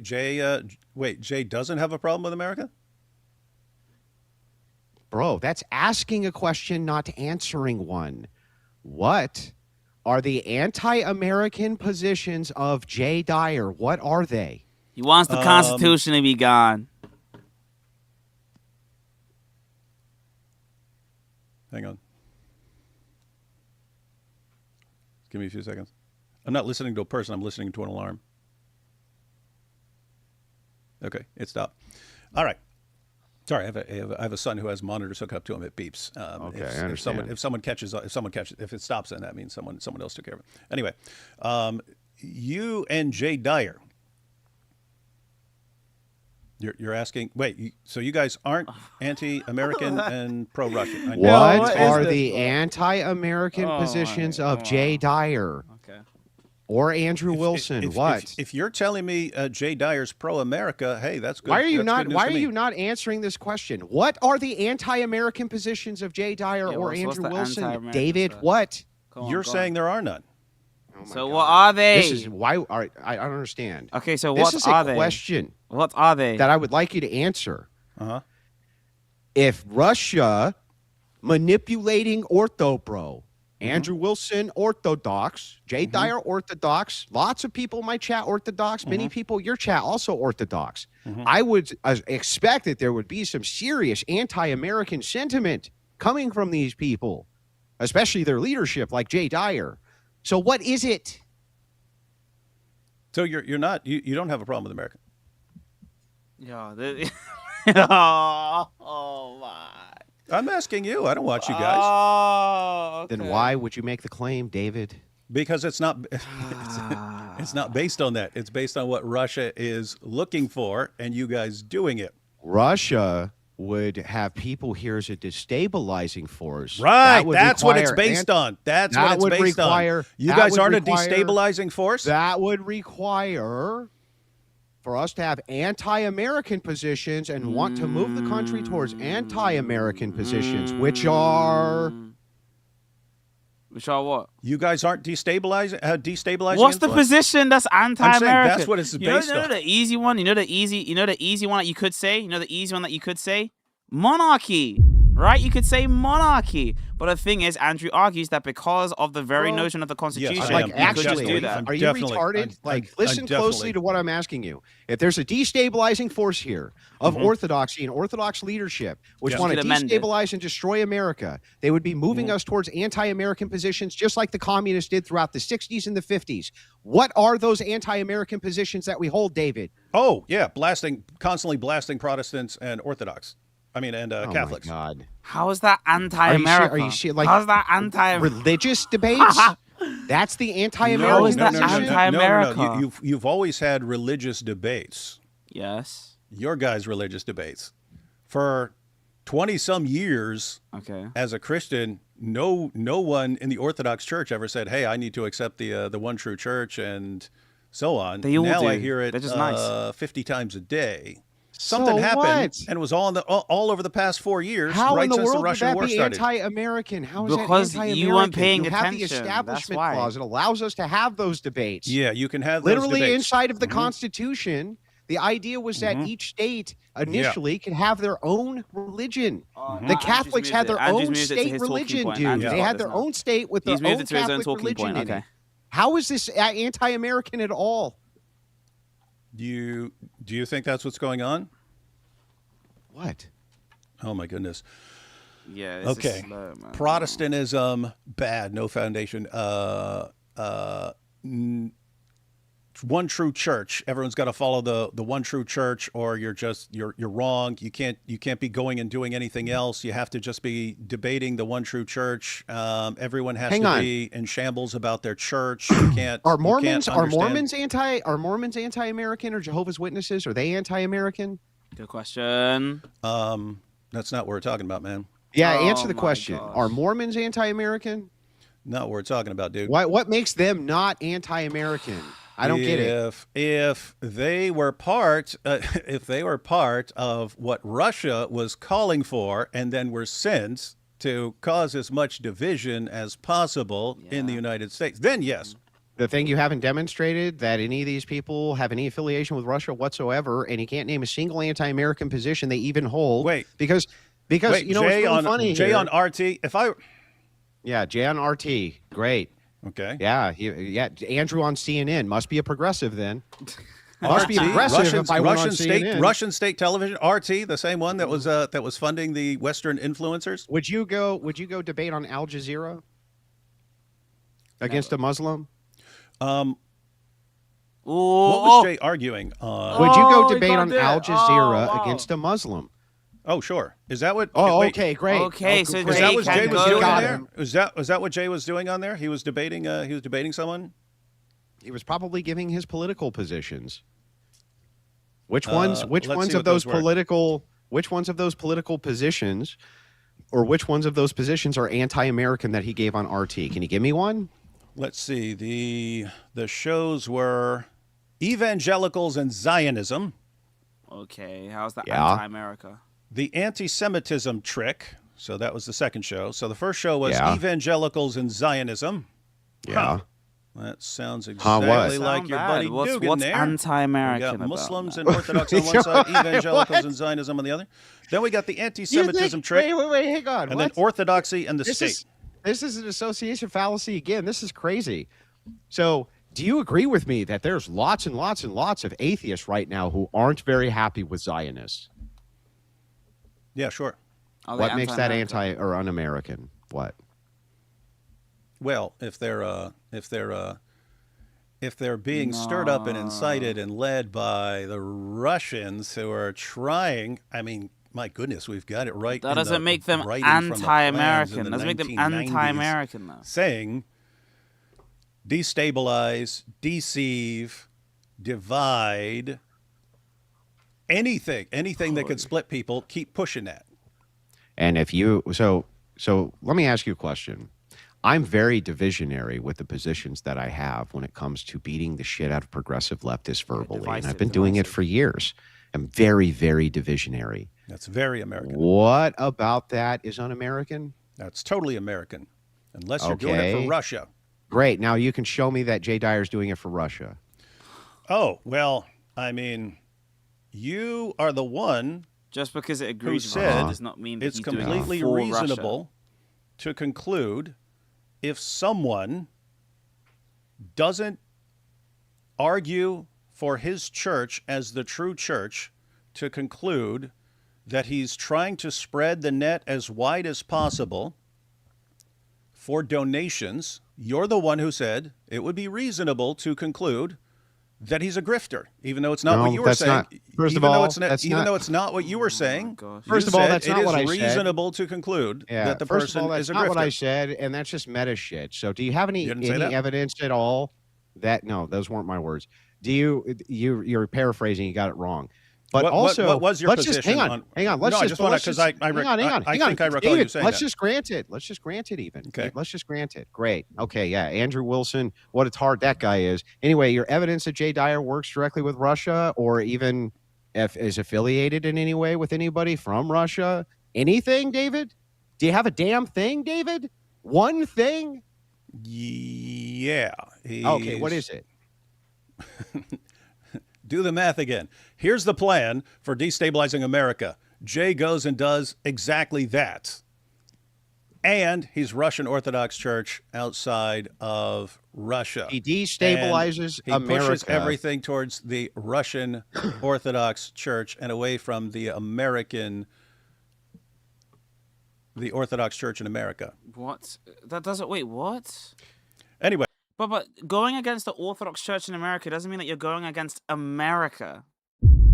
S2: doesn't have a problem with America?
S3: Bro, that's asking a question, not answering one. What are the anti-American positions of Jay Dyer? What are they?
S1: He wants the Constitution to be gone.
S2: Hang on. Give me a few seconds. I'm not listening to a person. I'm listening to an alarm. Okay, it stopped. All right. Sorry, I have a son who has monitors hooked up to him. It beeps.
S3: Okay, I understand.
S2: If it stops, then that means someone else took care of it. Anyway, you and Jay Dyer, you're asking. Wait, so you guys aren't anti-American and pro-Russian?
S3: What are the anti-American positions of Jay Dyer?
S1: Okay.
S3: Or Andrew Wilson? What?
S2: If you're telling me Jay Dyer's pro-America, hey, that's good.
S3: Why are you
S2: you
S3: not answering this question? What are the anti-American positions of Jay Dyer or Andrew Wilson? David, what?
S2: You're saying there are none.
S3: Oh
S1: So what are they?
S3: This is why I don't understand.
S1: Okay, so
S3: This
S1: what
S3: is
S1: are
S3: a
S1: they?
S3: question
S1: What are they?
S3: that I would like you to answer.
S2: Uh-huh.
S3: If Russia manipulating Ortho-Bro, Andrew Wilson, Orthodox, Jay Dyer, Orthodox, lots of people in my chat, Orthodox, many people in your chat, also Orthodox. I would expect that there would be some serious anti-American sentiment coming from these people, especially their leadership like Jay Dyer. So what is it?
S2: So you don't have a problem with America?
S1: Yeah. Oh my.
S2: I'm asking you. I don't watch you guys.
S1: Oh, okay.
S3: Then why would you make the claim, David?
S2: Because it's not it's not based on that. It's based on what Russia is looking for and you guys doing it.
S3: Russia would have people here as a destabilizing force.
S2: Right. That's what it's based on. That's what it's based on. You guys aren't a destabilizing force?
S3: That would require for us to have anti-American positions and want to move the country towards anti-American positions, which are
S1: what?
S2: You guys aren't destabilizing.
S1: What's the position that's anti-American?
S2: That's what it's based on.
S1: The easy one. You know the easy one that you could say. Monarchy, right? You could say monarchy. But the thing is, Andrew argues that because of the very notion of the Constitution,
S2: Yes,
S3: like,
S1: you
S3: actually,
S1: could just do that.
S3: are you retarded? Listen closely to what I'm asking you. If there's a destabilizing force here of orthodoxy and Orthodox leadership, which want to destabilize and destroy America, they would be moving us towards anti-American positions, just like the communists did throughout the 60s and the 50s. What are those anti-American positions that we hold, David?
S2: Oh, yeah, constantly blasting Protestants and Orthodox. Catholics.
S3: Oh, my God.
S1: How is that anti-America?
S3: Are you serious? Like,
S1: how's that
S3: religious debates? That's the anti-American position?
S2: No. You've always had religious debates.
S1: Yes.
S2: Your guys' religious debates. For 20-some years, as a Christian, no one in the Orthodox Church ever said, hey, I need to accept the one true church and so on.
S1: They all
S2: now
S1: do.
S2: I hear it
S1: They're just nice.
S2: 50 times a day. Something
S3: So
S2: happened,
S3: what?
S2: and it was all over the past 4 years,
S3: How
S2: right
S3: in the
S2: since the
S3: world would
S2: Russian
S3: that
S2: war
S3: be
S2: started.
S3: anti-American? How is
S1: Because
S3: that
S1: you
S3: anti-American?
S1: weren't paying
S3: you have the
S1: attention, that's
S3: Establishment
S1: why.
S3: Clause. It allows us to have those debates.
S2: Yeah, you can have those
S3: Literally
S2: debates.
S3: inside of the
S2: Mhm.
S3: Constitution. The idea was that each state initially could have their own religion.
S1: Oh,
S3: The
S1: now
S3: Catholics had their
S1: Andrew's
S3: own
S1: moved it to
S3: state
S1: his talking
S3: religion,
S1: point.
S3: dude.
S1: Andrew's
S3: They
S1: got
S3: had
S1: this
S3: their
S1: now.
S3: own state with
S1: He's
S3: their
S1: moved
S3: own
S1: it to his own
S3: Catholic
S1: talking
S3: religion
S1: point.
S3: in
S1: Okay.
S3: it. How is this anti-American at all?
S2: Do you think that's what's going on?
S3: What?
S2: Oh my goodness.
S1: Yeah. This
S2: Okay.
S1: Is slow, man.
S2: Protestantism, bad, no foundation. One true church. Everyone's got to follow the one true church, or you're wrong. You can't be going and doing anything else. You have to just be debating the one true church. Everyone has to be in shambles about their church. You can't.
S3: Are Mormons
S2: you can't
S3: are Mormons anti-American, or Jehovah's Witnesses? Are they anti-American?
S1: Good question.
S2: That's not what we're talking about, man.
S3: Yeah,
S1: Oh
S3: answer the
S1: my
S3: question.
S1: gosh.
S3: Are Mormons anti-American?
S2: Not what we're talking about, dude.
S3: What makes them not anti-American? I don't get it.
S2: If they were part, of what Russia was calling for, and then were sent to cause as much division as possible in the United States, then yes.
S3: The thing you haven't demonstrated that any of these people have any affiliation with Russia whatsoever, and you can't name a single anti-American position they even hold. Because you know
S2: Jay
S3: what's really funny
S2: Jay
S3: here?
S2: on RT.
S3: Jay on RT, great.
S2: Okay.
S3: Yeah, Andrew on CNN must be a progressive then. Must be aggressive if I went on CNN.
S2: Russian state television, RT, the same one that was funding the Western influencers.
S3: Would you go debate on Al Jazeera against a Muslim?
S2: What was Jay arguing on?
S3: Would you go debate on Al Jazeera against a Muslim?
S2: Oh, sure. Is that what?
S3: Okay, great.
S1: Okay, so
S2: is that what Jay was doing
S3: Got
S2: there?
S3: him.
S2: Was that what Jay was doing on there? He was debating. He was debating someone.
S3: He was probably giving his political positions. Which ones of those political positions, or which ones of those positions are anti-American that he gave on RT? Can you give me one?
S2: Let's see. The shows were evangelicals and Zionism.
S1: Okay, how's that
S3: Yeah.
S1: anti-America?
S2: The anti-Semitism trick. So that was the second show. So the first show was evangelicals and Zionism.
S3: Yeah.
S2: Huh. That sounds exactly like your buddy Dugan
S1: what's
S2: there.
S1: anti-American
S2: We got
S1: about
S2: Muslims
S1: that?
S2: and Orthodox on one side, evangelicals and Zionism on the other. Then we got the anti-Semitism trick.
S3: Wait, hang on.
S2: And then orthodoxy and the state.
S3: This is an association fallacy again. This is crazy. So, do you agree with me that there's lots and lots and lots of atheists right now who aren't very happy with Zionists?
S2: Yeah, sure.
S3: What makes that anti or un-American? What?
S2: Well, if they're being stirred up and incited and led by the Russians who are trying, I mean, my goodness, we've got it right.
S1: That doesn't make them anti-American. Doesn't make them anti-American, though.
S2: Saying destabilize, deceive, divide, anything that could split people, keep pushing that.
S3: And if you so let me ask you a question. I'm very divisionary with the positions that I have when it comes to beating the shit out of progressive leftists verbally. And I've been doing it for years. I'm very, very divisionary.
S2: That's very American.
S3: What about that is un-American?
S2: That's totally American. Unless you're doing it for Russia.
S3: Great. Now you can show me that Jay Dyer's doing it for Russia.
S1: Oh,
S2: well, I mean, you are the one
S1: just because it agrees
S2: with Russia
S1: does not mean that
S2: it's completely reasonable to conclude if someone doesn't argue for his church as the true church, to conclude that he's trying to spread the net as wide as possible for donations. You're the one who said it would be reasonable to conclude that he's a grifter, even though it's not what you were saying. Even though it's not what you were saying.
S3: First of all, that's not what I said.
S2: It is reasonable to conclude that the person is a grifter.
S3: That's not what I said, and that's just meta shit. So, do you have any evidence at all that? No, those weren't my words. Do you're paraphrasing? You got it wrong. But
S2: what was your position?
S3: Hang on. I think I recall
S2: you saying
S3: let's just grant it. Let's just grant it even.
S2: Okay.
S3: Let's just grant it. Great. Okay, yeah. Andrew Wilson, what a tart that guy is. Anyway, your evidence that Jay Dyer works directly with Russia or even is affiliated in any way with anybody from Russia? Anything, David? Do you have a damn thing, David? One thing?
S2: Yeah.
S3: Okay, what is it?
S2: Do the math again. Here's the plan for destabilizing America. Jay goes and does exactly that. And he's Russian Orthodox Church outside of Russia.
S3: He destabilizes
S2: America. He pushes everything towards the Russian Orthodox Church and away from the Orthodox Church in America.
S1: What? That doesn't. Wait, what?
S2: Anyway.
S1: But going against the Orthodox Church in America doesn't mean that you're going against America.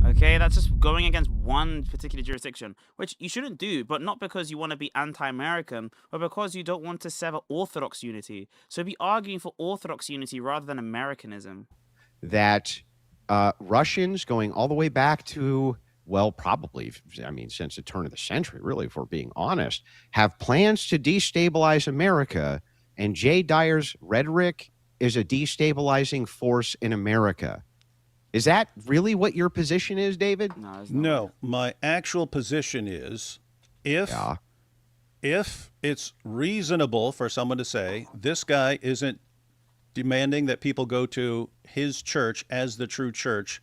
S1: Okay, that's just going against one particular jurisdiction, which you shouldn't do, but not because you want to be anti-American, but because you don't want to sever Orthodox unity. So be arguing for Orthodox unity rather than Americanism.
S3: That Russians going all the way back to, well, probably, I mean, since the turn of the century, really, if we're being honest, have plans to destabilize America, and Jay Dyer's rhetoric is a destabilizing force in America. Is that really what your position is, David?
S2: No, my actual position is if it's reasonable for someone to say this guy isn't demanding that people go to his church as the true church,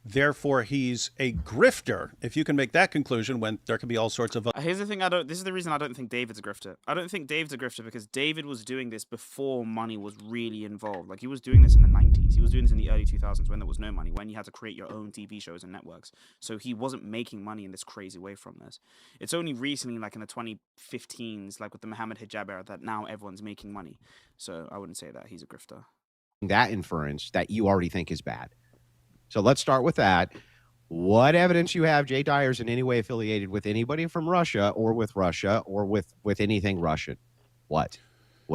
S2: therefore he's a grifter. If you can make that conclusion, when there can be all sorts of
S1: here's the thing, this is the reason I don't think David's a grifter. I don't think David's a grifter because David was doing this before money was really involved. Like, he was doing this in the 90s. He was doing this in the early 2000s when there was no money, when you had to create your own TV shows and networks. So he wasn't making money in this crazy way from this. It's only recently, like in the 2015s, like with the Muhammad Hijab era, that now everyone's making money. So I wouldn't say that he's a grifter.
S3: That inference that you already think is bad. So let's start with that. What evidence you have Jay Dyer's in any way affiliated with anybody from Russia or with anything Russian? What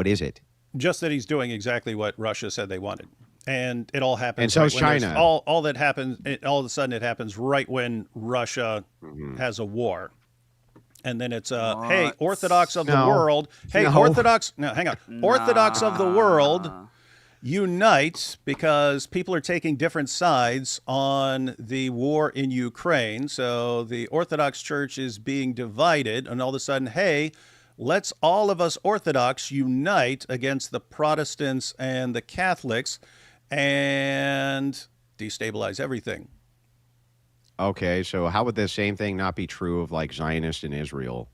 S3: is it?
S2: Just that he's doing exactly what Russia said they wanted. And it all happens.
S3: And so is China.
S2: All that happens, all of a sudden it happens right when Russia has a war. And then it's, hey, Orthodox of the world. Hey, Orthodox. No, hang on. Orthodox of the world. Unite, because people are taking different sides on the war in Ukraine. So the Orthodox Church is being divided, and all of a sudden, hey, let's all of us Orthodox unite against the Protestants and the Catholics and destabilize everything.
S3: Okay, so how would the same thing not be true of like Zionists in Israel,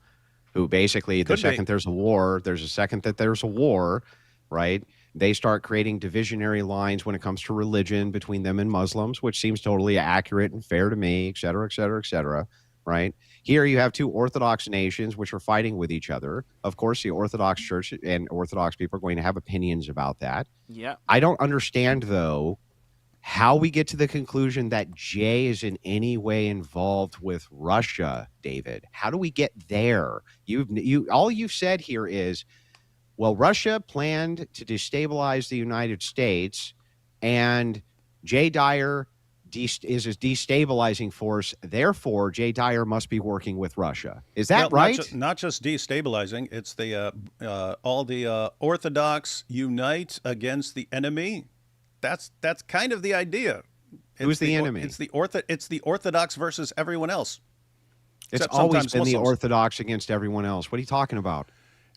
S3: who basically the second there's a war, right? They start creating divisionary lines when it comes to religion between them and Muslims, which seems totally accurate and fair to me, et cetera, et cetera, et cetera, right? Here you have two Orthodox nations which are fighting with each other. Of course, the Orthodox Church and Orthodox people are going to have opinions about that.
S1: Yeah.
S3: I don't understand, though, how we get to the conclusion that Jay is in any way involved with Russia, David. How do we get there? All you've said here is, well, Russia planned to destabilize the United States, and Jay Dyer is a destabilizing force. Therefore, Jay Dyer must be working with Russia. Is that right?
S2: Not just destabilizing. It's the all the Orthodox unite against the enemy. That's kind of the idea.
S3: Who's the enemy?
S2: It's the Orthodox versus everyone else.
S3: It's always been the Orthodox against everyone else. What are you talking about?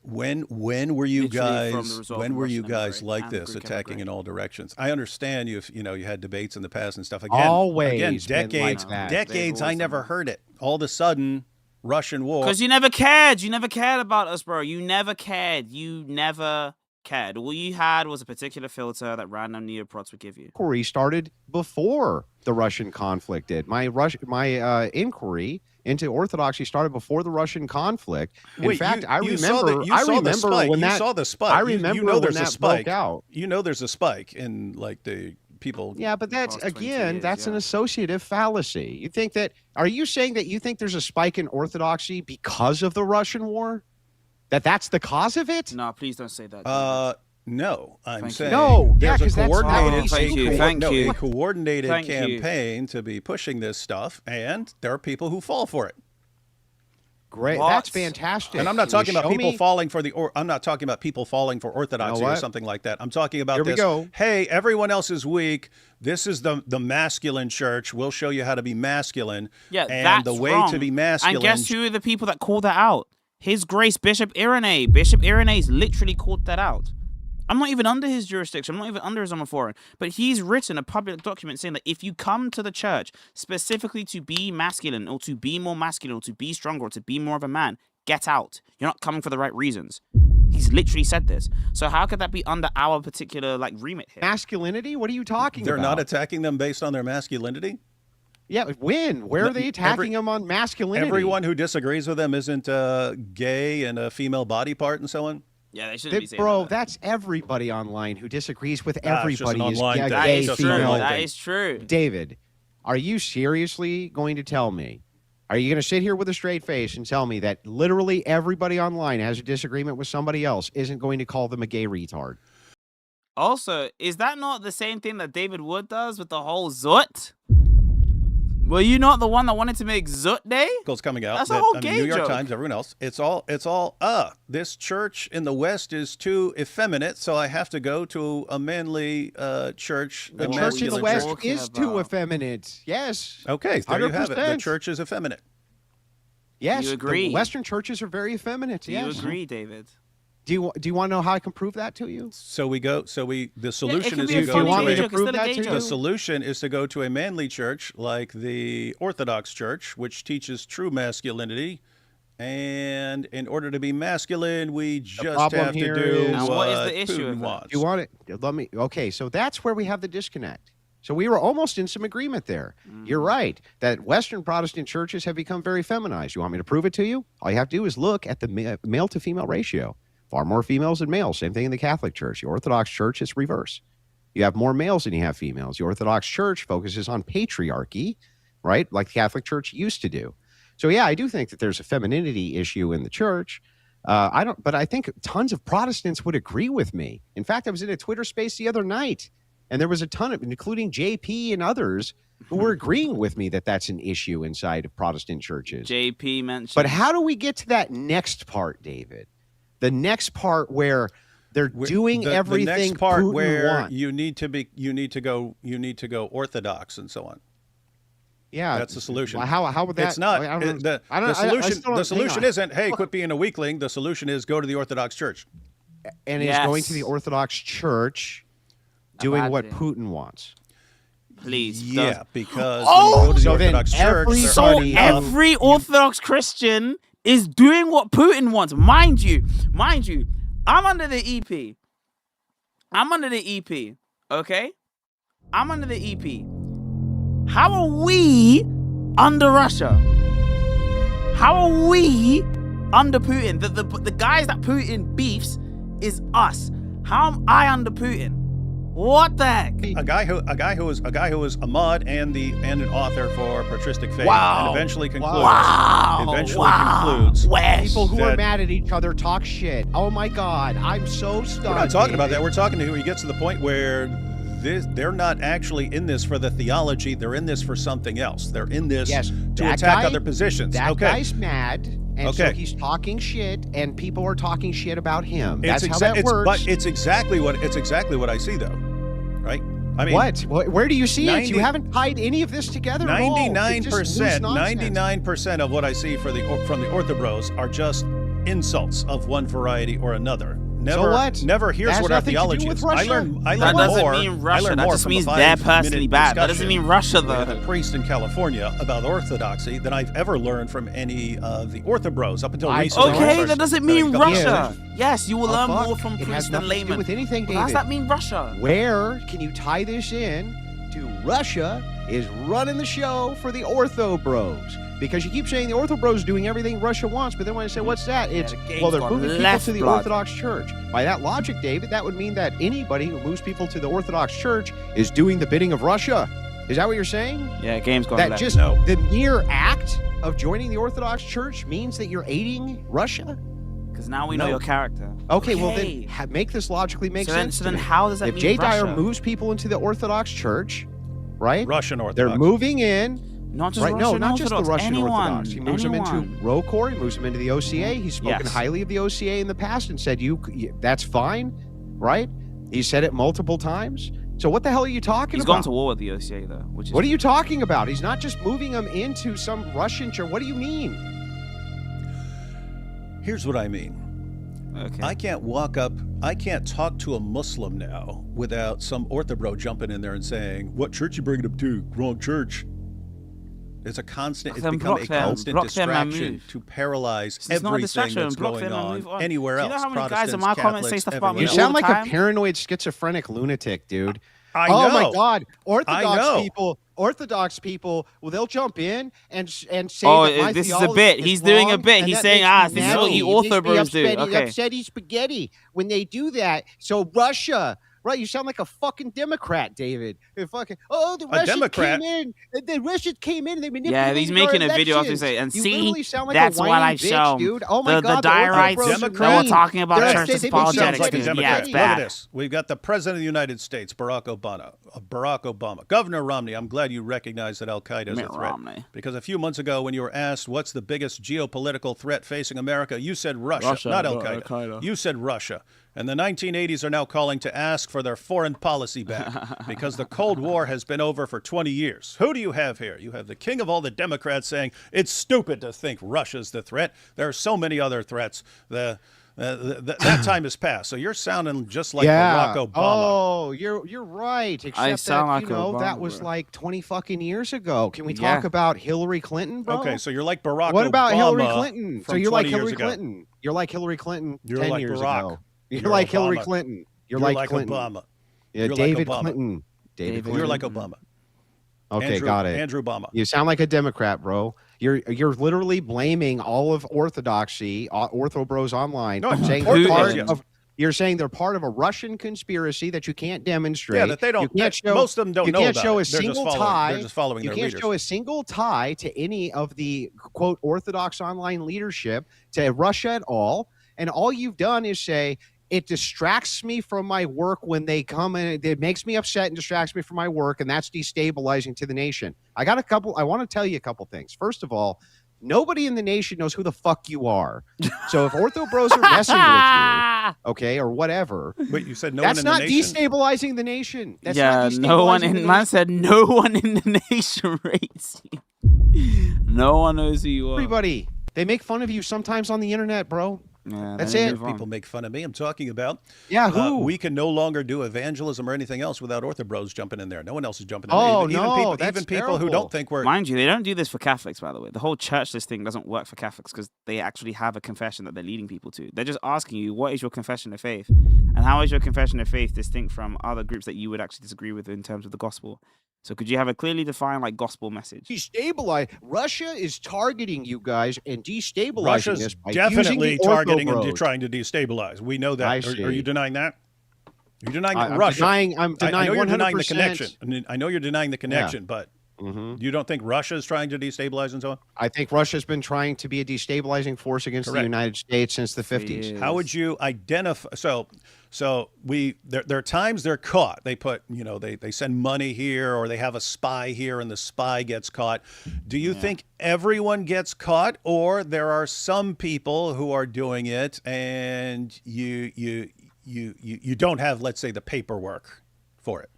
S2: When were you guys like this, attacking in all directions? I understand you had debates in the past and stuff. Again, decades. I never heard it. All of a sudden, Russian war.
S1: Because you never cared. You never cared about us, bro. You never cared. You never cared. All you had was a particular filter that random neoprods would give you.
S3: Inquiry started before the Russian conflict did. My inquiry into Orthodoxy started before the Russian conflict. In fact, I remember when that broke out.
S2: You know, there's a spike in like the people.
S3: Yeah, but that's an associative fallacy. Are you saying that you think there's a spike in Orthodoxy because of the Russian war? That's the cause of it?
S1: No, please don't say that.
S2: No, I'm saying
S3: there's a
S2: coordinated campaign to be pushing this stuff, and there are people who fall for it.
S3: Great.
S1: What?
S3: That's fantastic.
S2: And I'm not
S3: Can you
S2: talking about
S3: show
S2: people
S3: me?
S2: falling for I'm not talking about people falling for orthodoxy or
S3: what?
S2: something like that. I'm talking about
S3: Here we
S2: this.
S3: go.
S2: Hey, everyone else is weak. This is the masculine church. We'll show you how to be masculine.
S1: Yeah,
S2: and
S1: that's
S2: the way
S1: wrong.
S2: to be masculine.
S1: And guess who are the people that call that out? His Grace Bishop Irenae. Bishop Irenae's literally called that out. I'm not even under his jurisdiction. I'm not even under his homoforum. But he's written a public document saying that if you come to the church specifically to be masculine or to be more masculine or to be stronger or to be more of a man, get out. You're not coming for the right reasons. He's literally said this. So how could that be under our particular remit here?
S3: Masculinity? What are you talking
S2: They're
S3: about?
S2: not attacking them based on their masculinity?
S3: Yeah, when? Where are they attacking them on masculinity?
S2: Everyone who disagrees with them isn't gay and a female body part and so on?
S1: Yeah, they shouldn't be saying
S3: Bro,
S1: that.
S3: that's everybody online who disagrees with
S2: it's just
S3: everybody.
S2: an
S3: is
S2: online thing.
S1: That
S3: gay,
S1: is
S2: Just
S1: true.
S2: an
S3: female.
S2: online
S1: That
S2: thing.
S1: is true.
S3: David, are you seriously going to tell me? Are you going to sit here with a straight face and tell me that literally everybody online has a disagreement with somebody else isn't going to call them a gay retard?
S1: Also, is that not the same thing that David Wood does with the whole Zut? Were you not the one that wanted to make Zut Day?
S2: Articles coming out.
S1: That's a whole
S2: New
S1: gay
S2: York
S1: joke.
S2: Times, everyone else. It's all. This church in the West is too effeminate, so I have to go to a manly church.
S3: The
S2: a
S3: church in the
S2: masculine
S3: West
S2: church.
S1: Talking
S3: is too
S1: about-
S3: effeminate. Yes.
S2: Okay, there you have it. The
S3: 100%.
S2: church is effeminate.
S3: Yes.
S1: You agree?
S3: The Western churches are very effeminate.
S1: Do
S3: Yes.
S1: you agree, David?
S3: Do you want to know how I can prove that to you?
S2: So we go. The solution
S1: can
S2: is
S1: be
S2: to
S1: a
S2: go
S3: funny
S2: to
S3: want me
S1: gay
S3: to
S1: joke. It's
S3: prove
S1: still a
S3: that
S1: gay
S3: to you?
S2: The
S1: joke.
S2: solution is to go to a manly church like the Orthodox Church, which teaches true masculinity. And in order to be masculine, we just
S3: problem
S2: have to
S3: here
S2: do
S3: is-
S1: Now, what is the
S2: Putin
S1: issue with that?
S2: wants.
S3: You want it? Let me. Okay, so that's where we have the disconnect. So we were almost in some agreement there. You're right that Western Protestant churches have become very feminized. You want me to prove it to you? All you have to do is look at the male to female ratio. Far more females than males. Same thing in the Catholic Church. The Orthodox Church is reverse. You have more males than you have females. The Orthodox Church focuses on patriarchy, right? Like the Catholic Church used to do. So yeah, I do think that there's a femininity issue in the church. But I think tons of Protestants would agree with me. In fact, I was in a Twitter space the other night, and there was a ton of, including JP and others, who were agreeing with me that that's an issue inside of Protestant churches.
S1: JP mentioned.
S3: But how do we get to that next part, David? The next part where they're doing everything
S2: the next part
S3: Putin
S2: where
S3: wants.
S2: you need to go Orthodox and so on.
S3: Yeah,
S2: That's the solution.
S3: How would that?
S2: It's not.
S3: I don't-
S2: The
S3: I don't- I
S2: solution.
S3: still don't-
S2: The solution
S3: hang on.
S2: isn't, hey, quit being a weakling. The solution is go to the Orthodox Church.
S3: And is
S1: Yes.
S3: going to the Orthodox Church,
S1: A
S3: doing
S1: bad
S3: what
S1: thing.
S3: Putin wants.
S2: Yeah,
S1: Please.
S2: because
S1: Oh!
S2: when you go to the
S3: So then
S2: Orthodox Church,
S3: every-
S2: they're
S1: So
S2: already
S1: every Orthodox Christian is doing what Putin wants. Mind you, I'm under the EP. Okay? I'm under the EP. How are we under Russia? How are we under Putin? The guys that Putin beefs is us. How am I under Putin? What the heck?
S2: a guy who was a mod and an author for Patristic Faith,
S1: Wow.
S2: and eventually concludes. Concludes.
S1: West.
S3: People who are
S2: that-
S3: mad at each other talk shit. Oh my God, I'm so stunned.
S2: We're not talking about
S3: David.
S2: that. We're talking to who he gets to the point where they're not actually in this for the theology. They're in this for something else. They're in this
S3: Yes,
S2: to
S3: that
S2: attack
S3: guy-
S2: other positions.
S3: That
S2: Okay.
S3: guy's mad, and so
S2: Okay.
S3: he's talking shit, and people are talking shit about him.
S2: It's
S3: That's how that works.
S2: But it's exactly what I see, though, right? I mean,
S3: What? Where do you see it?
S2: 90
S3: You haven't tied any of this together at all. It's just loose
S2: 99%,
S3: nonsense.
S2: 99% of what I see from the Orthobros are just insults of one variety or another. Never,
S3: what?
S2: Never. Here's
S3: That has
S2: what our
S3: nothing to do
S2: theology
S3: with
S2: is.
S3: Russia.
S2: I learned
S1: That doesn't
S2: more.
S1: mean
S2: I
S1: Russia.
S2: learned
S1: That
S2: more
S1: just
S2: from a
S1: means they're
S2: 5-minute
S1: personally bad. That doesn't
S2: discussion
S1: mean Russia,
S2: with
S1: though.
S2: a priest in California about orthodoxy than I've ever learned from any of the Orthobros up until recently.
S1: Okay, that doesn't mean Russia. Yes, you will
S3: Oh,
S1: learn
S3: fuck.
S1: more from
S3: It has
S1: priests
S3: nothing
S1: than
S3: to do
S1: laymen.
S3: with anything,
S1: How does
S3: David.
S1: that mean Russia?
S3: Where can you tie this in to Russia is running the show for the Ortho Bros? Because you keep saying the Ortho Bros doing everything Russia wants, but then when I say what's that, it's
S1: the game's
S3: well, they're
S1: gone
S3: moving people
S1: left,
S3: to the
S1: blood.
S3: Orthodox Church. By that logic, David, that would mean that anybody who moves people to the Orthodox Church is doing the bidding of Russia. Is that what you're saying?
S1: Yeah, game's gone
S3: That
S1: left.
S3: just
S2: No.
S3: the mere act of joining the Orthodox Church means that you're aiding Russia?
S1: Because now we know
S2: No.
S1: your character.
S3: Okay, well
S1: Okay.
S3: then make this logically make
S1: so
S3: sense.
S1: then
S3: to me.
S1: how does that
S3: If
S1: mean
S3: Jay
S1: Russia?
S3: Dyer moves people into the Orthodox Church, right?
S2: Russian Orthodox.
S3: They're moving in.
S1: Not just
S3: right?
S1: Russian
S3: No, not just the
S1: Orthodox,
S3: Russian
S1: anyone,
S3: Orthodox. He moves them into ROCOR. He moves them into the OCA. He's spoken
S1: Yes.
S3: highly of the OCA in the past and said, that's fine, right? He said it multiple times. So what the hell are you talking
S1: He's
S3: about?
S1: gone to war with the OCA, though. Which is
S3: What are you talking about? He's not just moving them into some Russian church. What do you mean?
S2: Here's what I mean.
S1: Okay.
S2: I can't talk to a Muslim now without some orthobro jumping in there and saying, "What church you bringing them to? Wrong church." It's become a constant distraction to paralyze everything that's going on anywhere else.
S1: Do you know how many guys in
S2: Protestants,
S1: my comments say
S2: Catholics,
S1: stuff about me?
S3: You
S2: everyone
S3: sound
S1: all
S3: like
S1: the
S3: a
S1: time?
S3: paranoid schizophrenic lunatic, dude.
S2: I
S3: Oh
S2: know.
S3: my God,
S2: know.
S3: Orthodox people, well, they'll jump in and say that my
S1: this is a
S3: theology
S1: bit.
S3: is
S1: He's doing a
S3: wrong,
S1: bit.
S3: and
S1: He's
S3: that
S1: saying,
S3: makes
S1: this
S3: me
S1: is what you
S3: mad. It makes me
S1: ortho bros do.
S3: upsetty-
S1: Okay.
S3: upsetty spaghetti when they do that. So Russia, right? You sound like a fucking Democrat, David. The Russians
S2: Democrat?
S3: came in. The Russians came in. They manipulated
S1: Yeah, he's
S3: our
S1: making a video after
S3: elections.
S1: say, and
S3: You
S1: see,
S3: literally sound like
S1: that's
S3: a
S1: what
S3: whiny
S1: I
S3: bitch,
S1: show.
S3: dude. Oh my
S1: the
S3: God,
S1: diorites
S3: ortho bros are
S2: Democrat.
S1: were talking about
S3: They're
S1: church
S3: upset. They've been
S1: apologetics.
S2: Sounds like a
S1: dude.
S2: Democrat.
S1: Yeah,
S2: Look at
S1: bad.
S2: this. We've got the President of the United States, Barack Obama. Governor Romney, I'm glad you recognize that Al-Qaeda is a
S1: Mitt
S2: threat.
S1: Romney.
S2: Because a few months ago when you were asked what's the biggest geopolitical threat facing America, you said Russia, not Al-Qaeda. You said Russia. And the 1980s are now calling to ask for their foreign policy back because the Cold War has been over for 20 years. Who do you have here? You have the king of all the Democrats saying it's stupid to think Russia's the threat. There are so many other threats. That time has passed. So you're sounding just like Barack Obama.
S3: Oh, you're right. Except
S1: I sound
S3: that,
S1: like Obama,
S3: that was
S1: bro.
S3: like 20 fucking years ago. Can we
S1: Yeah.
S3: talk about Hillary Clinton, bro?
S2: Okay, so you're like Barack Obama.
S3: What about Hillary Clinton?
S2: from
S3: So you're like
S2: 20 years
S3: Hillary
S2: ago.
S3: Clinton. You're like Hillary Clinton
S2: You're
S3: 10
S2: like
S3: years
S2: Barack.
S3: ago. You're
S2: You're
S3: like Hillary
S2: Obama.
S3: Clinton. You're
S2: You're
S3: like Clinton.
S2: Obama.
S3: Yeah,
S2: You're like
S3: David
S2: Obama.
S3: Clinton. David
S1: David
S3: Clinton.
S2: You're like Obama.
S3: Okay, got it.
S2: Andrew Obama.
S3: You sound like a Democrat, bro. You're literally blaming all of Orthodoxy, Ortho Bros Online,
S2: No,
S3: saying
S2: Orthodox,
S3: they're
S2: yes.
S3: part of. You're saying they're part of a Russian conspiracy that you can't demonstrate.
S2: Yeah, that they don't.
S3: You can't show,
S2: most of them don't
S3: you
S2: know
S3: can't
S2: about
S3: show
S2: it.
S3: a single tie.
S2: They're just following
S3: You
S2: their
S3: can't
S2: leaders.
S3: show a single tie to any of the quote Orthodox online leadership to Russia at all. And all you've done is say it distracts me from my work when they come in. It makes me upset and distracts me from my work, and that's destabilizing to the nation. I want to tell you a couple things. First of all, nobody in the nation knows who the fuck you are. So if Ortho Bros are messing with you, okay, or whatever,
S2: Wait, you said no
S3: that's
S2: one in
S3: not
S2: the nation?
S3: destabilizing the nation. That's
S1: Yeah,
S3: not
S1: no one
S3: destabilizing the
S1: in man
S3: nation.
S1: said no one in the nation rates you. No one knows who you are.
S3: Everybody, they make fun of you sometimes on the internet, bro.
S1: Yeah,
S3: That's
S1: then
S3: it.
S1: move on.
S2: People make fun of me. I'm talking about.
S3: Yeah, who?
S2: We can no longer do evangelism or anything else without Orthobros jumping in there. No one else is jumping in
S3: Oh,
S2: there.
S3: no,
S2: Even
S3: that's
S2: people who
S3: terrible.
S2: don't think we're.
S1: Mind you, they don't do this for Catholics, by the way. The whole churchless thing doesn't work for Catholics because they actually have a confession that they're leading people to. They're just asking you, what is your confession of faith? And how is your confession of faith distinct from other groups that you would actually disagree with in terms of the gospel? So could you have a clearly defined gospel message?
S3: Destabilize. Russia is targeting you guys and destabilizing
S2: Russia's
S3: this by
S2: definitely
S3: using the
S2: targeting and
S3: Ortho Bros.
S2: trying to destabilize. We know that.
S3: I
S2: Are
S3: see.
S2: you denying that? You're denying
S3: I'm
S2: Russia.
S3: I'm
S2: I
S3: denying
S2: know you're
S3: 100%.
S2: denying the connection. I know you're denying the connection, but
S3: Mhm.
S2: you don't think Russia is trying to destabilize and so on?
S3: I think Russia's been trying to be a destabilizing force against the
S2: Correct.
S3: United States since the 50s.
S1: Yes.
S2: How would you identify? So there are times they're caught. They put, they send money here or they have a spy here and the spy gets caught. Do you think everyone gets caught, or there are some people who are doing it and you don't have, let's say, the paperwork for it?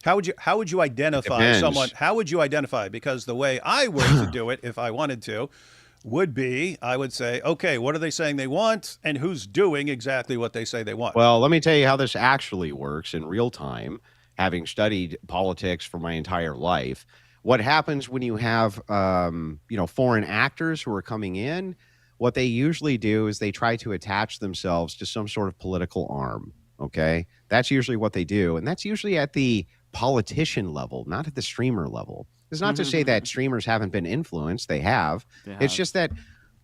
S2: How would you identify
S3: Depends.
S2: someone? How would you identify? Because the way I were to do it, if I wanted to, would be I would say, okay, what are they saying they want, and who's doing exactly what they say they want?
S3: Well, let me tell you how this actually works in real time, having studied politics for my entire life. What happens when you have, foreign actors who are coming in, what they usually do is they try to attach themselves to some sort of political arm, okay? That's usually what they do, and that's usually at the politician level, not at the streamer level. It's not to say that streamers haven't been influenced. They have. It's just that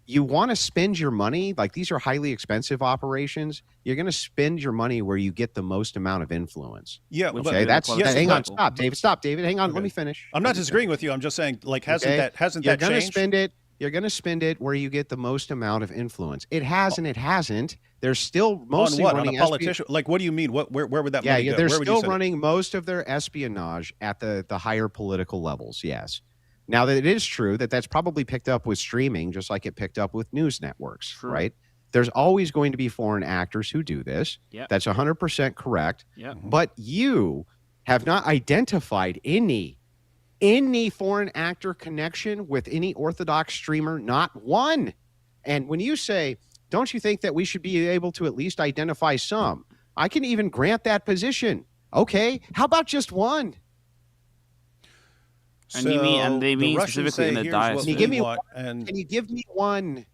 S3: you want to spend your money. Like, these are highly expensive operations. You're going to spend your money where you get the most amount of influence.
S2: Yeah,
S1: Which
S2: but
S3: Okay, that's
S1: yes,
S3: hang on.
S1: but-
S3: Stop, David. Hang on.
S2: Okay.
S3: Let me finish.
S2: I'm not disagreeing with you. I'm just saying, like, hasn't
S3: Okay.
S2: that
S3: You're going to
S2: changed?
S3: spend it. You're going to spend it where you get the most amount of influence. It has and it hasn't. They're still mostly
S2: on what? On
S3: running
S2: a politician? Like, what do you mean? Where would that money go?
S3: they're
S2: Where would you
S3: still
S2: send it?
S3: running most of their espionage at the higher political levels. Yes. Now, that it is true that that's probably picked up with streaming, just like it picked up with news networks,
S1: True.
S3: right? There's always going to be foreign actors who do this.
S1: Yep.
S3: That's 100% correct.
S1: Yep.
S3: But you have not identified any foreign actor connection with any Orthodox streamer, not one. And when you say, don't you think that we should be able to at least identify some? I can even grant that position. Okay, how about just one?
S1: And you mean, and they mean specifically in the diocese.
S3: Can you give me one? Can you give me one?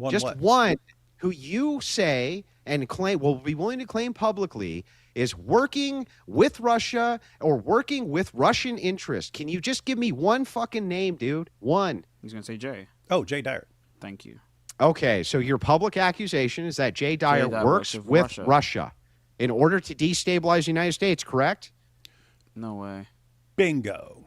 S3: Just
S2: what?
S3: one who you say and claim will be willing to claim publicly is working with Russia or working with Russian interests. Can you just give me one fucking name, dude? One.
S1: He's gonna say Jay.
S2: Oh, Jay Dyer.
S1: Thank you.
S3: Okay, so your public accusation is that Jay Dyer works with Russia in order to destabilize the United States, correct?
S1: No way.
S2: Bingo.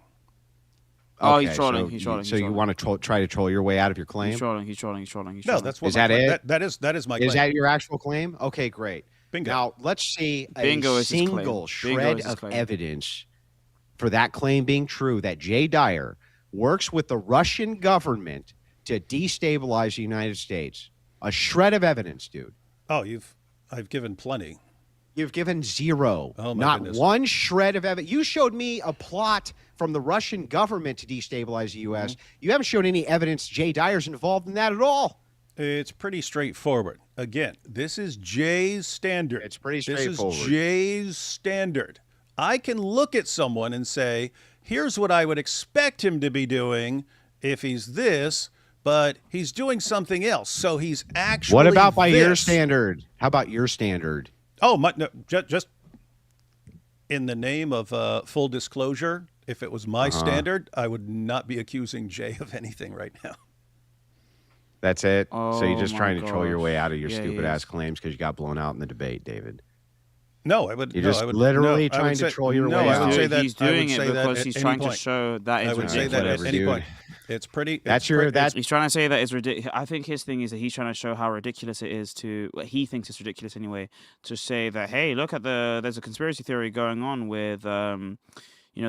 S1: Oh,
S3: Okay,
S1: he's trolling.
S3: So
S1: he's trolling.
S3: So you want to try to troll your way out of your claim?
S1: He's trolling. He's trolling. He's trolling.
S2: No, that's what.
S3: Is that it?
S2: That is my claim.
S3: Is that your actual claim? Okay, great.
S2: Bingo.
S3: Now let's see
S1: Bingo
S3: a
S1: is his claim.
S3: single
S1: Bingo
S3: shred
S1: is his
S3: of
S1: claim.
S3: evidence for that claim being true that Jay Dyer works with the Russian government to destabilize the United States. A shred of evidence, dude.
S2: Oh, I've given plenty.
S3: You've given zero.
S2: Oh, my
S3: Not
S2: goodness.
S3: one shred of evidence. You showed me a plot from the Russian government to destabilize the U.S. You haven't shown any evidence Jay Dyer's involved in that at all.
S2: It's pretty straightforward. Again, this is Jay's standard.
S3: It's pretty straightforward.
S2: This is Jay's standard. I can look at someone and say, here's what I would expect him to be doing if he's this, but he's doing something else. So he's actually
S3: What about by your
S2: this.
S3: standard? How about your standard?
S2: Oh, no, just in the name of full disclosure, if it was my standard, I would not be accusing Jay of anything right now.
S3: That's it? So you're
S1: Oh
S3: just
S1: my
S3: trying to troll your
S1: gosh.
S3: way out of your
S1: Yeah, he
S3: stupid-ass
S1: is.
S3: claims because you got blown out in the debate, David.
S2: No, I would.
S3: You're
S2: no,
S3: just
S2: I would,
S3: literally
S2: no, I would
S3: trying to
S2: say-
S3: troll your
S2: no,
S3: way
S2: I
S3: out.
S2: would say that.
S1: He's
S2: I would
S1: doing it
S2: say that
S1: because
S2: at
S1: he's
S2: any
S1: trying
S2: point.
S1: to show that
S2: I
S1: it's
S2: would say
S1: ridiculous.
S2: that at
S3: Whatever,
S2: any
S3: dude.
S2: point. It's pretty.
S3: That's
S2: it's
S3: your.
S2: pretty-
S3: That's
S1: He's trying to say that it's ridiculous. I think his thing is that he's trying to show how ridiculous it is to. Well, he thinks it's ridiculous anyway to say that, hey, look at there's a conspiracy theory going on with the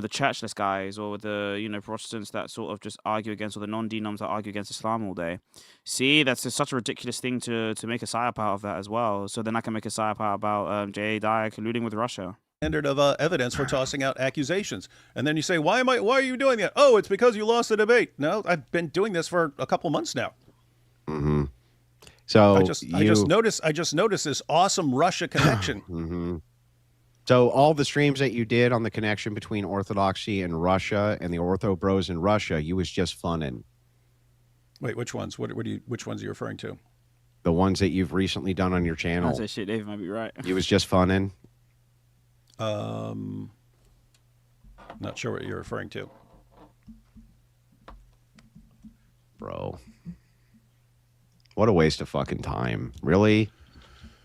S1: churchless guys or the Protestants that sort of just argue against, or the non-denoms that argue against Islam all day. See, that's just such a ridiculous thing to make a psyop out of that as well. So then I can make a psyop out about Jay Dyer colluding with Russia.
S2: standard of evidence for tossing out accusations. And then you say, why are you doing that? Oh, it's because you lost the debate. No, I've been doing this for a couple months now.
S3: Mm-hmm. So
S2: I just noticed this awesome Russia connection.
S3: Mm-hmm. So all the streams that you did on the connection between Orthodoxy and Russia and the Ortho Bros in Russia, you was just funning.
S2: Wait, which ones? Which ones are you referring to?
S3: The ones that you've recently done on your
S1: I
S3: channel.
S1: say shit, David might be right.
S3: You was just funning.
S2: Not sure what you're referring to.
S3: Bro. What a waste of fucking time. Really?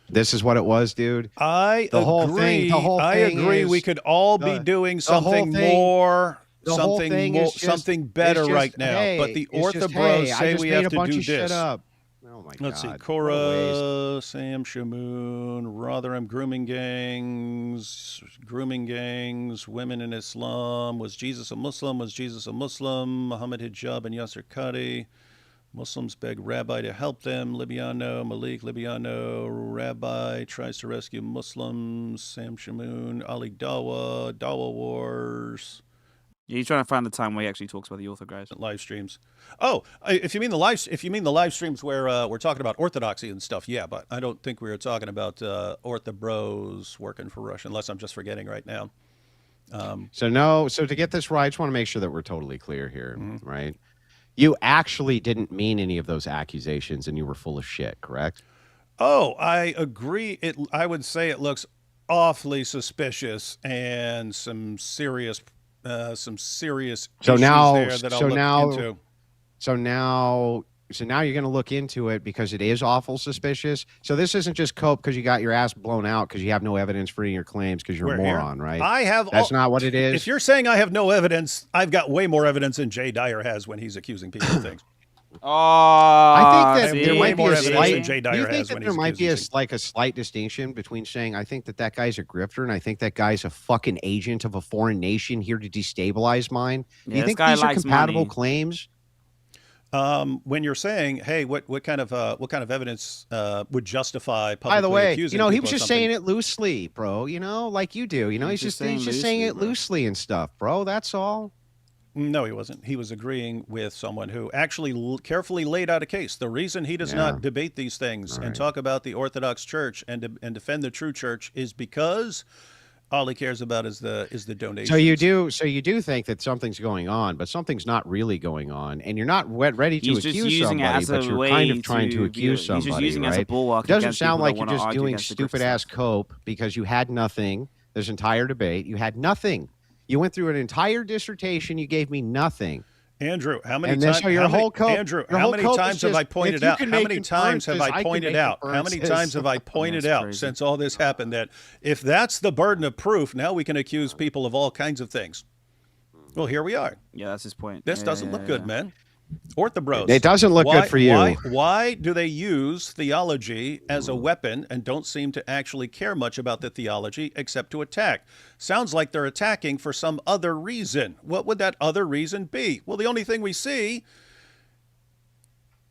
S3: This is what it was, dude?
S2: I
S3: The whole
S2: agree.
S3: thing- the whole
S2: I
S3: thing
S2: agree.
S3: is-
S2: We could all be doing something more,
S3: the whole
S2: something
S3: thing
S2: more,
S3: is just-
S2: something better
S3: it's just,
S2: right now.
S3: hey,
S2: But the
S3: it's just,
S2: Ortho Bros
S3: hey, I
S2: say
S3: just
S2: we
S3: made
S2: have
S3: a
S2: to
S3: bunch
S2: do
S3: of shit
S2: this.
S3: up. Oh my
S2: Let's see.
S3: God.
S2: Cora, Sam Shamoon, Rotherham grooming gangs, women in Islam. Was Jesus a Muslim? Muhammad Hijab and Yasser Qadi. Muslims beg Rabbi to help them. Libiano, Rabbi tries to rescue Muslims. Sam Shamoon, Ali Dawa, Dawa Wars.
S1: Yeah, he's trying to find the time where he actually talks about the Ortho guys.
S2: Live streams. Oh, if you mean the live streams where we're talking about orthodoxy and stuff, yeah, but I don't think we were talking about Ortho Bros working for Russia, unless I'm just forgetting right now.
S3: So to get this right, I just want to make sure that we're totally clear here, right? You actually didn't mean any of those accusations, and you were full of shit, correct?
S2: Oh, I agree. I would say it looks awfully suspicious and some serious issues there that I'll look into.
S3: So now you're going to look into it because it is awful suspicious. So this isn't just cope because you got your ass blown out because you have no evidence for any of your claims because you're a moron, right?
S2: I have.
S3: That's not what it is.
S2: If you're saying I have no evidence, I've got way more evidence than Jay Dyer has when he's accusing people of things.
S3: I think that
S1: see?
S3: there
S2: way
S3: might be
S2: more
S3: a
S2: evidence
S3: slight.
S2: than Jay
S3: Do you
S2: Dyer
S3: think
S2: has
S3: that
S2: when
S3: there
S2: he's
S3: might be
S2: accusing.
S3: a slight distinction between saying I think that guy's a grifter and I think that guy's a fucking agent of a foreign nation here to destabilize mine? Do
S1: Yeah,
S3: you
S1: this
S3: think
S1: guy
S3: these are
S1: likes
S3: compatible
S1: money.
S3: claims?
S2: When you're saying, hey, what kind of evidence would justify
S3: By the
S2: publicly
S3: way,
S2: accusing
S3: he
S2: people
S3: was
S2: of
S3: just
S2: something?
S3: saying it loosely, bro. Like you do. He's just saying it
S1: bro.
S3: loosely and stuff, bro. That's all.
S2: No, he wasn't. He was agreeing with someone who actually carefully laid out a case. The reason he does not debate these things and talk about the Orthodox Church and defend the true church is because all he cares about is the donation.
S3: So you do think that something's going on, but something's not really going on, and you're not ready to
S1: He's just
S3: accuse
S1: using it
S3: somebody,
S1: as
S3: but
S1: a
S3: you're
S1: way
S3: kind of trying to
S1: to
S3: accuse
S1: He's just
S3: somebody,
S1: using it as a
S3: right?
S1: bulwark.
S3: It doesn't
S1: against
S3: sound
S1: people
S3: like
S1: that
S3: you're
S1: wanna
S3: just
S1: argue
S3: doing
S1: against the grift
S3: stupid ass
S1: stuff.
S3: cope because you had nothing. This entire debate, you had nothing. You went through an entire dissertation. You gave me nothing.
S2: Andrew, how many
S3: And then
S2: times?
S3: so your whole cope,
S2: Andrew,
S3: your
S2: how
S3: whole
S2: many
S3: cope is
S2: times have
S3: just,
S2: I pointed
S3: if you
S2: out?
S3: can
S2: How
S3: make
S2: many times have I
S3: inferences, can
S2: pointed
S3: make
S2: out? How many
S3: inferences.
S2: times have I pointed
S1: That's
S2: out
S1: crazy.
S2: since all this happened that if that's the burden of proof, now we can accuse people of all kinds of things. Well, here we are.
S1: Yeah, that's his point.
S2: This doesn't look good, man. Orthobros.
S3: It doesn't look good for you.
S2: Why do they use theology as a weapon and don't seem to actually care much about the theology except to attack? Sounds like they're attacking for some other reason. What would that other reason be? Well, the only thing we see,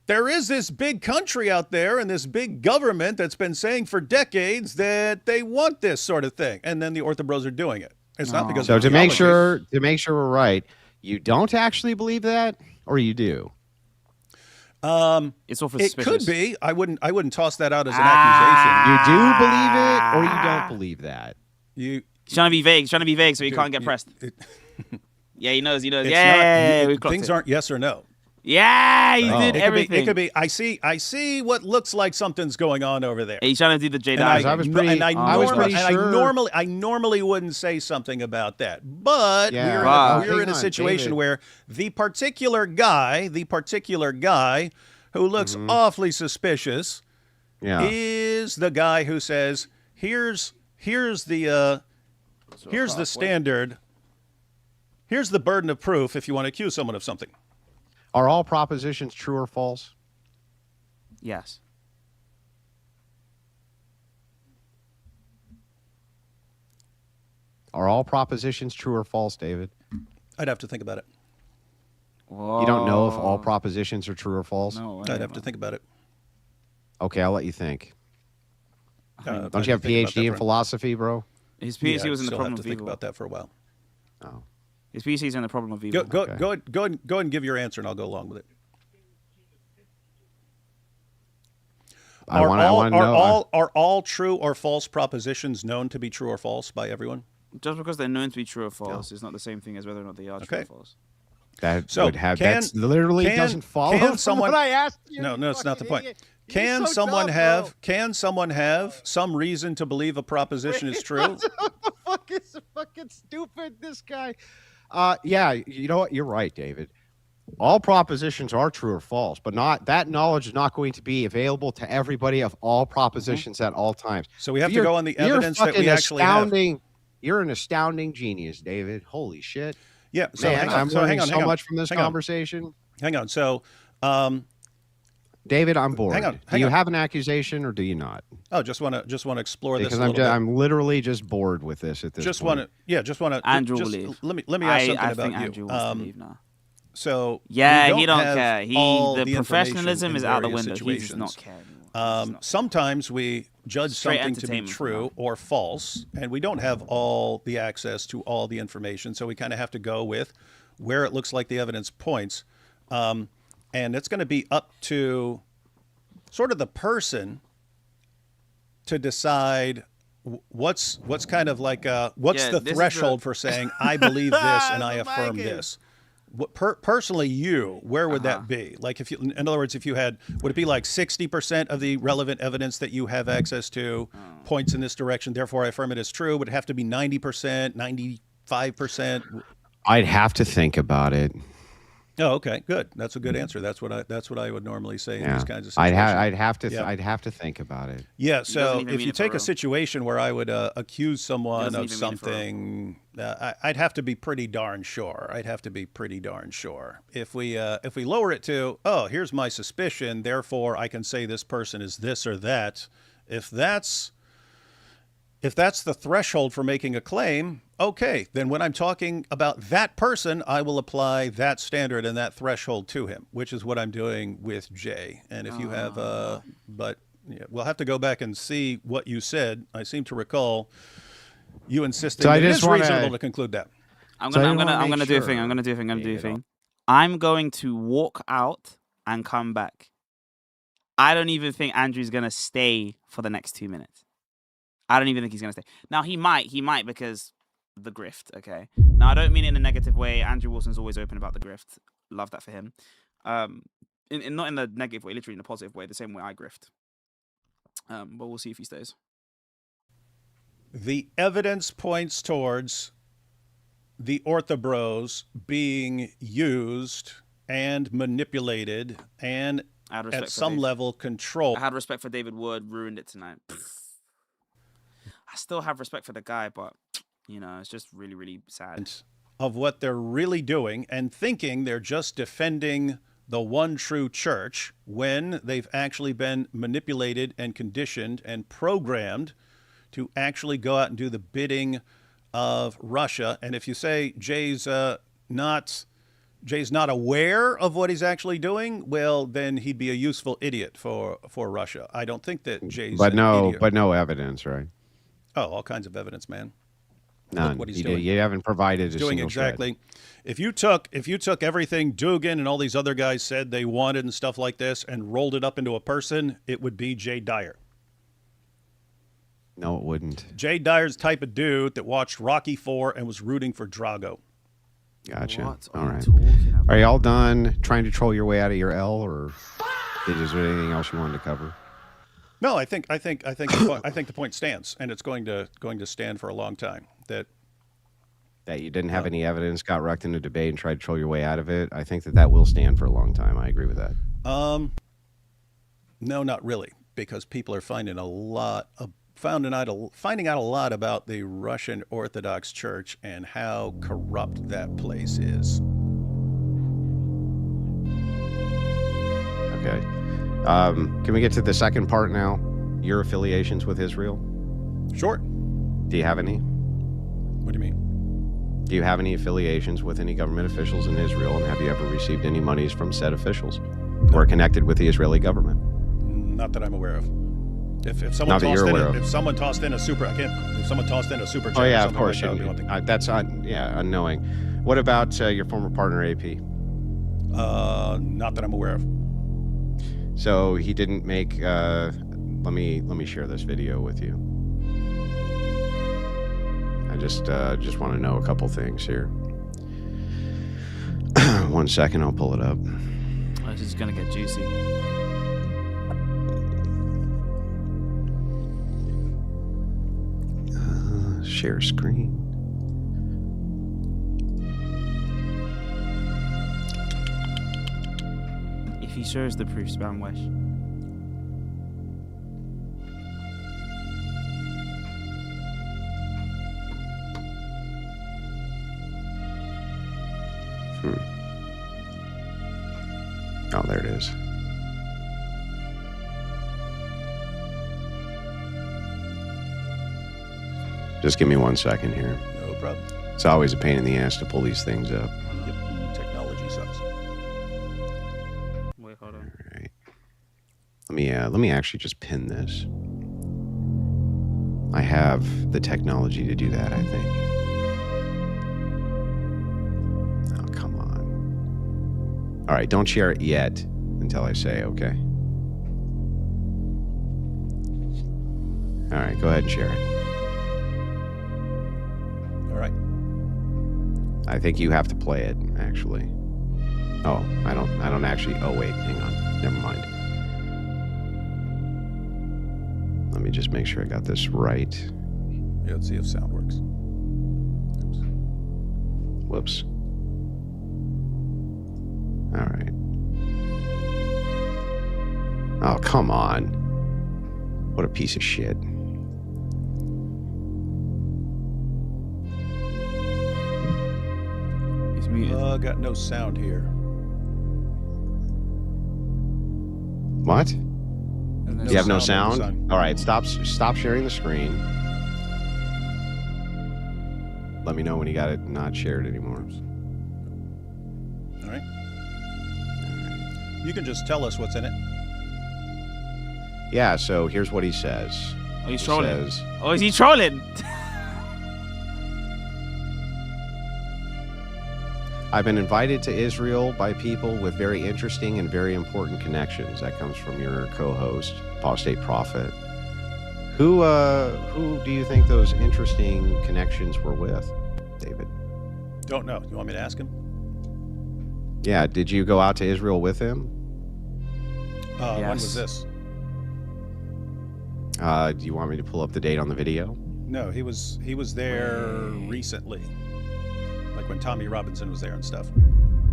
S2: there is this big country out there and this big government that's been saying for decades that they want this sort of thing. And then the Orthobros are doing it. It's not because
S3: So
S2: of
S3: to make
S2: theology.
S3: sure we're right, you don't actually believe that, or you do?
S1: It's awful
S2: It
S1: suspicious.
S2: could be. I wouldn't toss that out as an accusation.
S3: You do believe it, or you don't believe that?
S2: You
S1: He's trying to be vague. He's trying to be vague so he
S2: Dude,
S1: can't get pressed. Yeah, he knows.
S2: it's
S1: Yeah,
S2: not,
S1: we clocked
S2: things
S1: it.
S2: aren't yes or no.
S1: Yeah, he did
S3: Oh.
S2: It
S1: everything.
S2: could be. I see what looks like something's going on over there.
S1: He's trying to do the J
S2: And
S1: Dyer.
S3: I was pretty-
S1: I was pretty
S3: sure.
S2: I normally wouldn't say something about that, but
S3: Yeah.
S2: we're in a
S3: Hang on,
S2: situation
S3: David.
S2: where the particular guy who looks awfully suspicious
S3: Yeah.
S2: is the guy who says, here's the standard, here's the burden of proof if you want to accuse someone of something.
S3: Are all propositions true or false?
S1: Yes.
S3: Are all propositions true or false, David?
S2: I'd have to think about it.
S3: You don't know if all propositions are true or false?
S1: No,
S2: I'd have to think about it.
S3: Okay, I'll let you think.
S2: I'd
S3: Don't you have a
S2: think about that
S3: PhD in
S2: for-
S3: philosophy, bro?
S1: His
S2: Yeah,
S1: PhD was in
S2: I'd
S1: the
S2: still
S1: problem
S2: have to
S1: of
S2: think
S1: evil.
S2: about that for a while.
S3: Oh.
S1: His PhD is in the problem of
S2: Go
S1: evil.
S2: go
S3: Okay.
S2: go ahead and give your answer, and I'll go along with it.
S3: I want to know.
S2: Are all true or false propositions known to be true or false by everyone?
S1: Just because they're known to be true or false is not the same thing as whether or not they are true or
S2: Okay.
S1: false.
S3: That
S2: So,
S3: would have.
S2: can-
S3: That's literally
S2: can-
S3: doesn't follow
S2: can
S3: from
S2: someone-
S3: what I asked you.
S2: No,
S3: you
S2: it's not the
S3: fucking
S2: point.
S3: idiot. You're
S2: Can
S3: so
S2: someone
S3: dumb,
S2: have
S3: bro.
S2: can someone have some reason to believe a proposition is true?
S3: What the fuck is fucking stupid? This guy. Yeah, you know what? You're right, David. All propositions are true or false, but not that knowledge is not going to be available to everybody of all propositions at all times.
S2: So we have to
S3: You're-
S2: go on the
S3: you're
S2: evidence that we
S3: fucking
S2: actually have.
S3: astounding. You're an astounding genius, David. Holy shit.
S2: Yeah. So
S3: Man,
S2: hang on.
S3: I'm
S2: So
S3: learning
S2: hang on.
S3: so
S2: Hang on.
S3: much from this
S2: Hang on.
S3: conversation.
S2: Hang on. So,
S3: David, I'm bored.
S2: Hang on,
S3: do
S2: hang
S3: you
S2: on.
S3: have an accusation or do you not?
S2: just want to explore this
S3: Because
S2: a little bit.
S3: I'm literally just bored with this at this
S2: Just
S3: point.
S2: want to. Just want to.
S1: Andrew
S2: just,
S1: will leave.
S2: Let me ask something
S1: I
S2: about
S1: think
S2: you.
S1: Andrew wants to leave now.
S2: So
S1: Yeah,
S2: we
S1: he don't
S2: have
S1: care.
S2: all
S1: The
S2: information
S1: professionalism
S2: in
S1: is out the
S2: various
S1: window. He does not
S2: situations.
S1: care anymore. He does not.
S2: Sometimes we judge
S1: Straight
S2: something to be
S1: entertainment for
S2: true
S1: now.
S2: or false, and we don't have all the access to all the information, so we kind of have to go with where it looks like the evidence points. And it's going to be up to sort of the person to decide what's kind of like what's
S1: Yeah,
S2: the
S1: this is
S2: threshold
S1: the-
S2: for saying I believe this and I
S1: That's the
S2: affirm
S1: Vikings.
S2: this. Personally, you, where would
S1: Uh-huh.
S2: that be? Like, if you, in other words, if you had, would it be like 60% of the relevant evidence that you have access to
S1: Oh.
S2: points in this direction? Therefore, I affirm it is true. Would it have to be 90%, 95%?
S3: I'd have to think about it.
S2: Oh, okay, good. That's a good answer. That's what I would normally say in these kinds of
S3: I'd
S2: situations.
S3: I'd have to think about it.
S2: Yeah.
S1: He doesn't
S2: So
S1: even
S2: if
S1: mean
S2: you
S1: it for
S2: take a
S1: real.
S2: situation where I would accuse someone
S1: doesn't
S2: of
S1: even mean it for real.
S2: something, I'd have to be pretty darn sure. If we lower it to, oh, here's my suspicion, therefore I can say this person is this or that. If that's the threshold for making a claim, okay, then when I'm talking about that person, I will apply that standard and that threshold to him, which is what I'm doing with Jay. And if you have, but yeah, we'll have to go back and see what you said. I seem to recall you insisting
S3: So
S2: that it is reasonable to conclude that.
S1: I'm
S3: So I
S1: gonna
S3: wanna
S1: I'm
S3: make
S1: gonna do a thing. I'm
S3: sure
S1: gonna do a thing. I'm gonna
S3: that
S1: do a
S3: you don't-
S1: thing. I'm going to walk out and come back. I don't even think Andrew's gonna stay for the next 2 minutes. I don't even think he's gonna stay. Now he might because the grift. Okay. Now I don't mean it in a negative way. Andrew Wilson's always open about the grift. Love that for him. In not in the negative way, literally in a positive way, the same way I grift. But we'll see if he stays.
S2: The evidence points towards the Orthobros being used and manipulated and
S1: I had respect
S2: at
S1: for
S2: some
S1: Dave.
S2: level controlled.
S1: I had respect for David Wood. Ruined it tonight. I still have respect for the guy, but it's just really, really sad.
S2: Of what they're really doing and thinking they're just defending the one true church when they've actually been manipulated and conditioned and programmed to actually go out and do the bidding of Russia. And if you say Jay's not aware of what he's actually doing, well, then he'd be a useful idiot for Russia. I don't think that Jay's an idiot.
S3: But no evidence, right?
S2: Oh, all kinds of evidence, man.
S3: None.
S2: What he's doing.
S3: You haven't provided
S2: He's
S3: a
S2: doing
S3: single
S2: exactly.
S3: shred.
S2: If you took everything Dugan and all these other guys said they wanted and stuff like this and rolled it up into a person, it would be Jay Dyer.
S3: No, it wouldn't.
S2: Jay Dyer's the type of dude that watched Rocky IV and was rooting for Drago.
S3: Gotcha.
S1: What
S3: All
S1: are you
S3: right.
S1: talking about?
S3: Are y'all done trying to troll your way out of your L, or is there anything else you wanted to cover?
S2: No, I think the point stands, and it's going to stand for a long time. That
S3: you didn't have any evidence, got wrecked in a debate, and tried to troll your way out of it. I think that will stand for a long time. I agree with that.
S2: No, not really, because people are finding out a lot about the Russian Orthodox Church and how corrupt that place is.
S3: Okay. Can we get to the second part now? Your affiliations with Israel?
S2: Sure.
S3: Do you have any?
S2: What do you mean?
S3: Do you have any affiliations with any government officials in Israel, and have you ever received any monies from said officials who are connected with the Israeli government?
S2: Not that I'm aware of. If someone tossed in a super chat.
S3: Oh yeah,
S2: or
S3: of course.
S2: like that would be one thing.
S3: That's unknowing. What about your former partner AP?
S2: Not that I'm aware of.
S3: So he didn't make. Let me share this video with you. I just want to know a couple things here. 1 second, I'll pull it up.
S1: Oh, this is gonna get juicy.
S3: Share screen.
S1: If he shows the proof, spam wish.
S3: Oh, there it is. Just give me 1 second here.
S2: No problem.
S3: It's always a pain in the ass to pull these things up.
S2: Yep. Technology sucks.
S1: Wait, hold on.
S3: All right. Let me actually just pin this. I have the technology to do that, I think. Oh, come on. All right, don't share it yet until I say okay. All right, go ahead and share it.
S2: All right.
S3: I think you have to play it, actually. Oh, I don't actually. Oh, wait, hang on. Never mind. Let me just make sure I got this right.
S2: Yeah, let's see if sound works. Oops.
S3: Whoops. All right. Oh, come on. What a piece of shit.
S1: He's muted.
S2: Got no sound here.
S3: What?
S1: And
S3: You have no
S2: sound on
S3: sound?
S2: the sign.
S3: All right, stop sharing the screen. Let me know when you got it not shared anymore.
S2: All right. You can just tell us what's in it.
S3: Yeah, so here's what he says.
S1: Oh, he's
S3: He
S1: trolling.
S3: says,
S1: Oh, is he trolling?
S3: I've been invited to Israel by people with very interesting and very important connections. That comes from your co-host, Apostate Prophet. Who do you think those interesting connections were with, David?
S2: Don't know. You want me to ask him?
S3: Yeah, did you go out to Israel with him?
S2: When was
S1: Yes.
S2: this?
S3: Do you want me to pull up the date on the video?
S2: No, he was there recently, like when Tommy Robinson was there and stuff.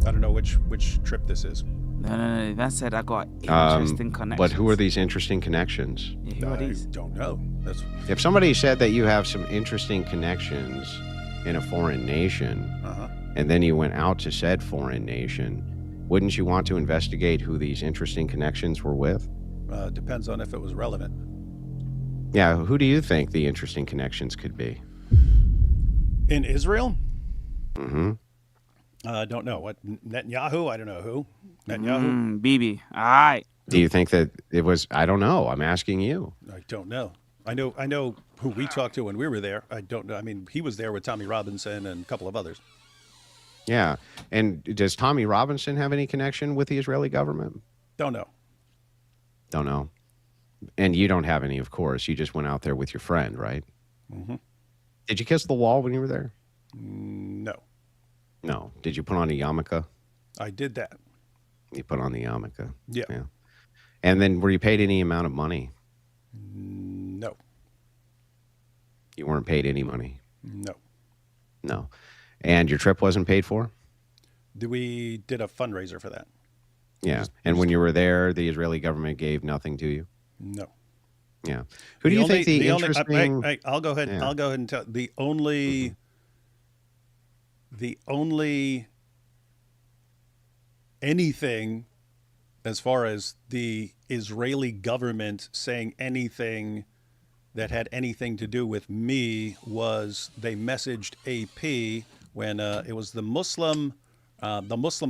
S2: I don't know which trip this is.
S1: No. That said I got interesting connections.
S3: But who are these interesting connections?
S1: Yeah, who are
S2: I
S1: these?
S2: don't know. That's
S3: If somebody said that you have some interesting connections in a foreign nation, and then you went out to said foreign nation, wouldn't you want to investigate who these interesting connections were with?
S2: Depends on if it was relevant.
S3: Yeah, who do you think the interesting connections could be?
S2: In Israel?
S3: Mm-hmm.
S2: Don't know. What, Netanyahu? I don't know who. Netanyahu?
S1: BB. All right.
S3: Do you think that it was? I don't know. I'm asking you.
S2: I don't know. I know who we talked to when we were there. I don't know. I mean, he was there with Tommy Robinson and a couple of others.
S3: Yeah. And does Tommy Robinson have any connection with the Israeli government?
S2: Don't know.
S3: Don't know. And you don't have any, of course. You just went out there with your friend, right?
S2: Mm-hmm.
S3: Did you kiss the wall when you were there?
S2: No.
S3: No. Did you put on a yarmulke?
S2: I did that.
S3: You put on the yarmulke.
S2: Yeah.
S3: And then were you paid any amount of money?
S2: No.
S3: You weren't paid any money?
S2: No.
S3: No. And your trip wasn't paid for?
S2: We did a fundraiser for that.
S3: Yeah. And when you were there, the Israeli government gave nothing to you?
S2: No.
S3: Yeah. Who do you think the interesting...
S2: I'll go ahead.
S3: Yeah.
S2: I'll go ahead and tell the only anything as far as the Israeli government saying anything that had anything to do with me was they messaged AP when it was the Muslim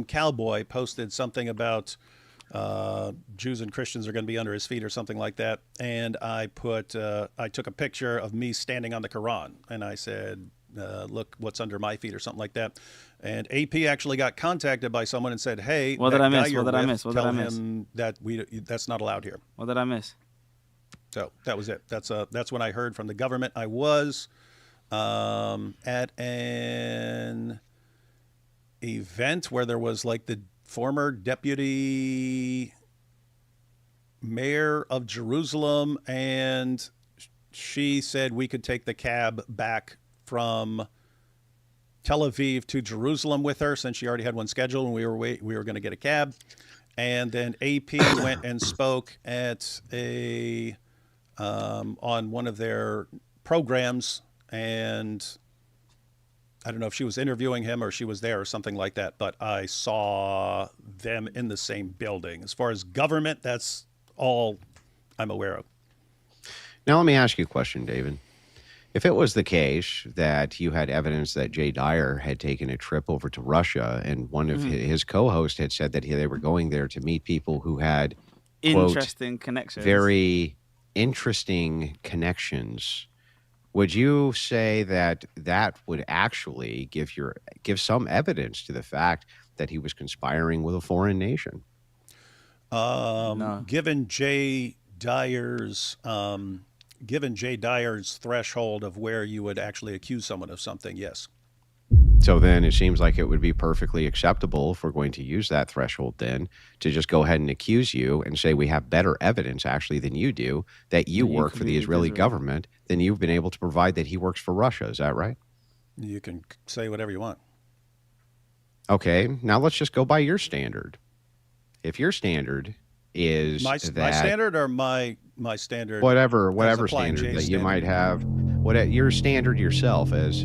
S2: cowboy posted something about Jews and Christians are going to be under his feet or something like that. And I took a picture of me standing on the Quran and I said, look what's under my feet or something like that. And AP actually got contacted by someone and said, hey,
S1: What did I miss? What did I miss? What did I miss?
S2: Tell him that that's not allowed here.
S1: What did I miss?
S2: So that was it. That's when I heard from the government. I was at an event where there was like the former deputy mayor of Jerusalem, and she said we could take the cab back from Tel Aviv to Jerusalem with her since she already had one scheduled, and we were going to get a cab. And then AP went and spoke at on one of their programs, and I don't know if she was interviewing him or she was there or something like that, but I saw them in the same building. As far as government, that's all I'm aware of.
S3: Now, let me ask you a question, David. If it was the case that you had evidence that Jay Dyer had taken a trip over to Russia and one of his co-hosts had said that they were going there to meet people who had,
S1: Interesting connections.
S3: very interesting connections, would you say that that would actually give some evidence to the fact that he was conspiring with a foreign nation?
S1: No.
S2: Given Jay Dyer's threshold of where you would actually accuse someone of something, yes.
S3: So then it seems like it would be perfectly acceptable, if we're going to use that threshold then, to just go ahead and accuse you and say we have better evidence actually than you do that you
S1: You
S3: work for the
S1: colluded
S3: Israeli
S1: Israel.
S3: government than you've been able to provide that he works for Russia. Is that right?
S2: You can say whatever you want.
S3: Okay, now let's just go by your standard. If your standard is
S2: my
S3: that
S2: standard or my standard,
S3: whatever
S2: applying
S3: standard
S2: Jay's
S3: that you
S2: standard.
S3: might have, your standard yourself as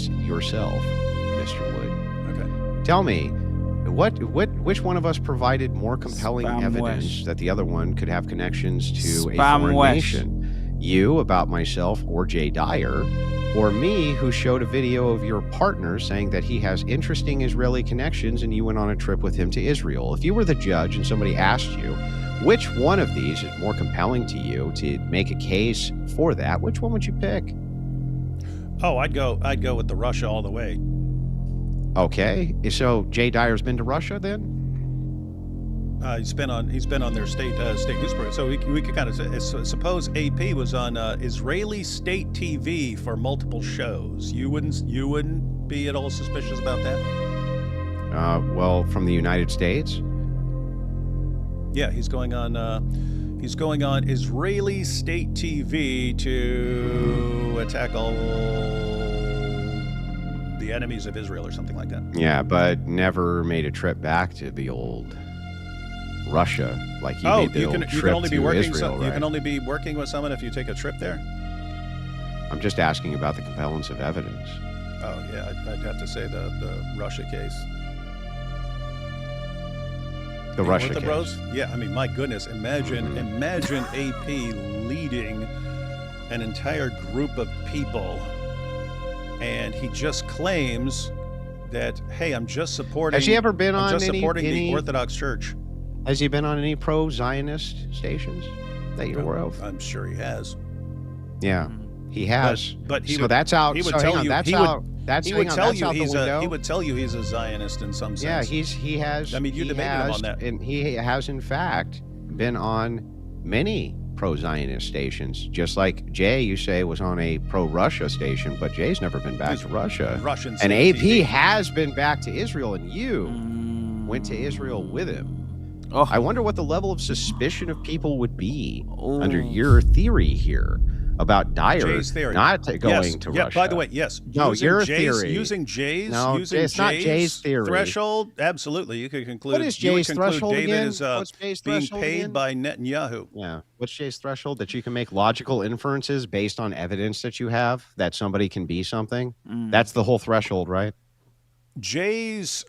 S3: yourself, Mr. Wood.
S2: Okay.
S3: Tell me, which one of us provided more compelling
S1: Spam
S3: evidence
S1: Wesh.
S3: that the other one could have connections to a
S1: Spam
S3: foreign
S1: Wesh.
S3: nation? You about myself or Jay Dyer, or me who showed a video of your partner saying that he has interesting Israeli connections and you went on a trip with him to Israel? If you were the judge and somebody asked you, which one of these is more compelling to you to make a case for that, which one would you pick?
S2: Oh, I'd go with the Russia all the way.
S3: Okay, so Jay Dyer's been to Russia then?
S2: He's been on their state news program. So we could kind of say, suppose AP was on Israeli state TV for multiple shows. You wouldn't be at all suspicious about that?
S3: Well, from the United States?
S2: Yeah, he's going on Israeli state TV to attack all the enemies of Israel or something like that.
S3: Yeah, but never made a trip back to the old Russia, like you made the old trip
S2: you can only be
S3: to
S2: working.
S3: Israel,
S2: You
S3: right?
S2: can only be working with someone if you take a trip there.
S3: I'm just asking about the compellence of evidence.
S2: Oh yeah, I'd have to say the Russia case.
S3: The Russia
S2: with the
S3: case.
S2: bros? Yeah, I mean, my goodness, imagine AP leading an entire group of people, and he just claims that, hey, I'm just supporting.
S3: Has he ever been on
S2: supporting
S3: any
S2: the Orthodox Church?
S3: Has he been on any pro-Zionist stations that you're aware of?
S2: I'm sure he has.
S3: Yeah, he has.
S2: But he
S3: so
S2: would,
S3: that's out.
S2: He would
S3: so
S2: tell
S3: hang on,
S2: you.
S3: that's
S2: he
S3: out.
S2: would,
S3: That's
S2: he
S3: hang
S2: would
S3: on,
S2: tell
S3: that's
S2: you
S3: out the
S2: he's
S3: window.
S2: he would tell you he's a Zionist in some
S3: Yeah,
S2: sense.
S3: he has.
S2: I mean, you debated him on that.
S3: And he has in fact been on many pro-Zionist stations, just like Jay, you say, was on a pro-Russia station, but Jay's never been back to Russia.
S2: Russian
S3: And
S2: state
S3: AP
S2: TV.
S3: has been back to Israel, and you went to Israel with him.
S1: Oh.
S3: I wonder what the level of suspicion of people would be under
S1: Oh.
S3: your theory here about Dyer
S2: Jay's theory.
S3: not going to
S2: Yeah,
S3: Russia.
S2: by the way, yes.
S3: No,
S2: using
S3: your
S2: Jay's,
S3: theory.
S2: Using Jay's,
S3: No,
S2: using
S3: it's not Jay's theory.
S2: threshold, absolutely. You could conclude.
S3: What is
S2: you would
S3: Jay's
S2: conclude
S3: threshold
S2: David
S3: again?
S2: is
S3: What's Jay's
S2: being
S3: threshold
S2: paid
S3: again?
S2: by Netanyahu.
S3: Yeah. What's Jay's threshold? That you can make logical inferences based on evidence that you have that somebody can be something? That's the whole threshold, right?
S2: Jay's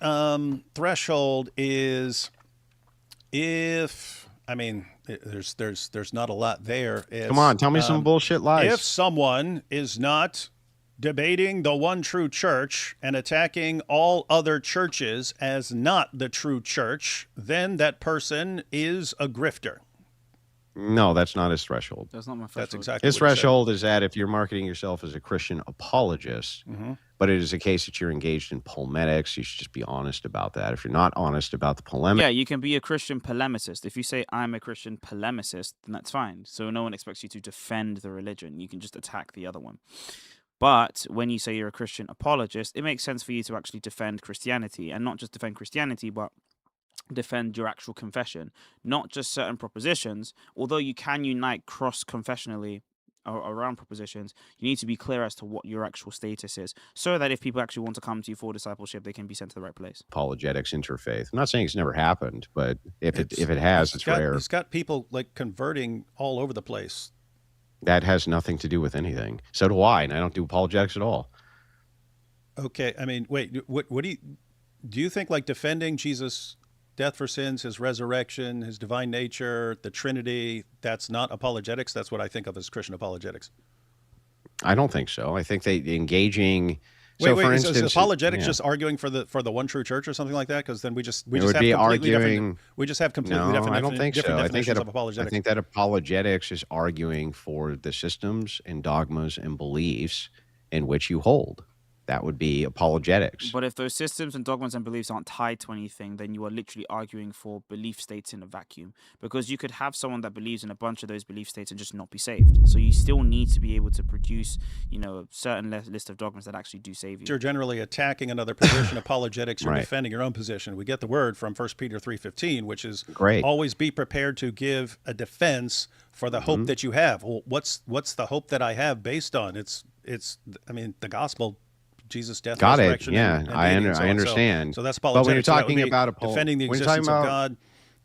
S2: threshold is if, I mean, there's not a lot there. It's,
S3: Come on, tell me some bullshit lies.
S2: If someone is not debating the one true church and attacking all other churches as not the true church, then that person is a grifter.
S3: No, that's not his threshold.
S1: That's not my threshold.
S2: That's exactly
S3: His
S2: what he said.
S3: threshold is that if you're marketing yourself as a Christian apologist, but it is a case that you're engaged in polemics, you should just be honest about that. If you're not honest about the polemic,
S1: Yeah, you can be a Christian polemicist. If you say I'm a Christian polemicist, then that's fine. So no one expects you to defend the religion. You can just attack the other one. But when you say you're a Christian apologist, it makes sense for you to actually defend Christianity, and not just defend Christianity, but defend your actual confession, not just certain propositions. Although you can unite cross-confessionally around propositions, you need to be clear as to what your actual status is, so that if people actually want to come to you for discipleship, they can be sent to the right place.
S3: apologetics interfaith. I'm not saying it's never happened, but if it has, it's rare.
S2: It's got people like converting all over the place.
S3: That has nothing to do with anything. So do I, and I don't do apologetics at all.
S2: Okay, I mean, wait, what do you think like defending Jesus' death for sins, his resurrection, his divine nature, the Trinity, that's not apologetics? That's what I think of as Christian apologetics.
S3: I don't think so. I think they engaging.
S2: Wait,
S3: for
S2: is
S3: instance,
S2: apologetics
S3: yeah.
S2: just arguing for the one true church or something like that? Because then we just
S3: It
S2: have
S3: would be
S2: completely different.
S3: arguing.
S2: We just have completely
S3: No,
S2: different.
S3: I don't think
S2: different
S3: so. I think
S2: definitions
S3: that
S2: of apologetics.
S3: I think that apologetics is arguing for the systems and dogmas and beliefs in which you hold. That would be apologetics.
S1: But if those systems and dogmas and beliefs aren't tied to anything, then you are literally arguing for belief states in a vacuum. Because you could have someone that believes in a bunch of those belief states and just not be saved. So you still need to be able to produce, a certain list of dogmas that actually do save you.
S2: You're generally attacking another position. Apologetics, you're
S3: Right.
S2: defending your own position. We get the word from 1 Peter 3:15, which is
S3: Great.
S2: always be prepared to give a defense for the hope that you have. Well, what's the hope that I have based on? It's the gospel. Jesus' death,
S3: Got it.
S2: resurrection,
S3: Yeah,
S2: and
S3: I
S2: deity and so on.
S3: understand.
S2: So that's
S3: but
S2: apologetics.
S3: when you're
S2: So that would
S3: talking
S2: be
S3: about
S2: defending the
S3: when you're talking
S2: existence of
S3: about-
S2: God,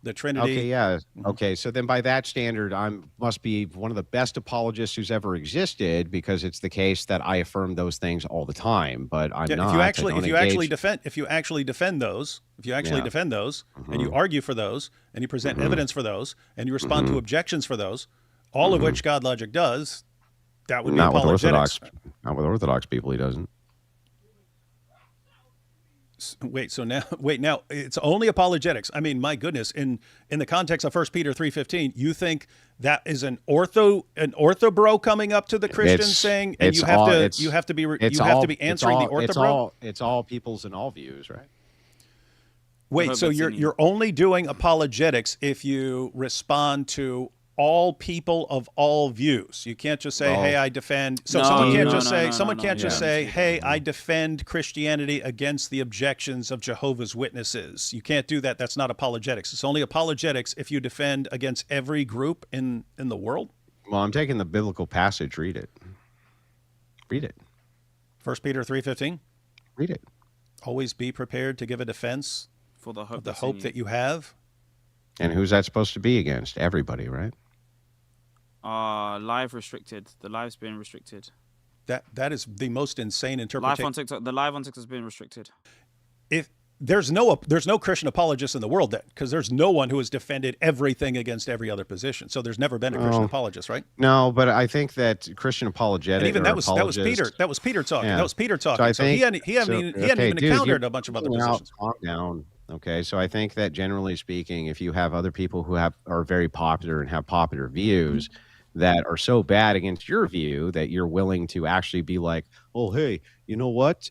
S2: the Trinity.
S3: Okay, yeah. Okay, so then by that standard, I must be one of the best apologists who's ever existed, because it's the case that I affirm those things all the time. But I'm not.
S2: If you actually defend those, and you argue for those, and you present evidence for those, and you respond to objections for those, all of which God logic does, that would be apologetics.
S3: Not with Orthodox people, he doesn't.
S2: Wait, now it's only apologetics. I mean, my goodness, in the context of 1 Peter 3:15, you think that is an ortho bro coming up to the Christians saying, and you have to be answering the ortho bro?
S3: It's all peoples and all views, right?
S2: Wait, so you're only doing apologetics if you respond to all people of all views. You can't just say, "Hey, I defend." So someone can't just say, "Hey, I defend Christianity against the objections of Jehovah's Witnesses." You can't do that. That's not apologetics. It's only apologetics if you defend against every group in the world.
S3: Well, I'm taking the biblical passage. Read it.
S2: 1 Peter 3:15.
S3: Read it.
S2: Always be prepared to give a defense
S1: for the hope
S2: that you have.
S3: And who's that supposed to be against? Everybody, right?
S1: Live restricted. The live's been restricted.
S2: That is the most insane interpretation.
S1: Live on TikTok. The live on TikTok has been restricted.
S2: If there's no Christian apologist in the world, then, because there's no one who has defended everything against every other position. So there's never been a Christian apologist, right?
S3: No, but I think that Christian apologetics.
S2: And even that was Peter. That was Peter talking. Yeah. That was Peter talking. So he hadn't even encountered a bunch of other positions.
S3: Calm down. Okay, so I think that generally speaking, if you have other people who are very popular and have popular views that are so bad against your view that you're willing to actually be like, oh, hey, you know what?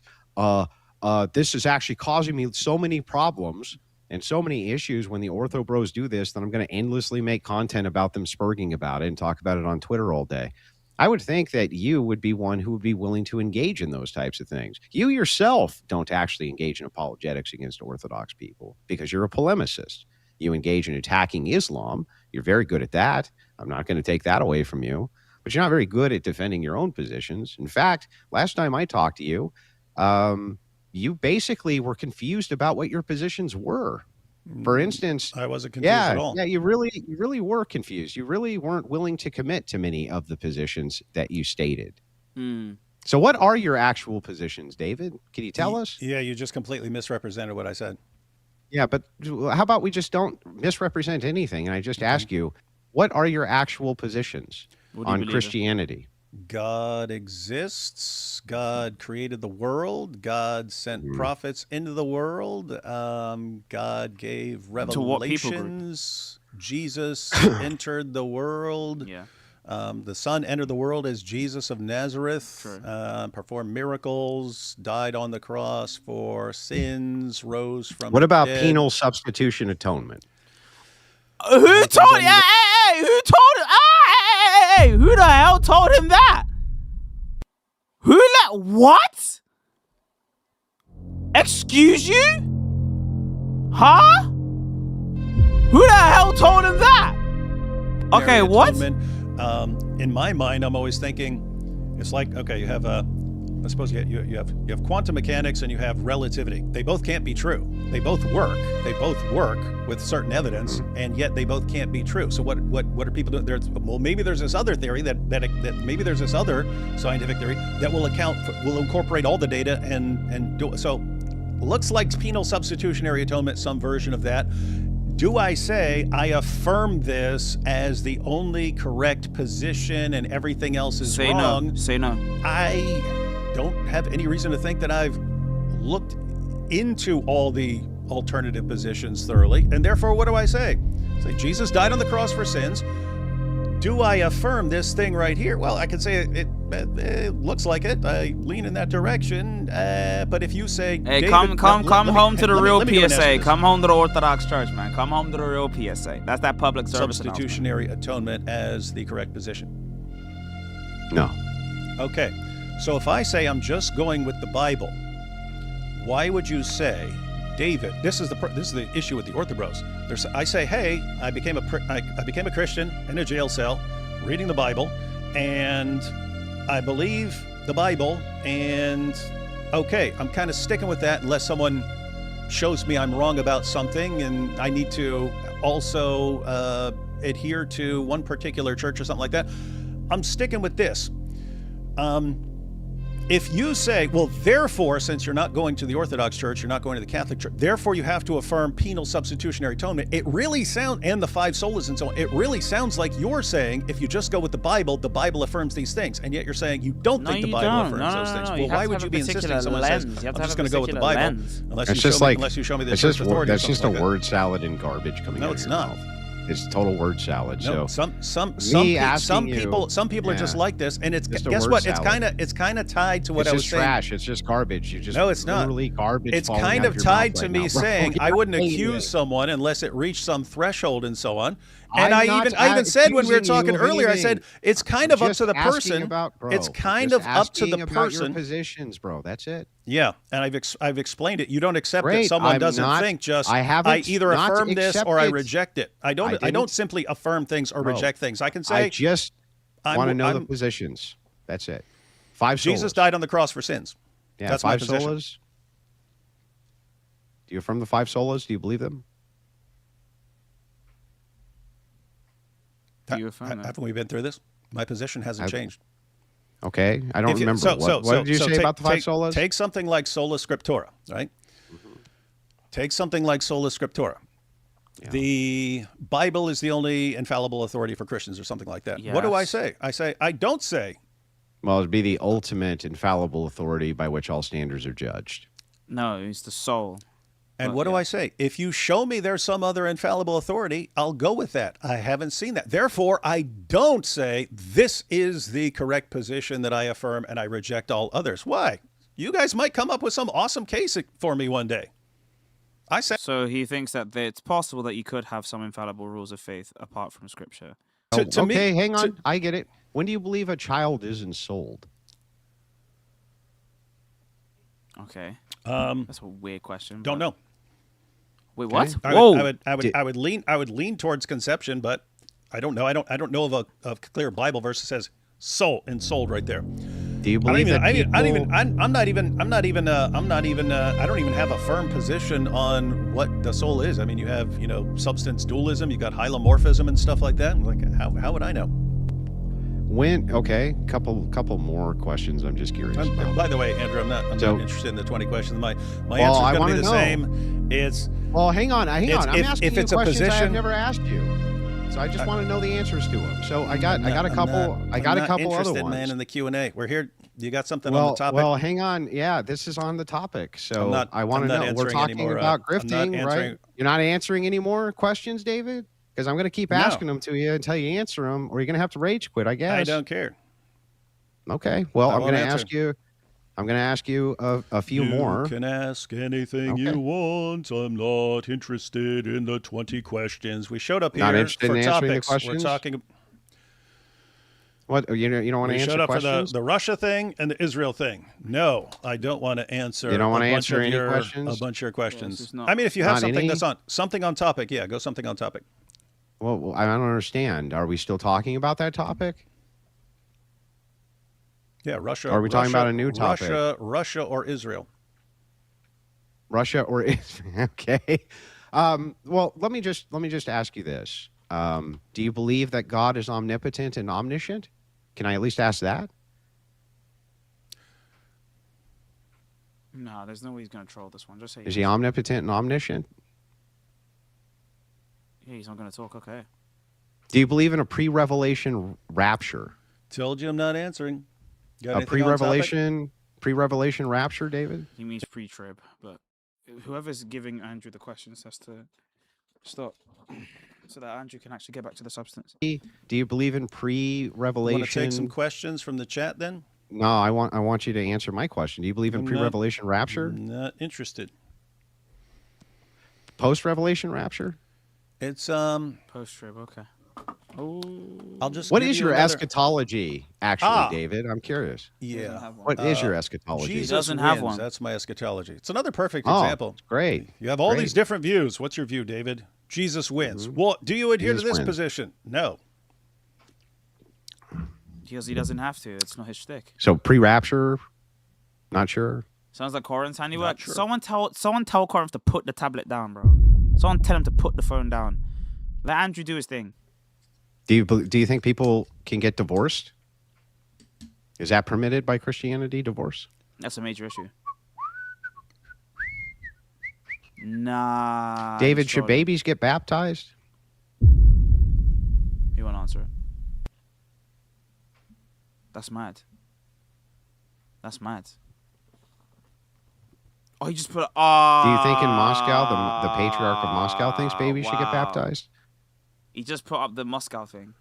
S3: This is actually causing me so many problems and so many issues when the ortho bros do this that I'm going to endlessly make content about them spurging about it and talk about it on Twitter all day. I would think that you would be one who would be willing to engage in those types of things. You yourself don't actually engage in apologetics against Orthodox people because you're a polemicist. You engage in attacking Islam. You're very good at that. I'm not going to take that away from you. But you're not very good at defending your own positions. In fact, last time I talked to you, you basically were confused about what your positions were. For instance,
S2: I wasn't confused at all.
S3: Yeah, you really were confused. You really weren't willing to commit to many of the positions that you stated. So what are your actual positions, David? Can you tell us?
S2: Yeah, you just completely misrepresented what I said.
S3: Yeah, but how about we just don't misrepresent anything? And I just ask you, what are your actual positions on Christianity?
S2: God exists. God created the world. God sent prophets into the world. God gave revelations. Jesus entered the world.
S1: Yeah.
S2: The Son entered the world as Jesus of Nazareth, performed miracles, died on the cross for sins, rose from
S3: What about
S2: dead.
S3: penal substitution atonement?
S1: Who told you? Hey, who told him? Hey, who the hell told him that? What? Excuse you? Huh? Who the hell told him that? Okay, what?
S2: In my mind, I'm always thinking, it's like, okay, you have I suppose you have quantum mechanics and you have relativity. They both can't be true. They both work. They both work with certain evidence, and yet they both can't be true. So what are people doing? Maybe there's this other theory that maybe there's this other scientific theory that will incorporate all the data and do it. So looks like penal substitutionary atonement, some version of that. Do I say I affirm this as the only correct position and everything else is wrong?
S1: Say no.
S2: I don't have any reason to think that I've looked into all the alternative positions thoroughly. And therefore, what do I say? Say Jesus died on the cross for sins. Do I affirm this thing right here? Well, I could say it looks like it. I lean in that direction. But if you say,
S1: hey,
S2: David,
S1: come home to the real PSA. Come home to the Orthodox Church, man. Come home to the real PSA. That's that public service
S2: substitutionary atonement as the correct position.
S3: No.
S2: Okay. So if I say I'm just going with the Bible, why would you say, David? This is the issue with the Orthodox. I say, hey, I became a Christian in a jail cell, reading the Bible, and I believe the Bible, and okay, I'm kind of sticking with that unless someone shows me I'm wrong about something, and I need to also adhere to one particular church or something like that. I'm sticking with this. If you say, well, therefore, since you're not going to the Orthodox Church, you're not going to the Catholic Church, therefore you have to affirm penal substitutionary atonement, it really sounds, and the 5 solas and so on, it really sounds like you're saying, if you just go with the Bible affirms these things, and yet you're saying you don't think the Bible affirms those things. Well, why would you be insisting someone says, I'm just going to go with the Bible, unless you show me this first authority?
S3: That's just a word salad and garbage coming out of your mouth. It's total word salad.
S2: No,
S3: so
S2: some people are just like this, and it's guess what? Salad. It's kind of tied to what I was saying.
S3: Trash. It's just garbage. You just
S2: no, it's not.
S3: Garbage.
S2: It's kind of tied to me saying I wouldn't accuse someone unless it reached some threshold and so on. And I even said when we were talking earlier, I said it's kind of up to the person. It's kind of up to the person.
S3: Your positions, bro. That's it.
S2: Yeah, and I've explained it. You don't accept that someone doesn't think just I either affirm this or I reject it. I don't simply affirm things or reject things. I can say
S3: I just want to know the positions. That's it. 5 solas.
S2: Jesus died on the cross for sins.
S3: Yeah,
S2: that's
S3: 5
S2: my position.
S3: solas. Do you affirm the 5 solas? Do you believe them?
S1: Do you affirm
S2: haven't we been through this? My position hasn't changed.
S3: Okay, I don't remember. What did you say about the 5 solas?
S2: Take something like sola scriptura, right? Mm-hmm. Take something like sola scriptura. Yeah. The Bible is the only infallible authority for Christians or something like that. Yes. What do I say? I don't say.
S3: Well, it'd be the ultimate infallible authority by which all standards are judged.
S1: No, it's the soul.
S2: And what do I say? If you show me there's some other infallible authority, I'll go with that. I haven't seen that. Therefore, I don't say this is the correct position that I affirm and I reject all others. Why? You guys might come up with some awesome case for me one day.
S1: So he thinks that it's possible that you could have some infallible rules of faith apart from Scripture.
S3: Hang on. I get it. When do you believe a child isn't sold?
S1: Okay. That's a weird question.
S2: Don't know.
S1: Wait, what?
S2: Whoa! I would lean towards conception, but I don't know. I don't know of a clear Bible verse that says sold right there.
S3: Do you believe that people...
S2: I don't even have a firm position on what the soul is. I mean, you have substance dualism, you got hylomorphism and stuff like that. I'm like, how would I know?
S3: Couple more questions. I'm just curious.
S2: By the way, Andrew, I'm not interested in the 20 questions. My answer is going to be the same.
S3: Hang on. I'm asking you questions I've never asked you. So I just want to know the answers to them. So I got a couple other ones.
S2: Man, in the Q&A. We're here. You got something on the topic?
S3: Well, hang on. Yeah, this is on the topic. So I want to know. We're talking about grifting, right? You're not answering any more questions, David? Because I'm going to keep asking them to you until you answer them, or you're going to have to rage quit, I guess.
S2: I don't care.
S3: Okay. Well, I'm going to ask you. I'm going to ask you a few more.
S2: You can ask anything you want. I'm not interested in the 20 questions. We showed up here for topics. We're talking.
S3: What you don't want to answer questions?
S2: We showed up for the Russia thing and the Israel thing. No, I don't want to answer.
S3: You don't want to answer any questions?
S2: A bunch of your questions. I mean, if you have something that's something on topic, yeah, go something on topic.
S3: Well, I don't understand. Are we still talking about that topic?
S2: Yeah, Russia.
S3: Are we talking about a new topic?
S2: Russia or Israel?
S3: Russia or Israel? Okay. Well, let me just ask you this: do you believe that God is omnipotent and omniscient? Can I at least ask that?
S1: No, there's no way he's going to troll this one. Just say.
S3: Is he omnipotent and omniscient?
S1: Yeah, he's not going to talk. Okay.
S3: Do you believe in a pre-revelation rapture?
S2: Told you I'm not answering.
S3: A pre-revelation rapture, David?
S1: He means pre-trib, but whoever's giving Andrew the questions has to stop so that Andrew can actually get back to the substance.
S3: Do you believe in pre-revelation?
S2: Want to take some questions from the chat then?
S3: No, I want you to answer my question. Do you believe in pre-revelation rapture?
S2: Not interested.
S3: Post-revelation rapture?
S2: It's
S1: post-trib, okay.
S2: Oh,
S3: what is your eschatology, actually, David? I'm curious.
S2: Yeah.
S3: What is your eschatology?
S2: Jesus
S1: doesn't have one.
S2: That's my eschatology. It's another perfect example.
S3: Great.
S2: You have all these different views. What's your view, David? Jesus wins. Mm-hmm. Well, do you adhere to this position? No.
S1: Because he doesn't have to. It's not his shtick.
S3: So pre-rapture, not sure.
S1: Sounds like Corinth's handiwork. Sure. Someone tell Corinth to put the tablet down, bro. Someone tell him to put the phone down. Let Andrew do his thing.
S3: Do you think people can get divorced? Is that permitted by Christianity, divorce?
S1: That's a major issue. Nah.
S3: David, should babies get baptized?
S1: He won't answer it. That's mad. That's mad. Oh, he just put.
S3: Do you think in Moscow, the patriarch of Moscow thinks babies should get baptized?
S1: He just put up the Moscow thing.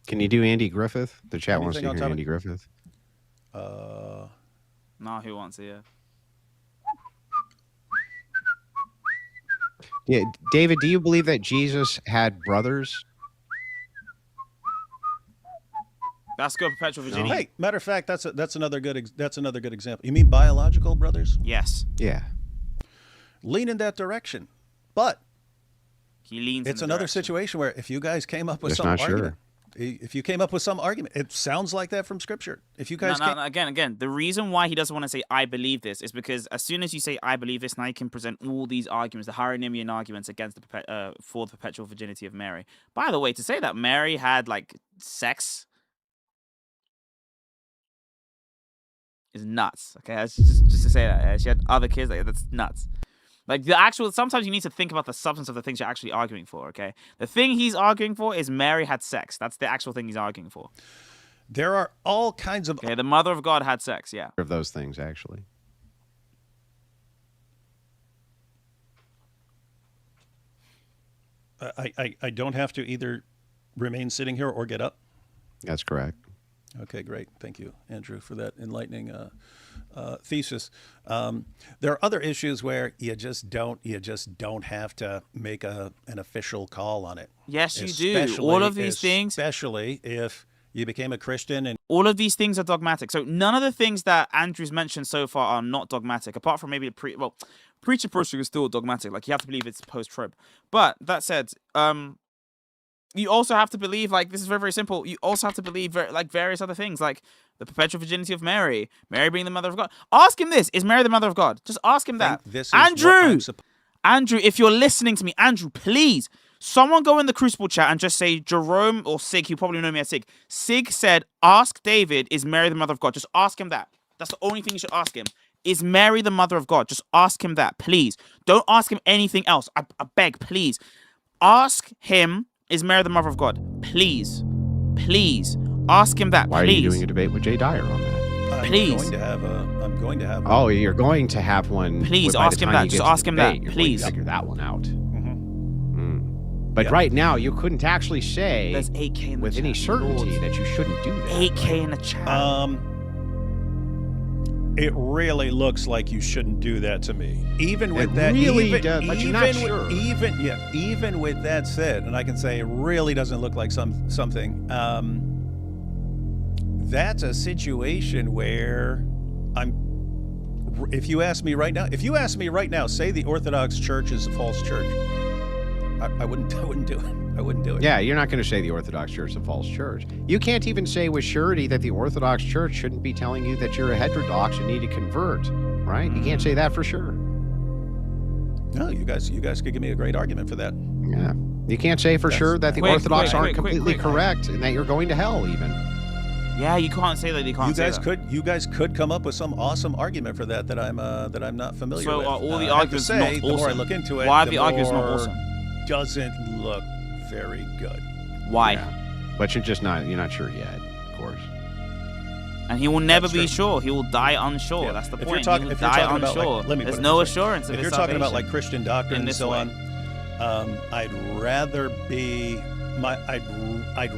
S3: Can you do Andy Griffith? The chat
S2: Anything
S3: wants to
S2: on
S3: hear
S2: top
S3: Andy Griffith.
S1: No, who wants it? Yeah.
S3: Yeah, David, do you believe that Jesus had brothers?
S1: That's good, perpetual virginity.
S2: Hey, matter of fact, that's another good example. You mean biological brothers?
S1: Yes.
S3: Yeah.
S2: Lean in that direction, but
S1: He leans.
S2: it's
S1: in the
S2: another
S1: direction.
S2: situation where if you guys came up with
S3: Just
S2: some
S3: not
S2: argument,
S3: sure.
S2: if you came up with some argument, it sounds like that from Scripture. If you guys
S1: No, again, the reason why he doesn't want to say "I believe this" is because as soon as you say "I believe this," now you can present all these arguments, the Hieronymian arguments against for the perpetual virginity of Mary. By the way, to say that Mary had like sex is nuts. Okay, that's just to say that she had other kids. Like, that's nuts. Like the actual, sometimes you need to think about the substance of the things you're actually arguing for. Okay, the thing he's arguing for is Mary had sex. That's the actual thing he's arguing for.
S2: there are all kinds of
S1: Okay, the Mother of God had sex. Yeah.
S3: Of those things, actually.
S2: I don't have to either remain sitting here or get up.
S3: That's correct.
S2: Okay, great. Thank you, Andrew, for that enlightening thesis. There are other issues where you just don't have to make an official call on it.
S1: Yes, you do. All of these things,
S2: especially if you became a Christian and
S1: all of these things are dogmatic. So none of the things that Andrew's mentioned so far are not dogmatic, apart from maybe the preacher pushing is still dogmatic. Like you have to believe it's post-trib. But that said, you also have to believe, like, this is very, very simple. You also have to believe, like, various other things, like the perpetual virginity of Mary, Mary being the mother of God. Ask him this. Is Mary the mother of God? Just ask him that.
S2: this is
S1: Andrew! Andrew, if you're listening to me, Andrew, please, someone go in the Crucible chat and just say Jerome or Sig, you probably know me as Sig. Sig said, ask David, is Mary the mother of God? Just ask him that. That's the only thing you should ask him. Is Mary the mother of God? Just ask him that, please. Don't ask him anything else. I beg, please. Ask him, is Mary the mother of God? Please. Please. Ask him that,
S3: Why
S1: please.
S3: are you doing a debate with Jay Dyer on that?
S1: Please.
S2: I'm going to have
S3: Oh, you're going to have one.
S1: Please,
S3: by the
S1: ask him
S3: time
S1: that.
S3: you
S1: Just
S3: get to
S1: ask
S3: the
S1: him that.
S3: debate, you're
S1: Please.
S3: going to figure that one out. But
S2: Yeah.
S3: right now, you couldn't actually say
S1: There's 8K in the
S3: with
S1: chat.
S3: any certainty
S1: Lord.
S3: that you shouldn't do that.
S1: 8K in the chat.
S2: It really looks like you shouldn't do that to me. Even with
S3: It
S2: that,
S3: really
S2: even,
S3: does, but you're
S2: even
S3: not
S2: with,
S3: sure.
S2: even with that said, and I can say it really doesn't look like something. That's a situation where if you ask me right now, say the Orthodox Church is a false church. I wouldn't do it. I wouldn't do it.
S3: Yeah, you're not going to say the Orthodox Church is a false church. You can't even say with surety that the Orthodox Church shouldn't be telling you that you're a heterodox and need to convert, right? You can't say that for sure.
S2: No, you guys could give me a great argument for that.
S3: Yeah. You can't say for sure that the
S1: Quick,
S3: Orthodox
S1: quick,
S3: aren't
S1: quick,
S3: completely
S1: quick.
S3: correct and that you're going to hell even.
S1: Yeah, you can't say that. You can't say that.
S2: You guys could come up with some awesome argument for that I'm not familiar
S1: So
S2: with.
S1: are all the
S2: I have to
S1: arguments
S2: say,
S1: not
S2: the
S1: awesome?
S2: more I look into it,
S1: Why are
S2: the
S1: the arguments not
S2: more
S1: awesome?
S2: doesn't look very good.
S1: Why?
S3: Yeah. But you're not sure yet, of course.
S1: And he will never
S2: That's
S1: be
S2: true.
S1: sure. He will die unsure.
S2: Yeah.
S1: That's the
S2: If
S1: point.
S2: you're talking,
S1: he will
S2: if you're
S1: die
S2: talking about,
S1: unsure.
S2: like, let me
S1: There's
S2: put it
S1: no
S2: this way.
S1: assurance of
S2: If
S1: his
S2: you're talking about like
S1: salvation.
S2: Christian doctrine
S1: in
S2: and
S1: this
S2: so
S1: way.
S2: on, I'd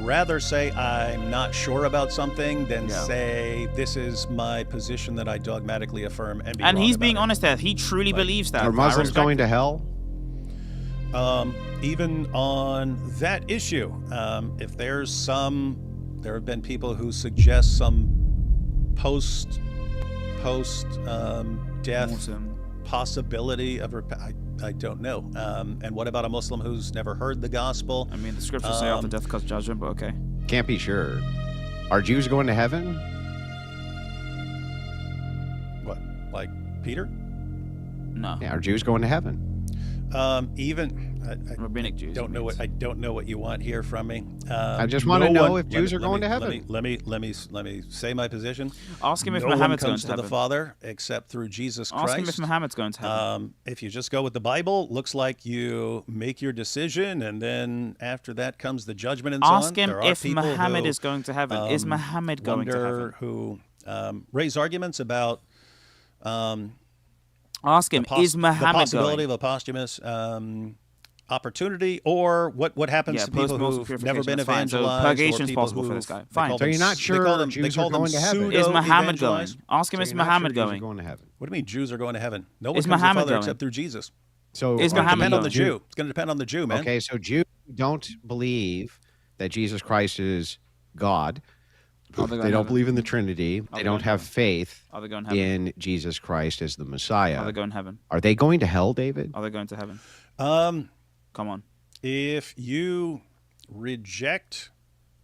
S2: rather say I'm not sure about something than say this is my position that I dogmatically affirm and be
S1: And
S2: wrong
S1: he's
S2: about
S1: being
S2: it.
S1: honest there. He truly believes that.
S3: Are
S1: I
S3: Muslims
S1: respect
S3: going
S1: it.
S3: to hell?
S2: Even on that issue, if there have been people who suggest some post death
S1: Awesome.
S2: possibility of I don't know. And what about a Muslim who's never heard the gospel?
S1: I mean, the scriptures say after death comes judgment, but okay.
S3: Can't be sure. Are Jews going to heaven?
S2: What, like Peter?
S1: No.
S3: Yeah, are Jews going to heaven?
S1: Rabbinic Jews.
S2: I don't know what you want here from me.
S3: I just want to know if Jews are going to heaven.
S2: Let me say my position.
S1: Ask him if
S2: no one
S1: Muhammad's going
S2: comes
S1: to
S2: to the
S1: heaven.
S2: Father except through Jesus Christ.
S1: Ask him if Muhammad's going to heaven.
S2: If you just go with the Bible, looks like you make your decision, and then after that comes the judgment and so on.
S1: Ask him if Muhammad is going to heaven. Is Muhammad going to heaven?
S2: Who raise arguments about
S1: Ask him, is Muhammad
S2: the possibility
S1: going?
S2: of a posthumous opportunity, or what happens to people who've never been evangelized,
S1: so purgation
S2: or
S1: is
S2: people
S1: possible for this guy. Fine.
S3: So you're not sure Jews are going to heaven?
S1: Is Muhammad going? Ask him, is Muhammad going?
S3: Going to heaven?
S2: What do you mean Jews are going to heaven? No one
S1: Is
S2: comes to the
S1: Muhammad
S2: Father
S1: going?
S2: except through Jesus.
S3: So
S1: Is
S2: It's going to
S1: Muhammad
S2: depend on the
S1: going?
S2: Jew. It's going to depend on the Jew, man.
S3: Okay, so Jews don't believe that Jesus Christ is God.
S1: Are they going
S3: They
S1: to
S3: don't
S1: heaven?
S3: believe in the Trinity.
S1: Are
S3: They
S1: they
S3: don't
S1: going to
S3: have
S1: heaven?
S3: faith
S1: Are they going to heaven?
S3: in Jesus Christ as the
S1: Are they
S3: Messiah.
S1: going to heaven?
S3: Are they going to hell, David?
S1: Are they going to heaven? Come on.
S2: If you reject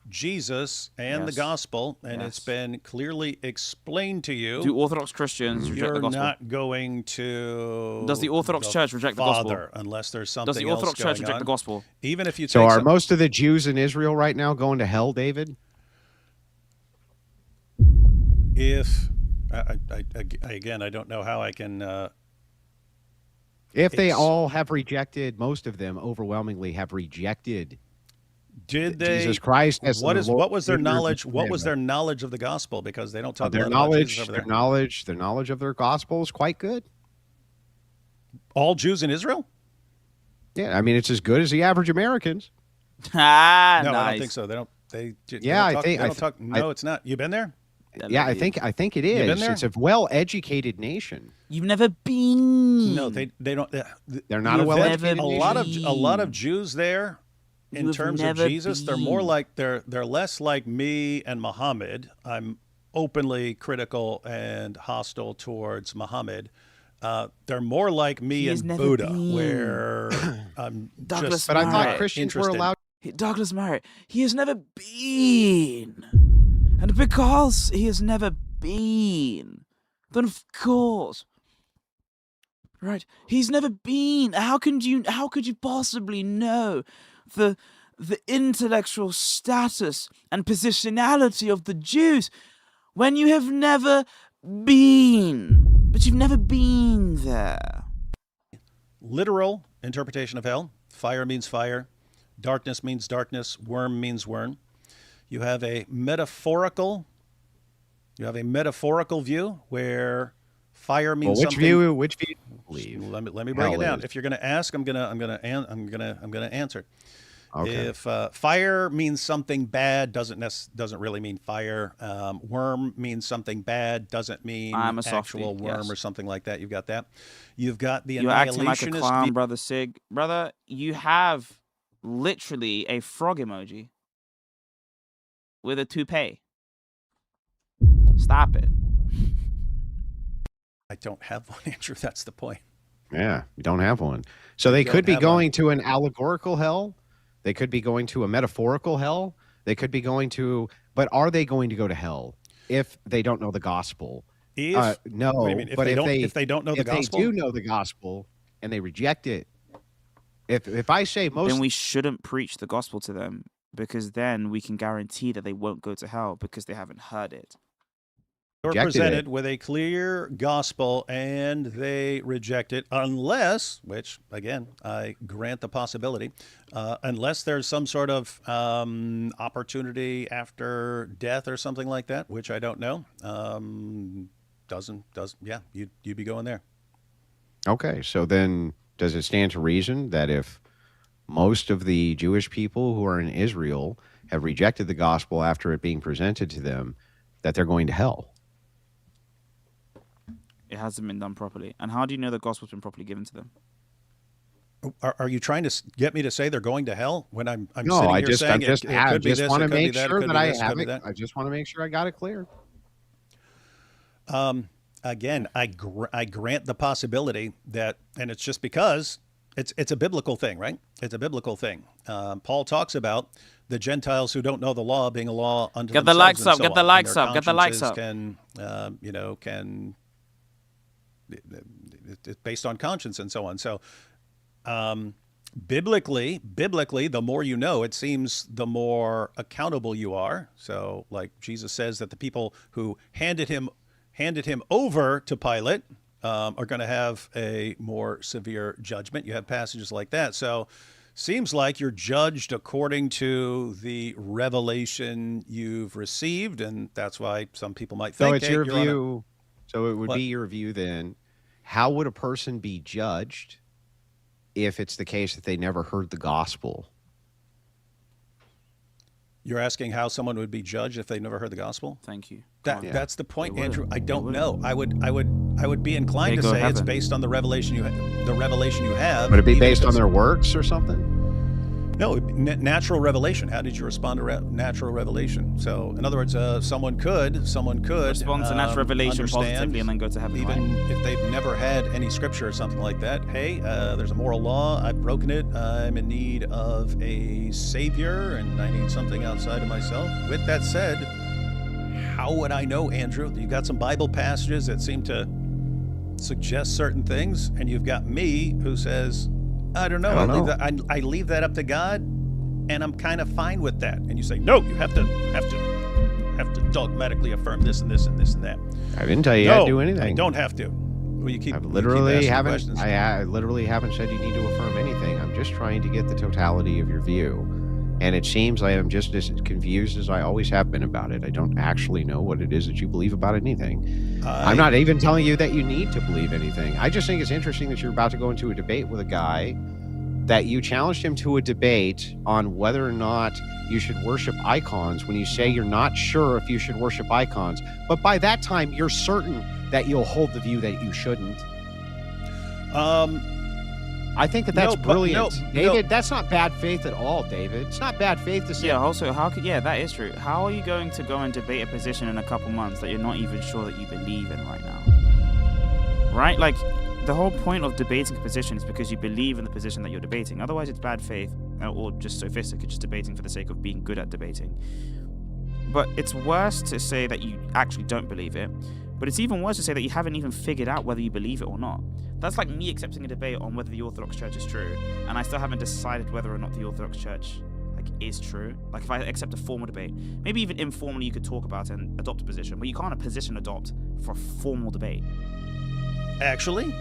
S2: Jesus and the
S1: Yes.
S2: gospel, and
S1: Yes.
S2: it's been clearly explained to you,
S1: Do Orthodox Christians reject
S2: you're
S1: the gospel?
S2: not going to.
S1: Does the Orthodox Church reject the gospel?
S2: Father, unless there's something
S1: Does the Orthodox
S2: else
S1: Church
S2: going
S1: reject
S2: on.
S1: the gospel?
S2: Even if you
S3: So
S2: take
S3: are
S2: some-
S3: most of the Jews in Israel right now going to hell, David?
S2: if again, I don't know how I can.
S3: If they
S2: It's-
S3: all have rejected, most of them overwhelmingly have rejected
S2: Did they?
S3: Jesus Christ as
S2: What
S3: the
S2: is
S3: Lord
S2: what was their
S3: and Savior of
S2: knowledge? What was
S3: Samuel.
S2: their knowledge of the gospel? Because they don't talk
S3: Their
S2: a lot about
S3: knowledge,
S2: Jesus over
S3: their
S2: there.
S3: knowledge of their gospel is quite good.
S2: All Jews in Israel?
S3: Yeah, I mean it's as good as the average Americans.
S1: Ah,
S2: No,
S1: nice.
S2: I don't think so. They don't. They
S3: Yeah, I
S2: don't talk,
S3: think-
S2: they
S3: I
S2: don't
S3: th-
S2: talk. No, it's not. You been there?
S3: Yeah, I think it
S2: been
S3: is.
S2: there?
S3: It's a well-educated nation.
S1: You've never been.
S2: No, they don't.
S3: They're not a
S2: you've
S3: well-educated
S2: been-
S1: nation.
S2: a lot of Jews there. In
S1: You've
S2: terms of
S1: never
S2: Jesus, they're more
S1: been.
S2: like they're less like me and Muhammad. I'm openly critical and hostile towards Muhammad. They're more like me
S1: He has
S2: and
S1: never
S2: Buddha,
S1: been.
S2: where I'm
S1: Douglas
S2: just.
S3: But I
S1: Right.
S3: thought Christians were
S2: Interested.
S3: allowed.
S1: Douglas Murray, he has never been. And because he has never been, then of course, right, he's never been. How could you possibly know the intellectual status and positionality of the Jews when you have never been? But you've never been there.
S2: Literal interpretation of hell. Fire means fire. Darkness means darkness. Worm means worm. You have a metaphorical view where fire
S3: Well,
S2: means
S3: which
S2: something.
S3: view? Which view? do you believe?
S2: Let me break it
S3: Hell
S2: down.
S3: is.
S2: If you're going to ask, I'm gonna answer.
S3: Okay.
S2: If fire means something bad, doesn't really mean fire. Worm means something bad, doesn't mean
S1: I'm a softie,
S2: actual worm
S1: yes.
S2: or something like that. You've got that. You've got the
S1: You're acting like a
S2: annihilationist
S1: clown,
S2: view.
S1: brother Sig. Brother, you have literally a frog emoji with a toupee. Stop it.
S2: I don't have one, Andrew. That's the point.
S3: Yeah, you don't have one. So they
S2: don't
S3: could be
S2: have
S3: going to an allegorical hell. They could be going to a metaphorical hell. They could be going to, but are they going to go to hell if they don't know the gospel?
S2: If
S3: No,
S2: what do you mean?
S3: but
S2: if they don't know the
S3: if
S2: gospel,
S3: they do know the gospel and they reject it, if I say most,
S1: Then we shouldn't preach the gospel to them, because then we can guarantee that they won't go to hell because they haven't heard it.
S2: You're
S3: rejected
S2: presented
S3: it.
S2: with a clear gospel and they reject it, unless, which again I grant the possibility, unless there's some sort of opportunity after death or something like that, which I don't know. Yeah, you'd be going there.
S3: okay, so then does it stand to reason that if most of the Jewish people who are in Israel have rejected the gospel after it being presented to them, that they're going to hell?
S1: It hasn't been done properly. And how do you know the gospel's been properly given to them?
S2: Are you trying to get me to say they're going to hell when I'm
S3: No,
S2: sitting
S3: I
S2: here
S3: just,
S2: saying
S3: I just,
S2: it
S3: I
S2: could be
S3: just
S2: this,
S3: want
S2: it
S3: to
S2: could be
S3: make
S2: that, it
S3: sure
S2: could
S3: that
S2: be
S3: I
S2: this, it
S3: have
S2: could be
S3: it.
S2: that.
S3: I just want to make sure I got it clear.
S2: Again, I grant the possibility that, and it's just because it's a biblical thing, right? It's a biblical thing. Paul talks about the Gentiles who don't know the law being a law unto
S1: Get the
S2: themselves
S1: likes
S2: and
S1: up,
S2: so
S1: get the
S2: on. And
S1: likes
S2: their
S1: up, get the likes
S2: consciences
S1: up.
S2: Can it's based on conscience and so on. So biblically, the more you know, it seems the more accountable you are. So like Jesus says that the people who handed him over to Pilate are going to have a more severe judgment. You have passages like that. So seems like you're judged according to the revelation you've received, and that's why some people might think.
S3: So it's your
S2: you're on
S3: view. So it would
S2: What?
S3: be your view then. How would a person be judged if it's the case that they never heard the gospel?
S2: You're asking how someone would be judged if they never heard the gospel?
S1: Thank you.
S2: That's the point,
S1: They
S2: Andrew.
S1: wouldn't.
S2: I
S1: They
S2: don't
S1: wouldn't.
S2: know. I would be inclined
S1: They
S2: to
S1: go
S2: say it's
S1: heaven.
S2: based on the revelation you have.
S3: Would it be
S2: even if
S3: based on
S2: it's-
S3: their works or something?
S2: No, natural revelation. How did you respond to natural revelation? So, in other words, someone could
S1: Respond to natural revelation
S2: understand,
S1: positively and then go to heaven.
S2: even
S1: right?
S2: if they've never had any scripture or something like that. Hey, there's a moral law. I've broken it. I'm in need of a savior, and I need something outside of myself. With that said, how would I know, Andrew? You've got some Bible passages that seem to suggest certain things, and you've got me who says, I don't know. I leave that up to God, and I'm kind of fine with that. And you say, no, you have to dogmatically affirm this and this and this and that.
S3: I didn't tell you how to do anything.
S2: I don't have to. Well, you keep.
S3: I
S2: you keep
S3: literally
S2: asking
S3: haven't.
S2: questions.
S3: I literally haven't said you need to affirm anything. I'm just trying to get the totality of your view, and it seems I am just as confused as I always have been about it. I don't actually know what it is that you believe about anything. I'm not even telling you that you need to believe anything. I just think it's interesting that you're about to go into a debate with a guy that you challenged him to a debate on whether or not you should worship icons when you say you're not sure if you should worship icons. But by that time, you're certain that you'll hold the view that you shouldn't. I think that's brilliant. David, that's not bad faith at all, David. It's not bad faith to say.
S1: Yeah, also, that is true. How are you going to go and debate a position in a couple months that you're not even sure that you believe in right now? Right? Like, the whole point of debating a position is because you believe in the position that you're debating. Otherwise, it's bad faith or just sophistic, just debating for the sake of being good at debating. But it's worse to say that you actually don't believe it. But it's even worse to say that you haven't even figured out whether you believe it or not. That's like me accepting a debate on whether the Orthodox Church is true, and I still haven't decided whether or not the Orthodox Church is true. Like, if I accept a formal debate, maybe even informally you could talk about it and adopt a position, but you can't adopt for a formal debate.
S2: Actually,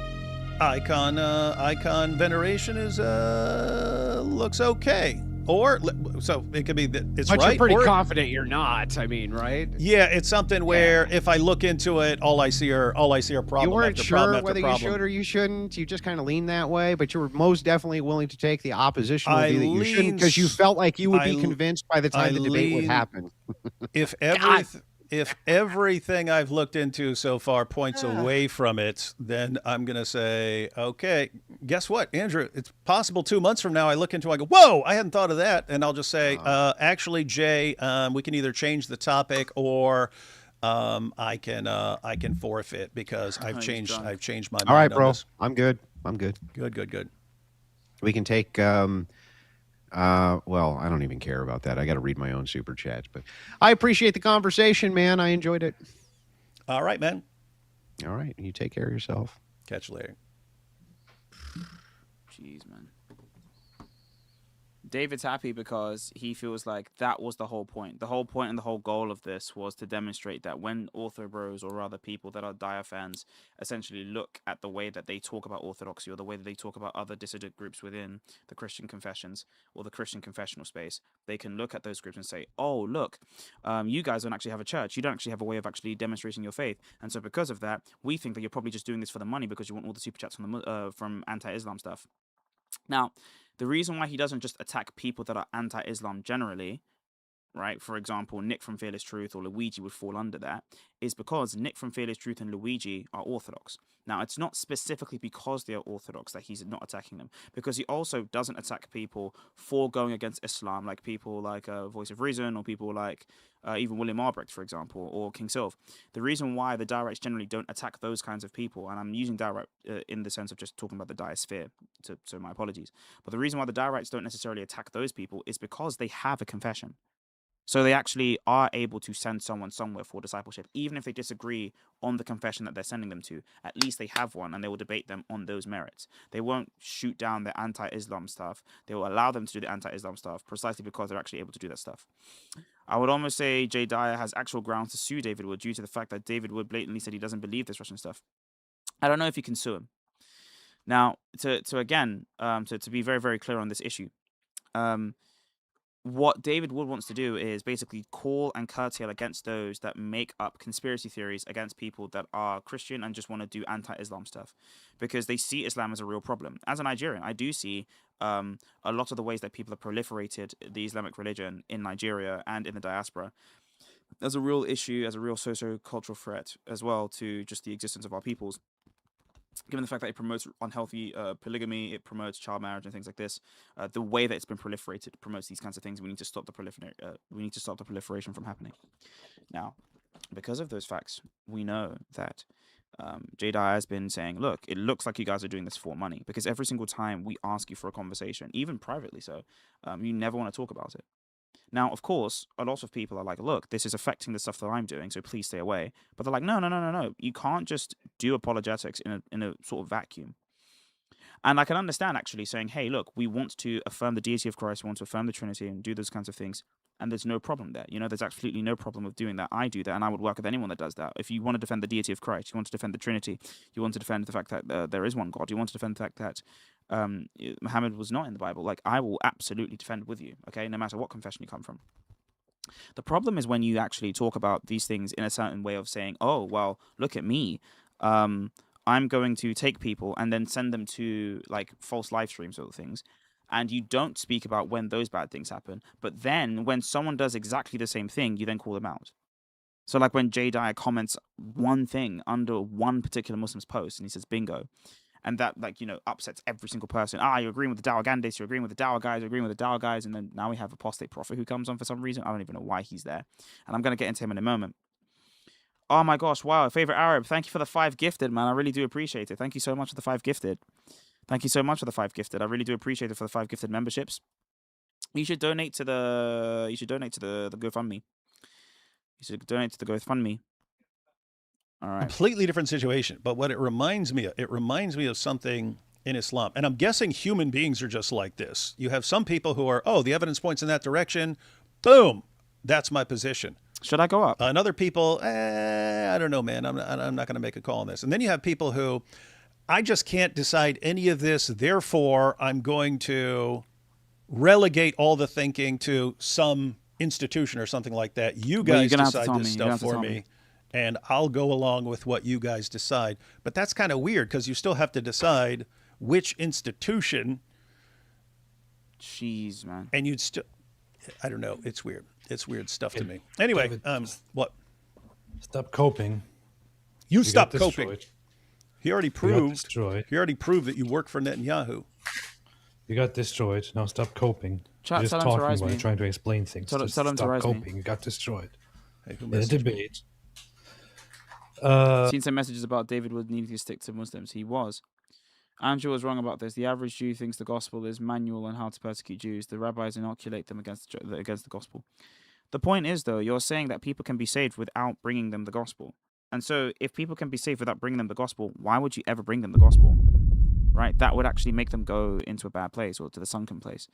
S2: icon veneration is looks okay. Or so it could be that it's
S3: but
S2: right.
S3: You're pretty
S2: or,
S3: confident you're not. I mean, right?
S2: Yeah, it's something where if I look into it, all I see are problem.
S3: You weren't
S2: after
S3: sure
S2: problem after
S3: whether
S2: problem.
S3: you should or you shouldn't. You just kind of leaned that way, but you were most definitely willing to take the oppositional view that you shouldn't because you felt like you would be convinced by the time the debate would happen.
S2: If everything I've looked into so far points away from it, then I'm going to say, okay, guess what, Andrew? It's possible 2 months from now I look into it, I go, whoa, I hadn't thought of that. And I'll just say, actually, Jay, we can either change the topic or I can forfeit because I've changed my mind.
S3: All right, bro.
S2: On this.
S3: I'm good.
S2: Good.
S3: We can take well, I don't even care about that. I got to read my own super chats, but I appreciate the conversation, man. I enjoyed it.
S2: All right, man.
S3: All right. You take care of yourself.
S2: Catch you later.
S1: Jeez, man. David's happy because he feels like that was the whole point. The whole point and the whole goal of this was to demonstrate that when Ortho bros or rather people that are dire fans essentially look at the way that they talk about Orthodoxy or the way that they talk about other dissident groups within the Christian confessions or the Christian confessional space, they can look at those groups and say, oh, look, you guys don't actually have a church. You don't actually have a way of actually demonstrating your faith. And so because of that, we think that you're probably just doing this for the money because you want all the super chats from anti-Islam stuff. Now, the reason why he doesn't just attack people that are anti-Islam generally, right? For example, Nick from Fearless Truth or Luigi would fall under that, is because Nick from Fearless Truth and Luigi are Orthodox. Now, it's not specifically because they are Orthodox that he's not attacking them, because he also doesn't attack people for going against Islam, like people like Voice of Reason or people like even William Albrecht, for example, or King Sylv. The reason why the directs generally don't attack those kinds of people, and I'm using direct in the sense of just talking about the diosphere, so my apologies, but the reason why the directs don't necessarily attack those people is because they have a confession. So they actually are able to send someone somewhere for discipleship, even if they disagree on the confession that they're sending them to. At least they have one, and they will debate them on those merits. They won't shoot down the anti-Islam stuff. They will allow them to do the anti-Islam stuff precisely because they're actually able to do that stuff. I would almost say Jay Dyer has actual grounds to sue David Wood due to the fact that David Wood blatantly said he doesn't believe this Russian stuff. I don't know if you can sue him. Now, to be very, very clear on this issue, what David Wood wants to do is basically call and curtail against those that make up conspiracy theories against people that are Christian and just want to do anti-Islam stuff, because they see Islam as a real problem. As a Nigerian, I do see a lot of the ways that people have proliferated the Islamic religion in Nigeria and in the diaspora as a real issue, as a real socio-cultural threat as well to just the existence of our peoples. Given the fact that it promotes unhealthy polygamy, it promotes child marriage and things like this, the way that it's been proliferated promotes these kinds of things. We need to stop the proliferation from happening. Now, because of those facts, we know that Jay Dyer has been saying, look, it looks like you guys are doing this for money, because every single time we ask you for a conversation, even privately so, you never want to talk about it. Now, of course, a lot of people are like, look, this is affecting the stuff that I'm doing, so please stay away. But they're like, no. You can't just do apologetics in a sort of vacuum. And I can understand actually saying, hey, look, we want to affirm the deity of Christ, we want to affirm the Trinity and do those kinds of things. And there's no problem there. There's absolutely no problem with doing that. I do that, and I would work with anyone that does that. If you want to defend the deity of Christ, you want to defend the Trinity, you want to defend the fact that there is one God, you want to defend the fact that Muhammad was not in the Bible, like, I will absolutely defend with you, okay, no matter what confession you come from. The problem is when you actually talk about these things in a certain way of saying, oh, well, look at me. I'm going to take people and then send them to like false live streams or things. And you don't speak about when those bad things happen. But then when someone does exactly the same thing, you then call them out. So like when Jay Dyer comments one thing under one particular Muslim's post and he says bingo, and that, like, upsets every single person. You're agreeing with the Dow Gandhists, you're agreeing with the Dow guys, you're agreeing with the Dow guys, and then now we have Apostate Prophet who comes on for some reason. I don't even know why he's there. And I'm going to get into him in a moment. Oh my gosh, wow, favorite Arab. Thank you for the 5 gifted, man. I really do appreciate it. Thank you so much for the 5 gifted. Thank you so much for the 5 gifted. I really do appreciate it for the 5 gifted memberships. You should donate to the GoFundMe. You should donate to the GoFundMe. All right.
S2: Completely different situation. But what it reminds me of something in Islam. And I'm guessing human beings are just like this. You have some people who are, the evidence points in that direction. Boom. That's my position.
S1: Should I go up?
S2: And other people, I don't know, man. I'm not going to make a call on this. And then you have people who, I just can't decide any of this. Therefore, I'm going to relegate all the thinking to some institution or something like that. You guys decide this stuff for me. And I'll go along with what you guys decide. But that's kind of weird because you still have to decide which institution.
S1: Jeez, man.
S2: And you'd still, I don't know. It's weird. It's weird stuff to me. Anyway,
S4: David,
S2: what?
S4: Stop coping.
S2: You stop coping. He already proved that you work for Netanyahu.
S4: You got destroyed. Now stop coping. You're just talking while you're trying to explain things.
S1: Tell him
S4: stop
S1: to rise
S4: coping.
S1: me.
S4: You got destroyed.
S2: Hey,
S4: in a debate.
S1: Seen some messages about David Wood needing to stick to Muslims. He was. Andrew was wrong about this. The average Jew thinks the gospel is manual on how to persecute Jews. The rabbis inoculate them against the gospel. The point is, though, you're saying that people can be saved without bringing them the gospel. And so if people can be saved without bringing them the gospel, why would you ever bring them the gospel? Right? That would actually make them go into a bad place or to the sunken place.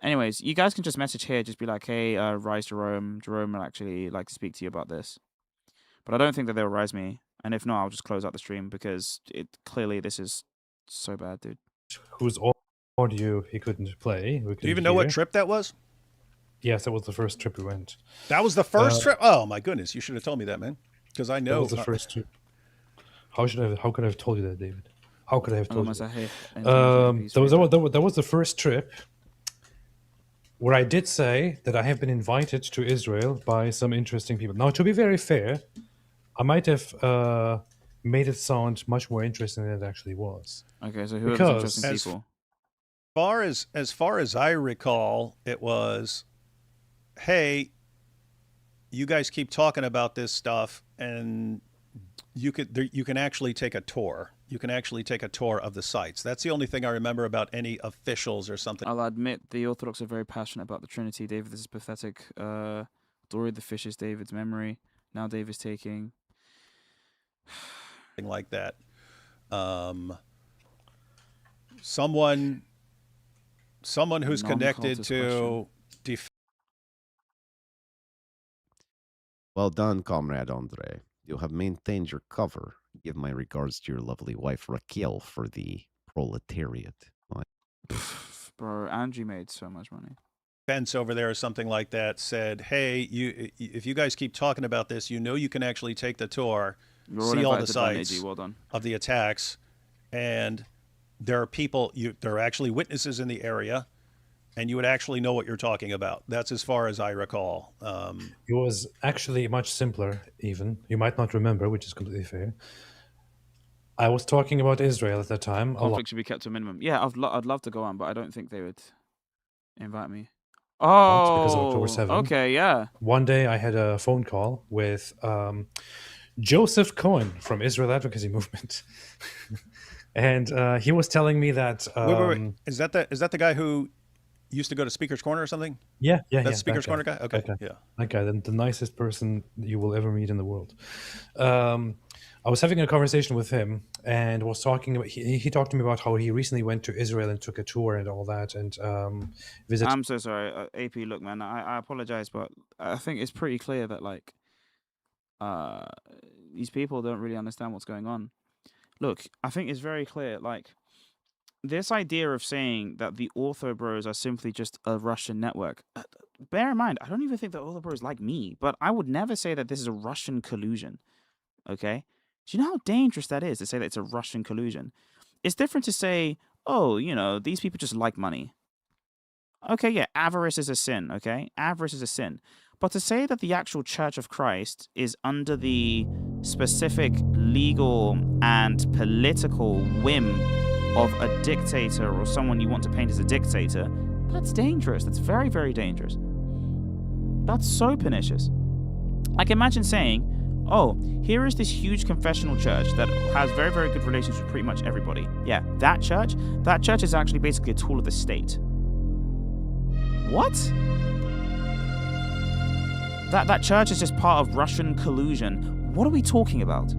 S1: Anyways, you guys can just message here. Just be like, hey, Rise Jerome. Jerome would actually like to speak to you about this. But I don't think that they'll rise me. And if not, I'll just close out the stream because clearly this is so bad, dude.
S4: Whose audio he couldn't play.
S2: Do you even know what trip that was?
S4: Yes, that was the first trip we went.
S2: That was the first trip? Oh, my goodness. You should have told me that, man. Because I know.
S4: That was the first trip. How could I have told you that, David? How could I have told you? That was the first trip where I did say that I have been invited to Israel by some interesting people. Now, to be very fair, I might have made it sound much more interesting than it actually was.
S1: Okay, so who are those interesting people?
S2: As far as I recall, it was, hey, you guys keep talking about this stuff, and you can actually take a tour. you can actually take a tour of the sites. That's the only thing I remember about any officials or something.
S1: I'll admit the Orthodox are very passionate about the Trinity. David, this is pathetic. Dory the fish is David's memory. Now David's taking.
S2: Like that. Someone who's connected to.
S3: Well done, Comrade Andre. You have maintained your cover. Give my regards to your lovely wife Raquel for the proletariat.
S1: Bro, Andrew made so much money.
S2: Fence over there or something like that said, "Hey, if you guys keep talking about this, you know you can actually take the tour, see all the sites of the attacks, and there are people, there are actually witnesses in the area, and you would actually know what you're talking about." That's as far as I recall.
S4: It was actually much simpler, even. You might not remember, which is completely fair. I was talking about Israel at that time.
S1: Conflict should be kept to a minimum. Yeah, I'd love to go on, but I don't think they would invite me. Oh,
S4: because of October 7th.
S1: Okay, yeah.
S4: One day I had a phone call with Joseph Cohen from Israel Advocacy Movement. And he was telling me that...
S2: wait. Is that the guy who used to go to Speaker's Corner or something?
S4: Yeah.
S2: That's Speaker's Corner guy? Okay, yeah.
S4: That guy, the nicest person you will ever meet in the world. I was having a conversation with him and was talking about, he talked to me about how he recently went to Israel and took a tour and all that and visited.
S1: I'm so sorry, AP. Look, man, I apologize, but I think it's pretty clear that like these people don't really understand what's going on. Look, I think it's very clear, like this idea of saying that the Ortho Bros are simply just a Russian network. Bear in mind, I don't even think that Ortho Bros like me, but I would never say that this is a Russian collusion. Okay. Do you know how dangerous that is to say that it's a Russian collusion? It's different to say, oh, these people just like money. Okay, yeah, avarice is a sin, okay? Avarice is a sin. But to say that the actual Church of Christ is under the specific legal and political whim of a dictator or someone you want to paint as a dictator, that's dangerous. That's very, very dangerous. That's so pernicious. Like, imagine saying, oh, here is this huge confessional church that has very, very good relations with pretty much everybody. Yeah, that church is actually basically a tool of the state. What? That church is just part of Russian collusion. What are we talking about?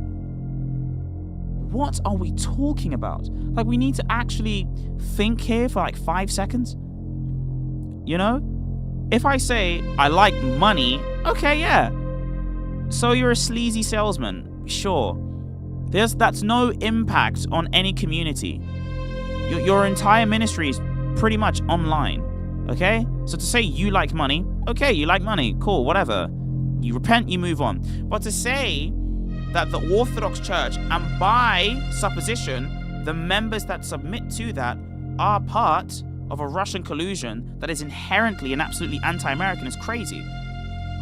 S1: What are we talking about? Like, we need to actually think here for like 5 seconds. If I say I like money, okay, yeah. So you're a sleazy salesman, sure. That's no impact on any community. Your entire ministry is pretty much online, okay? So to say you like money, okay, you like money, cool, whatever. You repent, you move on. But to say that the Orthodox Church, and by supposition, the members that submit to that are part of a Russian collusion that is inherently and absolutely anti-American is crazy.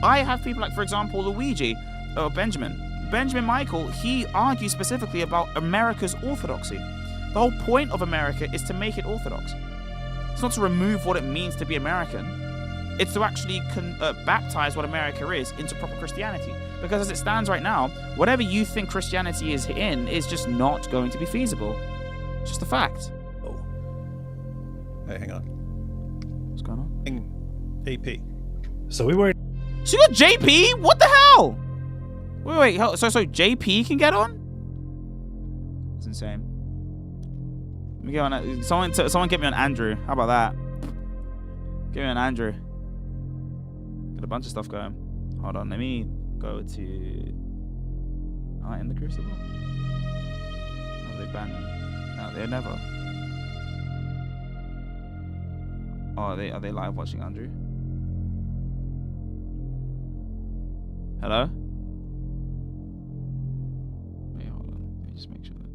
S1: I have people like, for example, Luigi or Benjamin Michael. He argues specifically about America's orthodoxy. The whole point of America is to make it orthodox. It's not to remove what it means to be American. It's to actually baptize what America is into proper Christianity. Because as it stands right now, whatever you think Christianity is in is just not going to be feasible. It's just a fact.
S2: Oh. Hey, hang on.
S1: What's going on?
S2: AP.
S4: So we were...
S1: So you got JP? What the hell? Wait. So JP can get on? It's insane. Let me get on. Someone get me on Andrew. How about that? Get me on Andrew. Got a bunch of stuff going. Hold on. Let me go to. In the Crucible. Have they banned me? No, they're never. Oh, are they live watching Andrew? Hello? Wait, hold on. Let me just make sure that.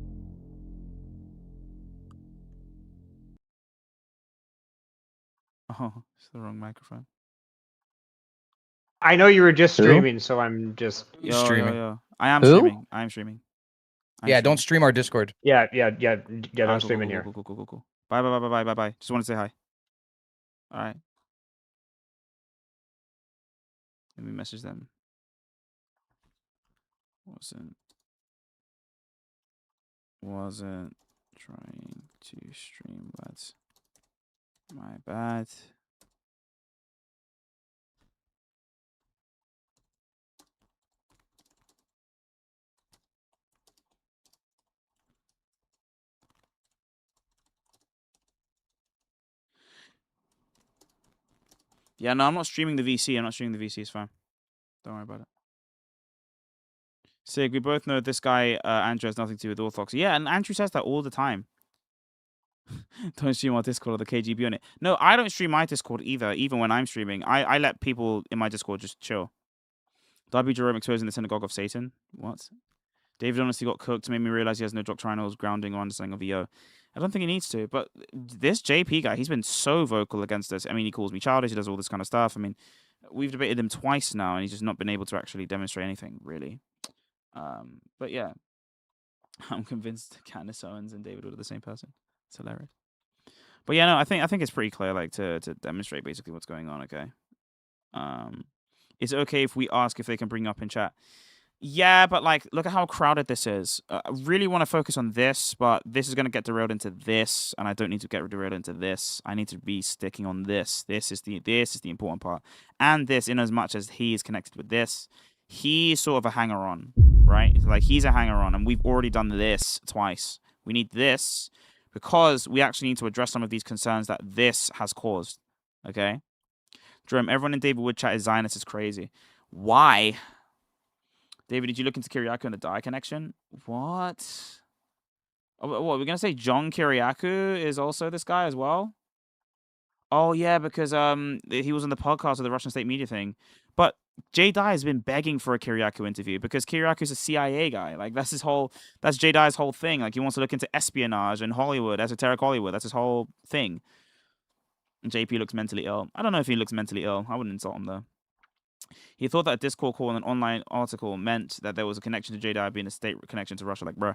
S1: Oh, it's the wrong microphone.
S5: I know you were just streaming, so I'm just
S6: streaming.
S1: Yo. I am streaming.
S6: Don't stream our Discord.
S5: Yeah. Don't stream in here.
S1: Cool. Bye. Just want to say hi. All right. Let me message them. Awesome. wasn't trying to stream, lads. My bad. Yeah, no, I'm not streaming the VC. I'm not streaming the VC. It's fine. Don't worry about it. Sig, we both know this guy, Andrew, has nothing to do with Orthodox. Yeah, and Andrew says that all the time. Don't stream our Discord or the KGB on it. No, I don't stream my Discord either, even when I'm streaming. I let people in my Discord just chill. W. Jerome exposing the synagogue of Satan. What? David honestly got cooked, made me realize he has no doctrinal grounding or understanding of EO. I don't think he needs to, but this JP guy, he's been so vocal against this. I mean, he calls me childish, he does all this kind of stuff. I mean, we've debated him twice now, and he's just not been able to actually demonstrate anything, really. But yeah, I'm convinced Candace Owens and David Wood are the same person. It's hilarious. But yeah, no, I think it's pretty clear, like, to demonstrate basically what's going on, okay? It's okay if we ask if they can bring up in chat. Yeah, but like, look at how crowded this is. I really want to focus on this, but this is going to get derailed into this, and I don't need to get derailed into this. I need to be sticking on this. This is the important part, and this, in as much as he is connected with this, he's sort of a hanger-on, right? Like, he's a hanger-on, and we've already done this twice. We need this because we actually need to address some of these concerns that this has caused. Okay, Jerome, everyone in David Wood chat is Zionist is crazy. Why? David, did you look into Kiriakou and the Dye connection? What? Oh, what, we're going to say John Kiriakou is also this guy as well? Oh, yeah, because he was on the podcast of the Russian state media thing. But Jay Dye has been begging for a Kiriakou interview because Kiriakou's a CIA guy. Like, that's Jay Dye's whole thing. Like, he wants to look into espionage and Hollywood, esoteric Hollywood. That's his whole thing. And JP looks mentally ill. I don't know if he looks mentally ill. I wouldn't insult him, though. He thought that a Discord call and an online article meant that there was a connection to JDI being a state connection to Russia. Like, bro,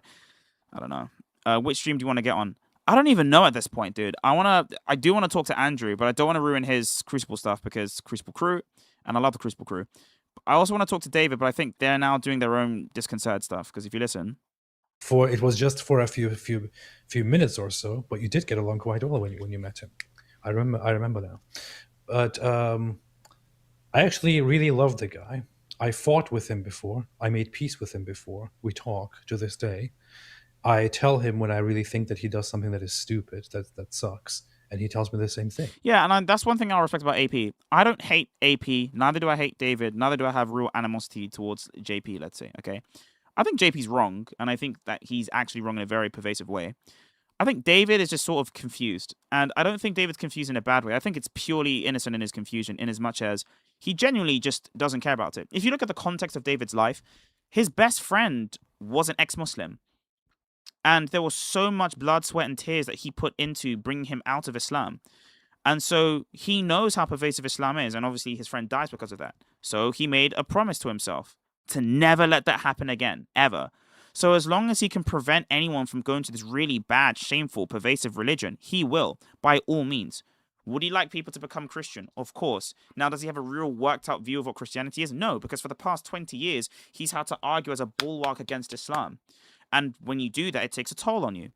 S1: I don't know. Which stream do you want to get on? I don't even know at this point, dude. I do want to talk to Andrew, but I don't want to ruin his Crucible stuff because Crucible crew, and I love the Crucible crew. I also want to talk to David, but I think they're now doing their own disconcerted stuff. Because if you listen,
S4: it was just for a few minutes or so, but you did get along quite well when you met him. I remember now, but I actually really love the guy. I fought with him before. I made peace with him before. We talk to this day. I tell him when I really think that he does something that is stupid, that sucks, and he tells me the same thing.
S1: Yeah, and that's one thing I respect about AP. I don't hate AP. Neither do I hate David. Neither do I have real animosity towards JP, let's say, okay? I think JP's wrong, and I think that he's actually wrong in a very pervasive way. I think David is just sort of confused, and I don't think David's confused in a bad way. I think it's purely innocent in his confusion, in as much as he genuinely just doesn't care about it. If you look at the context of David's life, his best friend was an ex-Muslim, and there was so much blood, sweat, and tears that he put into bringing him out of Islam. And so he knows how pervasive Islam is, and obviously his friend dies because of that. So he made a promise to himself to never let that happen again, ever. So as long as he can prevent anyone from going to this really bad, shameful, pervasive religion, he will, by all means. Would he like people to become Christian? Of course. Now, does he have a real worked out view of what Christianity is? No, because for the past 20 years, he's had to argue as a bulwark against Islam. And when you do that, it takes a toll on you.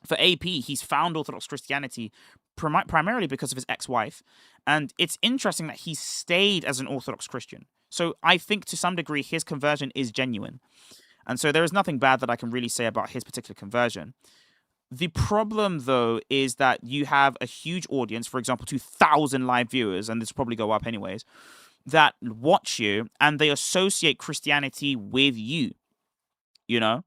S1: For AP, he's found Orthodox Christianity primarily because of his ex-wife. And it's interesting that he stayed as an Orthodox Christian. So I think to some degree, his conversion is genuine. And so there is nothing bad that I can really say about his particular conversion. The problem, though, is that you have a huge audience, for example, 2,000 live viewers, and this will probably go up anyways, that watch you and they associate Christianity with you. You know?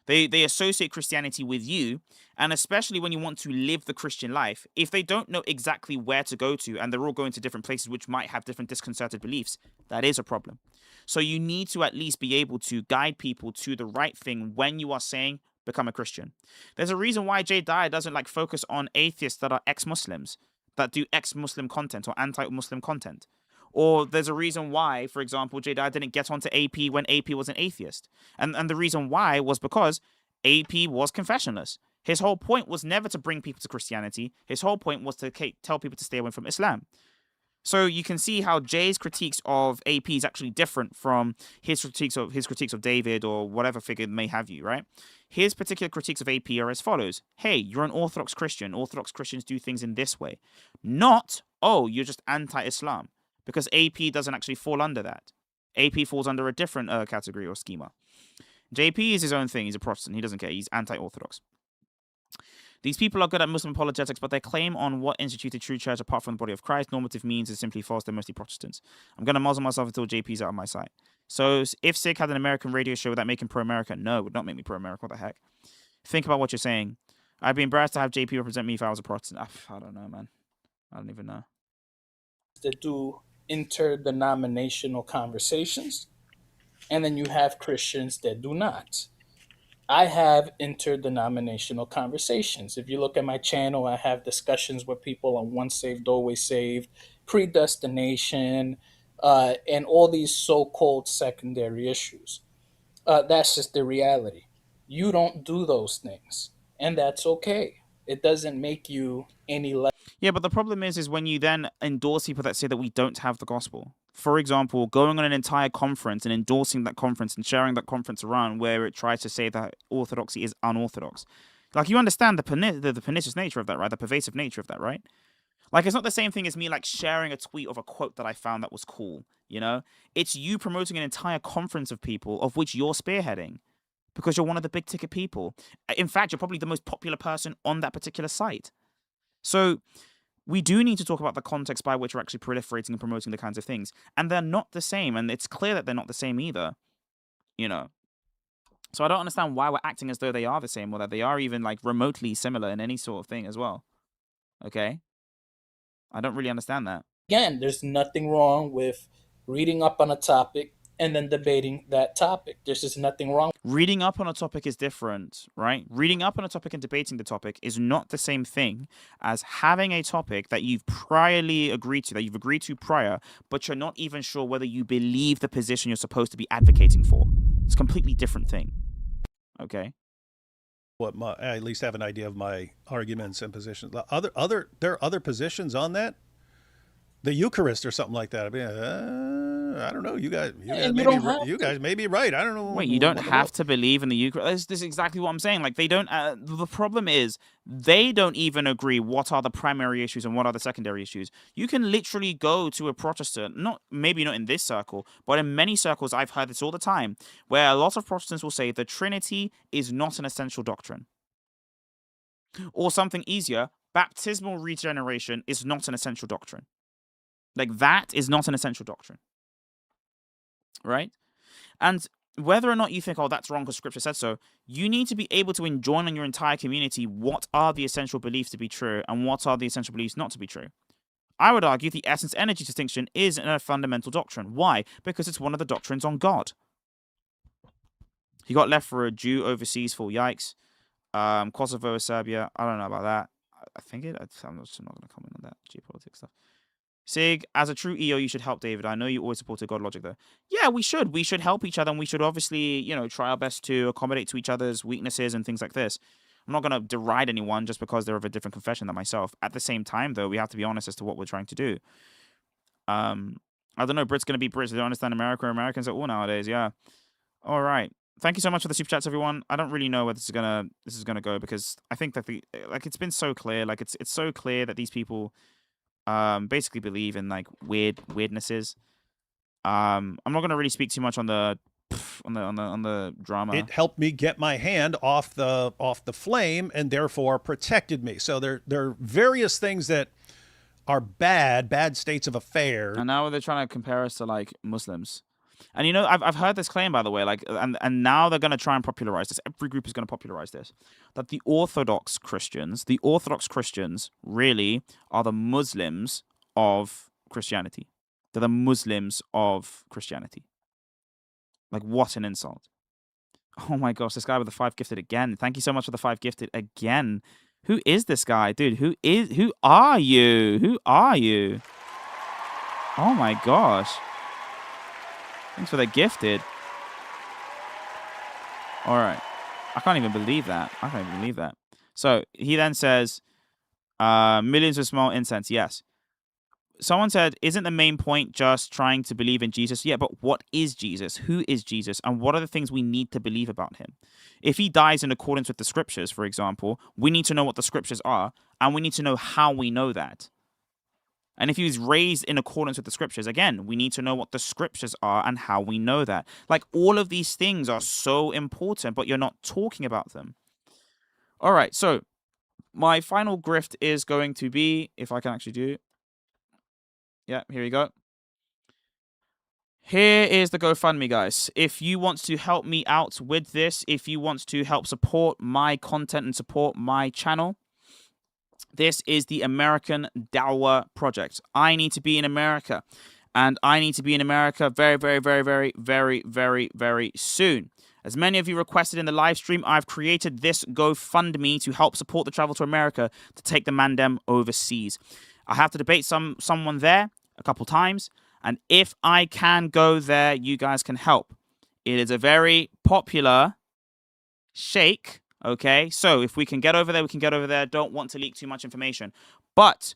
S1: They associate Christianity with you, and especially when you want to live the Christian life, if they don't know exactly where to go to, and they're all going to different places which might have different disconcerted beliefs, that is a problem. So you need to at least be able to guide people to the right thing when you are saying, become a Christian. There's a reason why Jay Dyer doesn't like focus on atheists that are ex-Muslims, that do ex-Muslim content or anti-Muslim content. Or there's a reason why, for example, Jay Dyer didn't get onto AP when AP was an atheist. And the reason why was because AP was confessionless. His whole point was never to bring people to Christianity. His whole point was to tell people to stay away from Islam. So you can see how Jay's critiques of AP is actually different from his critiques of David or whatever figure may have you, right? His particular critiques of AP are as follows. Hey, you're an Orthodox Christian. Orthodox Christians do things in this way. Not, oh, you're just anti-Islam. Because AP doesn't actually fall under that. AP falls under a different category or schema. JP is his own thing. He's a Protestant. He doesn't care. He's anti-Orthodox. These people are good at Muslim apologetics, but their claim on what instituted true church apart from the body of Christ, normative means, is simply false. They're mostly Protestants. I'm going to muzzle myself until JP's out of my sight. So if Sig had an American radio show, would that make him pro-America? No, it would not make me pro-America. What the heck? Think about what you're saying. I'd be embarrassed to have JP represent me if I was a Protestant. I don't know, man. I don't even know.
S7: That do interdenominational conversations, and then you have Christians that do not. I have interdenominational conversations. If you look at my channel, I have discussions with people on once saved, always saved, predestination, and all these so-called secondary issues. That's just the reality. You don't do those things, and that's okay. It doesn't make you any less.
S1: Yeah, but the problem is when you then endorse people that say that we don't have the gospel. For example, going on an entire conference and endorsing that conference and sharing that conference around where it tries to say that orthodoxy is unorthodox. Like, you understand the pernicious nature of that, right? The pervasive nature of that, right? Like, it's not the same thing as me, like, sharing a tweet of a quote that I found that was cool, you know? It's you promoting an entire conference of people of which you're spearheading because you're one of the big ticket people. In fact, you're probably the most popular person on that particular site. So we do need to talk about the context by which we're actually proliferating and promoting the kinds of things. And they're not the same. And it's clear that they're not the same either, you know. So I don't understand why we're acting as though they are the same or that they are even like remotely similar in any sort of thing as well. Okay? I don't really understand that.
S7: Again, there's nothing wrong with reading up on a topic and then debating that topic. There's just nothing wrong.
S1: Reading up on a topic is different, right? Reading up on a topic and debating the topic is not the same thing as having a topic that you've priorly agreed to, that you've agreed to prior, but you're not even sure whether you believe the position you're supposed to be advocating for. It's a completely different thing. Okay?
S2: I at least have an idea of my arguments and positions. There are other positions on that. The Eucharist or something like that. I mean, I don't know. You guys may be right. I don't know.
S1: Wait, you don't have to believe in the Eucharist. This is exactly what I'm saying. Like, they don't. The problem is they don't even agree what are the primary issues and what are the secondary issues. You can literally go to a Protestant, maybe not in this circle, but in many circles, I've heard this all the time, where a lot of Protestants will say the Trinity is not an essential doctrine, or something easier, baptismal regeneration is not an essential doctrine. Like, that is not an essential doctrine. Right? And whether or not you think, oh, that's wrong because Scripture said so, you need to be able to enjoin on your entire community what are the essential beliefs to be true and what are the essential beliefs not to be true. I would argue the essence-energy distinction is a fundamental doctrine. Why? Because it's one of the doctrines on God. He got left for a Jew overseas for yikes. Kosovo, Serbia, I don't know about that. I'm just not going to comment on that geopolitics stuff. Sig, as a true EO, you should help David. I know you always supported God logic, though. Yeah, we should. We should help each other, and we should obviously, try our best to accommodate to each other's weaknesses and things like this. I'm not going to deride anyone just because they're of a different confession than myself. At the same time, though, we have to be honest as to what we're trying to do. I don't know. Brits going to be Brits. They don't understand America or Americans at all nowadays. Yeah. All right. Thank you so much for the super chats, everyone. I don't really know where this is gonna go because I think that it's been so clear. Like, it's so clear that these people basically believe in like weirdnesses. I'm not gonna really speak too much on the drama.
S2: It helped me get my hand off the flame and therefore protected me. So there are various things that are bad states of affairs.
S1: And now they're trying to compare us to like Muslims. And I've heard this claim, by the way, like, and now they're going to try and popularize this. Every group is going to popularize this. That the Orthodox Christians really are the Muslims of Christianity. They're the Muslims of Christianity. Like, what an insult. Oh my gosh, this guy with the 5 gifted again. Thank you so much for the 5 gifted again. Who is this guy? Dude, who are you? Who are you? Oh my gosh. Thanks for the gifted. All right. I can't even believe that. So he then says, millions of small incense. Yes. someone said, isn't the main point just trying to believe in Jesus? Yeah, but what is Jesus? Who is Jesus? And what are the things we need to believe about him? If he dies in accordance with the scriptures, for example, we need to know what the scriptures are, and we need to know how we know that. And if he was raised in accordance with the scriptures, again, we need to know what the scriptures are and how we know that. Like, all of these things are so important, but you're not talking about them. All right, so my final grift is going to be, if I can actually do it. Yeah, here we go. Here is the GoFundMe, guys. If you want to help me out with this, if you want to help support my content and support my channel, this is the American Dawah Project. I need to be in America, and I need to be in America very, very, very, very, very, very, very soon. As many of you requested in the live stream, I've created this GoFundMe to help support the travel to America to take the Mandem overseas. I have to debate someone there a couple times, and if I can go there, you guys can help. It is a very popular sheikh, okay? So if we can get over there, we can get over there. Don't want to leak too much information. But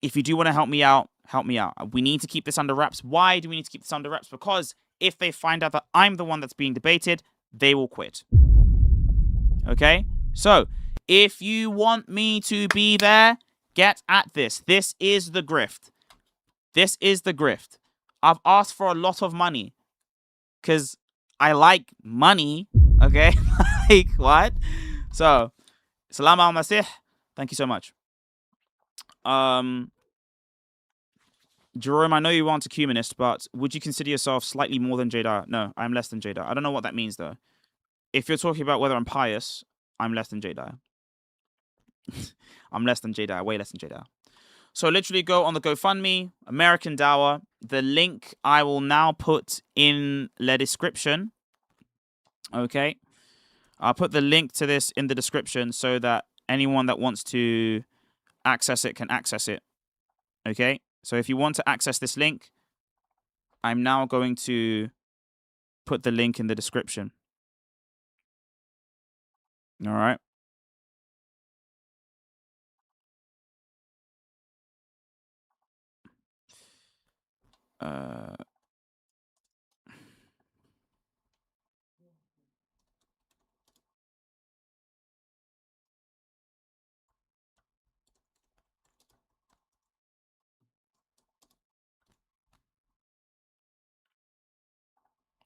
S1: if you do want to help me out, help me out. We need to keep this under wraps. Why do we need to keep this under wraps? Because if they find out that I'm the one that's being debated, they will quit. Okay? So if you want me to be there, get at this. This is the grift. This is the grift. I've asked for a lot of money because I like money. Okay? Like, what? So, Salam al-Masih. Thank you so much. Jerome, I know you aren't a humanist, but would you consider yourself slightly more than Jada? No, I'm less than Jada. I don't know what that means, though. If you're talking about whether I'm pious, I'm less than Jada. I'm less than Jada, way less than Jada. So literally go on the GoFundMe, American Dawah. The link I will now put in the description. Okay? I'll put the link to this in the description so that anyone that wants to access it can access it. Okay? So if you want to access this link, I'm now going to put the link in the description. All right.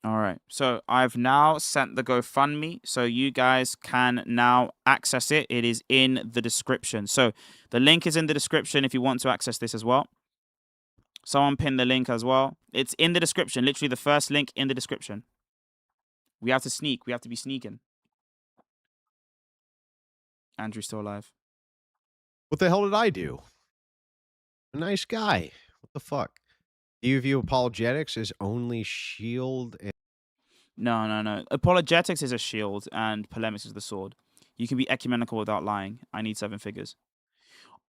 S1: All right. So I've now sent the GoFundMe, so you guys can now access it. It is in the description. So the link is in the description if you want to access this as well. Someone pinned the link as well. It's in the description. Literally the first link in the description. We have to sneak. We have to be sneaking. Andrew's still alive.
S3: What the hell did I do? A nice guy. What the fuck? Do you view apologetics as only shield?
S1: No. Apologetics is a shield and polemics is the sword. You can be ecumenical without lying. I need 7 figures.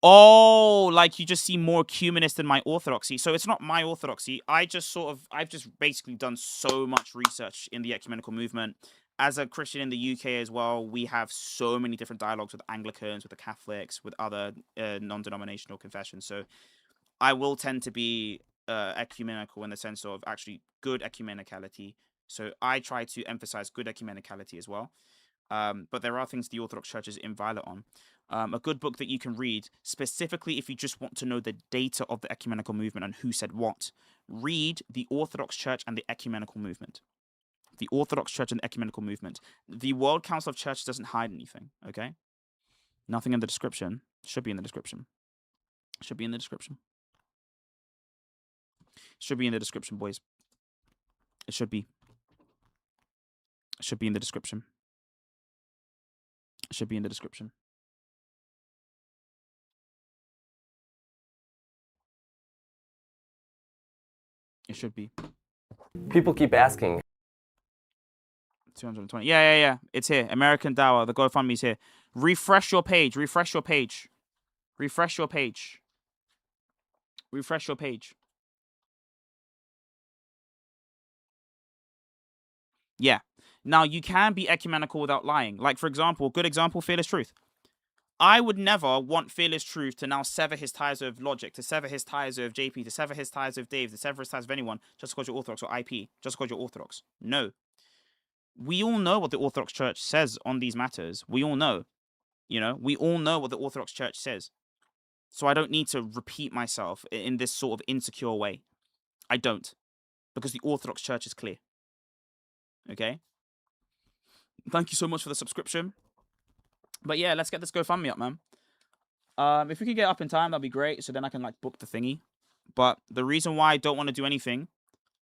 S1: Oh, like you just seem more ecumenist than my orthodoxy. So it's not my orthodoxy. I've just basically done so much research in the ecumenical movement. As a Christian in the UK as well, we have so many different dialogues with Anglicans, with the Catholics, with other non-denominational confessions. So I will tend to be ecumenical in the sense of actually good ecumenicality. So I try to emphasize good ecumenicality as well. But there are things the Orthodox Church is inviolate on. A good book that you can read, specifically if you just want to know the data of the ecumenical movement and who said what, read the Orthodox Church and the ecumenical movement. The Orthodox Church and the ecumenical movement. The World Council of Churches doesn't hide anything, okay? Nothing in the description. Should be in the description. Should be in the description. Should be in the description, boys. It should be. It should be in the description. It should be in the description. It should be.
S8: People keep asking.
S1: 220. Yeah. It's here. American Dawah. The GoFundMe's here. Refresh your page. Refresh your page. Refresh your page. Refresh your page. Yeah. Now, you can be ecumenical without lying. Like, for example, good example, Fearless Truth. I would never want Fearless Truth to now sever his ties with Logic, to sever his ties with JP, to sever his ties with Dave, to sever his ties with anyone, just because you're Orthodox, or IP, just because you're Orthodox. No. We all know what the Orthodox Church says on these matters. We all know. You know, we all know what the Orthodox Church says. So I don't need to repeat myself in this sort of insecure way. I don't. Because the Orthodox Church is clear. Okay? Thank you so much for the subscription. But yeah, let's get this GoFundMe up, man. If we can get up in time, that'd be great. So then I can like book the thingy. But the reason why I don't want to do anything,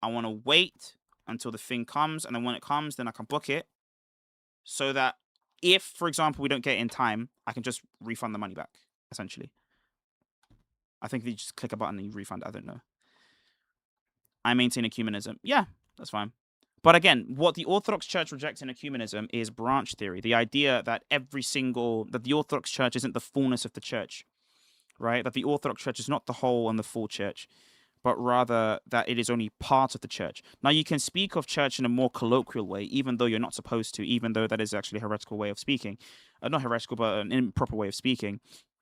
S1: I want to wait until the thing comes. And then when it comes, then I can book it. So that if, for example, we don't get it in time, I can just refund the money back, essentially. I think if you just click a button and you refund, I don't know. I maintain ecumenism. Yeah, that's fine. But again, what the Orthodox Church rejects in ecumenism is branch theory. The idea that that the Orthodox Church isn't the fullness of the church, right? That the Orthodox Church is not the whole and the full church, but rather that it is only part of the church. Now, you can speak of church in a more colloquial way, even though you're not supposed to, even though that is actually a heretical way of speaking. Not heretical, but an improper way of speaking.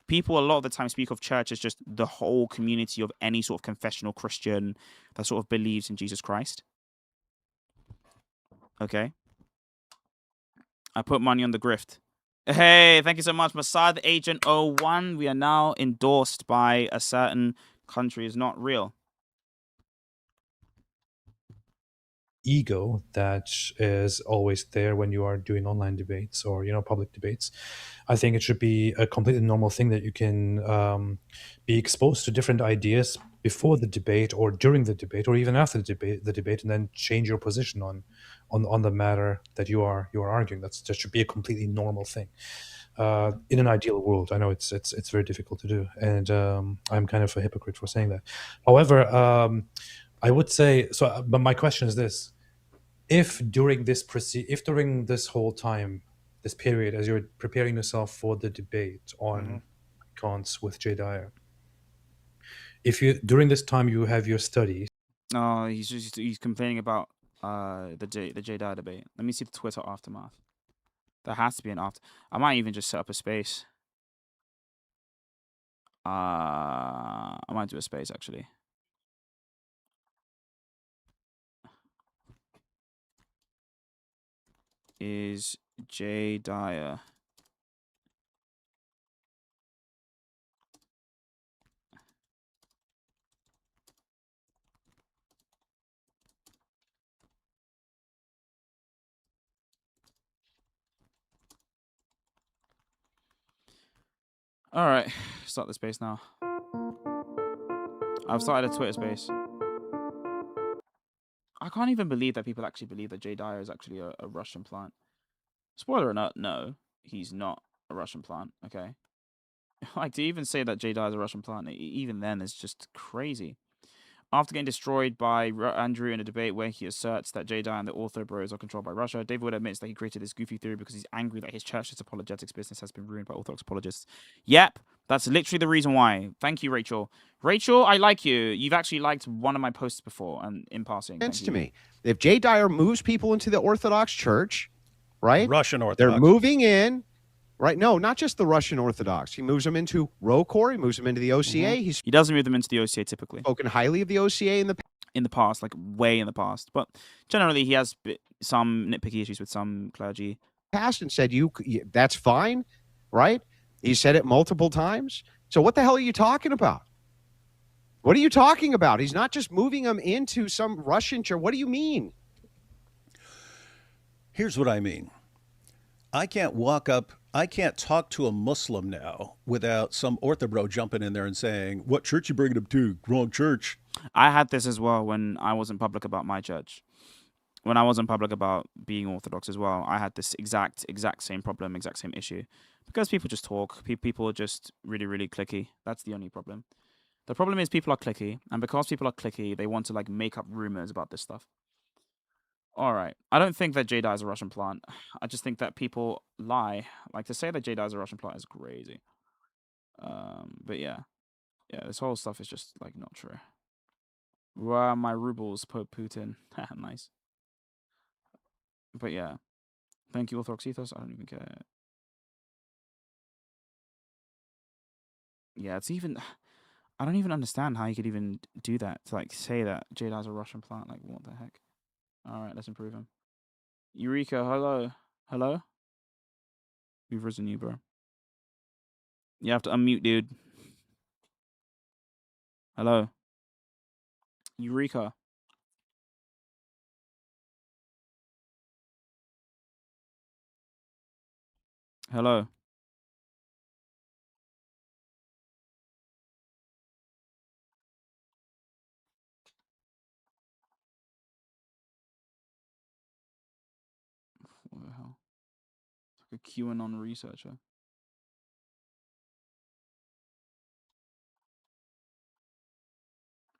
S1: People a lot of the time speak of church as just the whole community of any sort of confessional Christian that sort of believes in Jesus Christ. Okay. I put money on the grift. Hey, thank you so much. Mossad Agent 01. We are now endorsed by a certain country. Is not real.
S4: Ego that is always there when you are doing online debates or public debates. I think it should be a completely normal thing that you can be exposed to different ideas before the debate or during the debate or even after the debate, and then change your position on the matter that you are arguing. That should be a completely normal thing. In an ideal world, I know it's very difficult to do, and I'm kind of a hypocrite for saying that. However, I would say so. But my question is this: if during this whole time, this period, as you're preparing yourself for the debate on icons with Jay Dyer, if you during this time you have your studies.
S1: Oh, he's complaining about the Jay Dyer debate. Let me see the Twitter aftermath. There has to be an after. I might even just set up a space. I might do a space actually. Is Jay Dyer all right, start the space now. I've started a Twitter space. I can't even believe that people actually believe that Jay Dyer is actually a Russian plant. Spoiler or not, no, he's not a Russian plant, okay? Like, to even say that Jay Dyer is a Russian plant, even then, is just crazy. After getting destroyed by Andrew in a debate where he asserts that Jay Dyer and the Ortho Bros are controlled by Russia, David Wood admits that he created this goofy theory because he's angry that his church's apologetics business has been ruined by Orthodox apologists. Yep, that's literally the reason why. Thank you, Rachel. Rachel, I like you. You've actually liked one of my posts before, and in passing.
S3: Sense to me. If Jay Dyer moves people into the Orthodox Church, right?
S2: Russian Orthodox.
S3: They're moving in. Right? No, not just the Russian Orthodox. He moves them into ROCOR. He moves them into the OCA.
S1: He doesn't move them into the OCA typically.
S3: Spoken highly of the OCA
S1: in the past, like way in the past. But generally, he has some nitpicky issues with some clergy.
S3: Past and said, that's fine, right? He said it multiple times. So what the hell are you talking about? What are you talking about? He's not just moving them into some Russian church. What do you mean?
S2: Here's what I mean. I can't talk to a Muslim now without some orthobro jumping in there and saying, what church you bringing him to? Wrong church.
S1: I had this as well when I wasn't public about my church. When I wasn't public about being Orthodox as well, I had this exact same problem, exact same issue. Because people just talk. People are just really, really cliquey. That's the only problem. The problem is people are cliquey. And because people are cliquey, they want to like make up rumors about this stuff. All right. I don't think that Jay Dyer is a Russian plant. I just think that people lie. Like, to say that Jay Dyer is a Russian plant is crazy. But yeah. Yeah, this whole stuff is just, like, not true. Where are my rubles, Pope Putin? Nice. But yeah. Thank you, Orthodox Ethos. I don't even care. Yeah, it's even. I don't even understand how you could even do that. To like say that Jedi's a Russian plant. Like, what the heck? All right, let's improve him. Eureka, hello, hello. We've risen you, bro. You have to unmute, dude. Hello. Eureka. Hello. What the hell? It's like a QAnon researcher.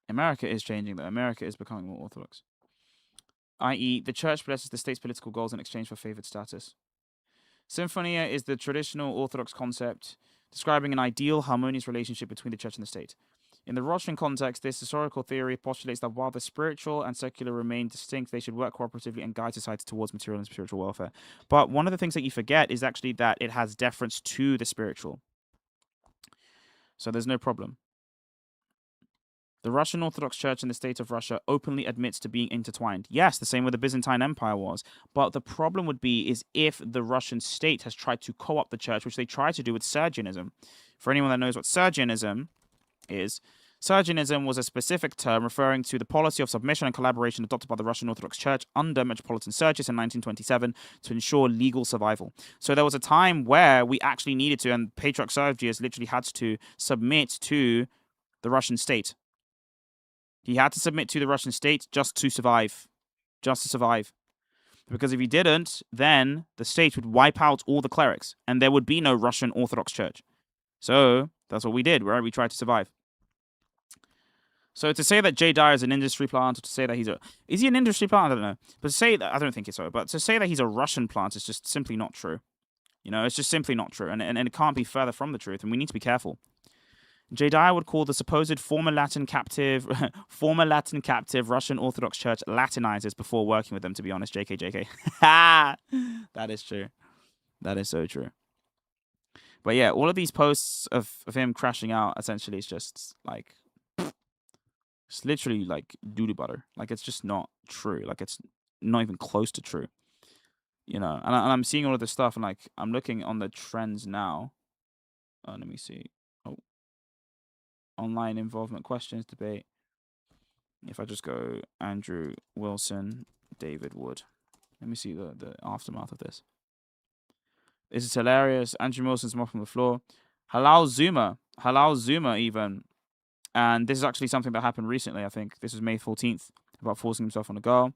S1: America is changing, though. America is becoming more orthodox. I.e., the church blesses the state's political goals in exchange for favored status. Symphonia is the traditional Orthodox concept describing an ideal, harmonious relationship between the church and the state. In the Russian context, this historical theory postulates that while the spiritual and secular remain distinct, they should work cooperatively and guide society towards material and spiritual welfare. But one of the things that you forget is actually that it has deference to the spiritual. So there's no problem. The Russian Orthodox Church and the state of Russia openly admits to being intertwined. Yes, the same way the Byzantine Empire was. But the problem would be is if the Russian state has tried to co-opt the church, which they tried to do with Sergianism. For anyone that knows what Sergianism is, Sergianism was a specific term referring to the policy of submission and collaboration adopted by the Russian Orthodox Church under Metropolitan Sergius in 1927 to ensure legal survival. So there was a time where we actually needed to, and Patriarch Sergius literally had to submit to the Russian state. He had to submit to the Russian state just to survive. Just to survive. Because if he didn't, then the state would wipe out all the clerics, and there would be no Russian Orthodox Church. So that's what we did, right? We tried to survive. So to say that Jay Dyer is an industry plant, or to say that is he an industry plant? I don't know. But to say that, I don't think it's so. But to say that he's a Russian plant is just simply not true. You know, it's just simply not true, and it can't be further from the truth, and we need to be careful. Jay Dyer would call the supposed former Latin captive Russian Orthodox Church Latinizers before working with them, to be honest. JK. That is true. That is so true. But yeah, all of these posts of him crashing out essentially is just like, it's literally like doo-doo butter. Like, it's just not true. Like, it's not even close to true. You know, and I'm seeing all of this stuff, and like, I'm looking on the trends now. Let me see. Oh. Online involvement questions, debate. If I just go Andrew Wilson, David Wood. Let me see the aftermath of this. This is hilarious. Andrew Wilson's mopping the floor. Halal Zuma even. And this is actually something that happened recently, I think. This was May 14th, about forcing himself on a girl.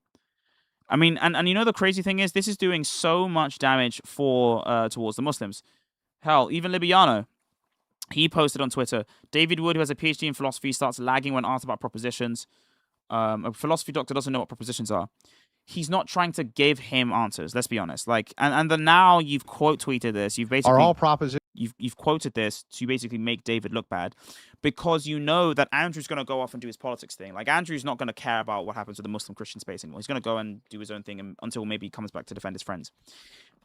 S1: I mean, and you know the crazy thing is, this is doing so much damage towards the Muslims. Hell, even Libiano. He posted on Twitter, David Wood, who has a PhD in philosophy, starts lagging when asked about propositions. A philosophy doctor doesn't know what propositions are. He's not trying to give him answers, let's be honest. Like, and then now you've quote tweeted this. You've basically...
S3: Are all propositions...
S1: You've quoted this to basically make David look bad, because you know that Andrew's going to go off and do his politics thing. Like, Andrew's not going to care about what happens with the Muslim-Christian space anymore. He's going to go and do his own thing until maybe he comes back to defend his friends.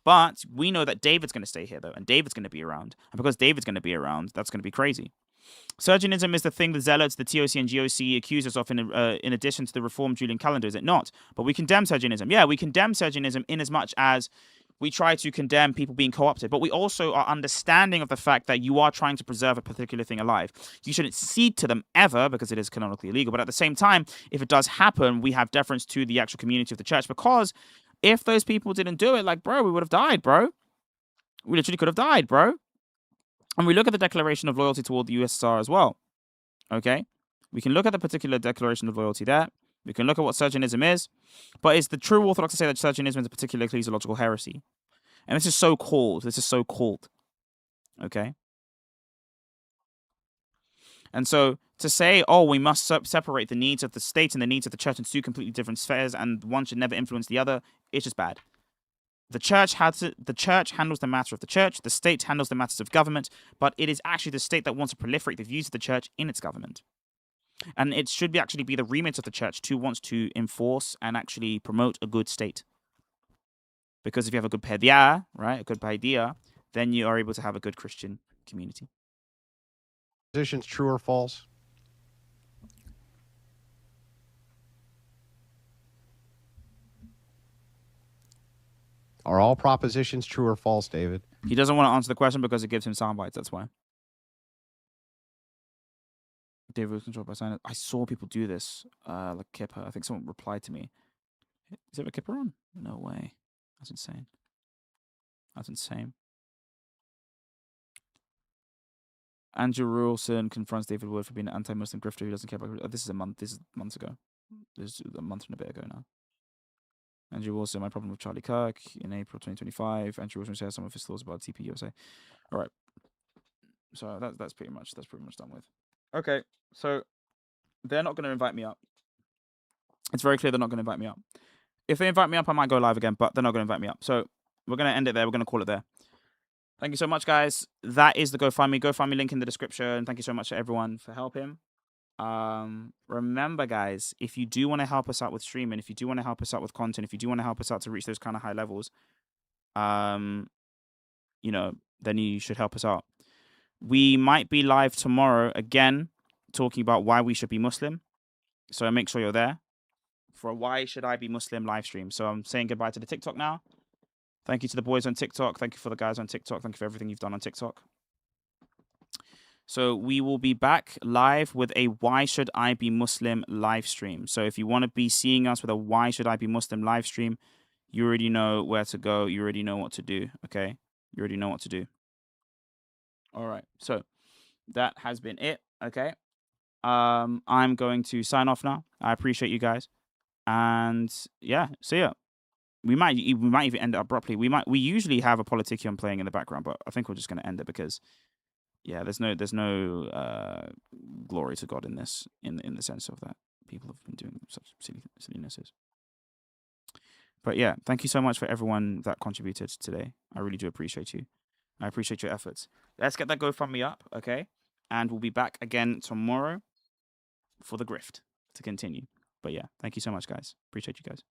S1: But we know that David's going to stay here, though, and David's going to be around. And because David's going to be around, that's going to be crazy. Sergianism is the thing the zealots, the TOC and GOC accuse us of in addition to the reformed Julian calendar, is it not? But we condemn Sergianism. Yeah, we condemn Sergianism in as much as we try to condemn people being co-opted, but we also are understanding of the fact that you are trying to preserve a particular thing alive. You shouldn't cede to them ever, because it is canonically illegal, but at the same time, if it does happen, we have deference to the actual community of the church, because if those people didn't do it, like, bro, we would have died, bro. We literally could have died, bro. And we look at the declaration of loyalty toward the USSR as well, okay? We can look at the particular declaration of loyalty there. We can look at what Sergianism is, but it's the true Orthodox to say that Sergianism is a particular ecclesiological heresy. And this is so called. This is so called. Okay? And so to say, oh, we must separate the needs of the state and the needs of the church in two completely different spheres, and one should never influence the other, it's just bad. The church handles the matter of the church, the state handles the matters of government, but it is actually the state that wants to proliferate the views of the church in its government. And it should actually be the remit of the church to want to enforce and actually promote a good state. Because if you have a good pedia, right, a good paideia, then you are able to have a good Christian community.
S3: propositions true or false? Are all propositions true or false, David?
S1: He doesn't want to answer the question because it gives him sound bites. That's why. David was controlled by silence. I saw people do this. Like Kipper. I think someone replied to me. Is there a Kipper on? No way. That's insane. That's insane. Andrew Rawson confronts David Wood for being an anti-Muslim grifter who doesn't care about. This is months ago. This is a month and a bit ago now. Andrew Wilson, my problem with Charlie Kirk in April 2025. Andrew Wilson shares some of his thoughts about TP USA. All right. So that's pretty much done with. Okay. So they're not going to invite me up. It's very clear they're not going to invite me up. If they invite me up, I might go live again, but they're not going to invite me up. So we're going to end it there. We're going to call it there. Thank you so much, guys. That is the GoFundMe. GoFundMe link in the description. Thank you so much to everyone for helping. Remember, guys, if you do want to help us out with streaming, if you do want to help us out with content, if you do want to help us out to reach those kind of high levels, you know, then you should help us out. We might be live tomorrow again, talking about why we should be Muslim. So make sure you're there for a Why Should I Be Muslim live stream. So I'm saying goodbye to the TikTok now. Thank you to the boys on TikTok. Thank you for the guys on TikTok. Thank you for everything you've done on TikTok. So we will be back live with a Why Should I Be Muslim live stream. So if you want to be seeing us with a Why Should I Be Muslim live stream, you already know where to go. You already know what to do, okay? You already know what to do. All right. So that has been it, okay? I'm going to sign off now. I appreciate you guys. And yeah, see ya. We might even end it abruptly. We usually have a Politician playing in the background, but I think we're just going to end it because yeah, there's no glory to God in this, in the sense of that people have been doing such sillinesses. But yeah, thank you so much for everyone that contributed today. I really do appreciate you. I appreciate your efforts. Let's get that GoFundMe up, okay? And we'll be back again tomorrow for the grift to continue. But yeah, thank you so much, guys. Appreciate you guys.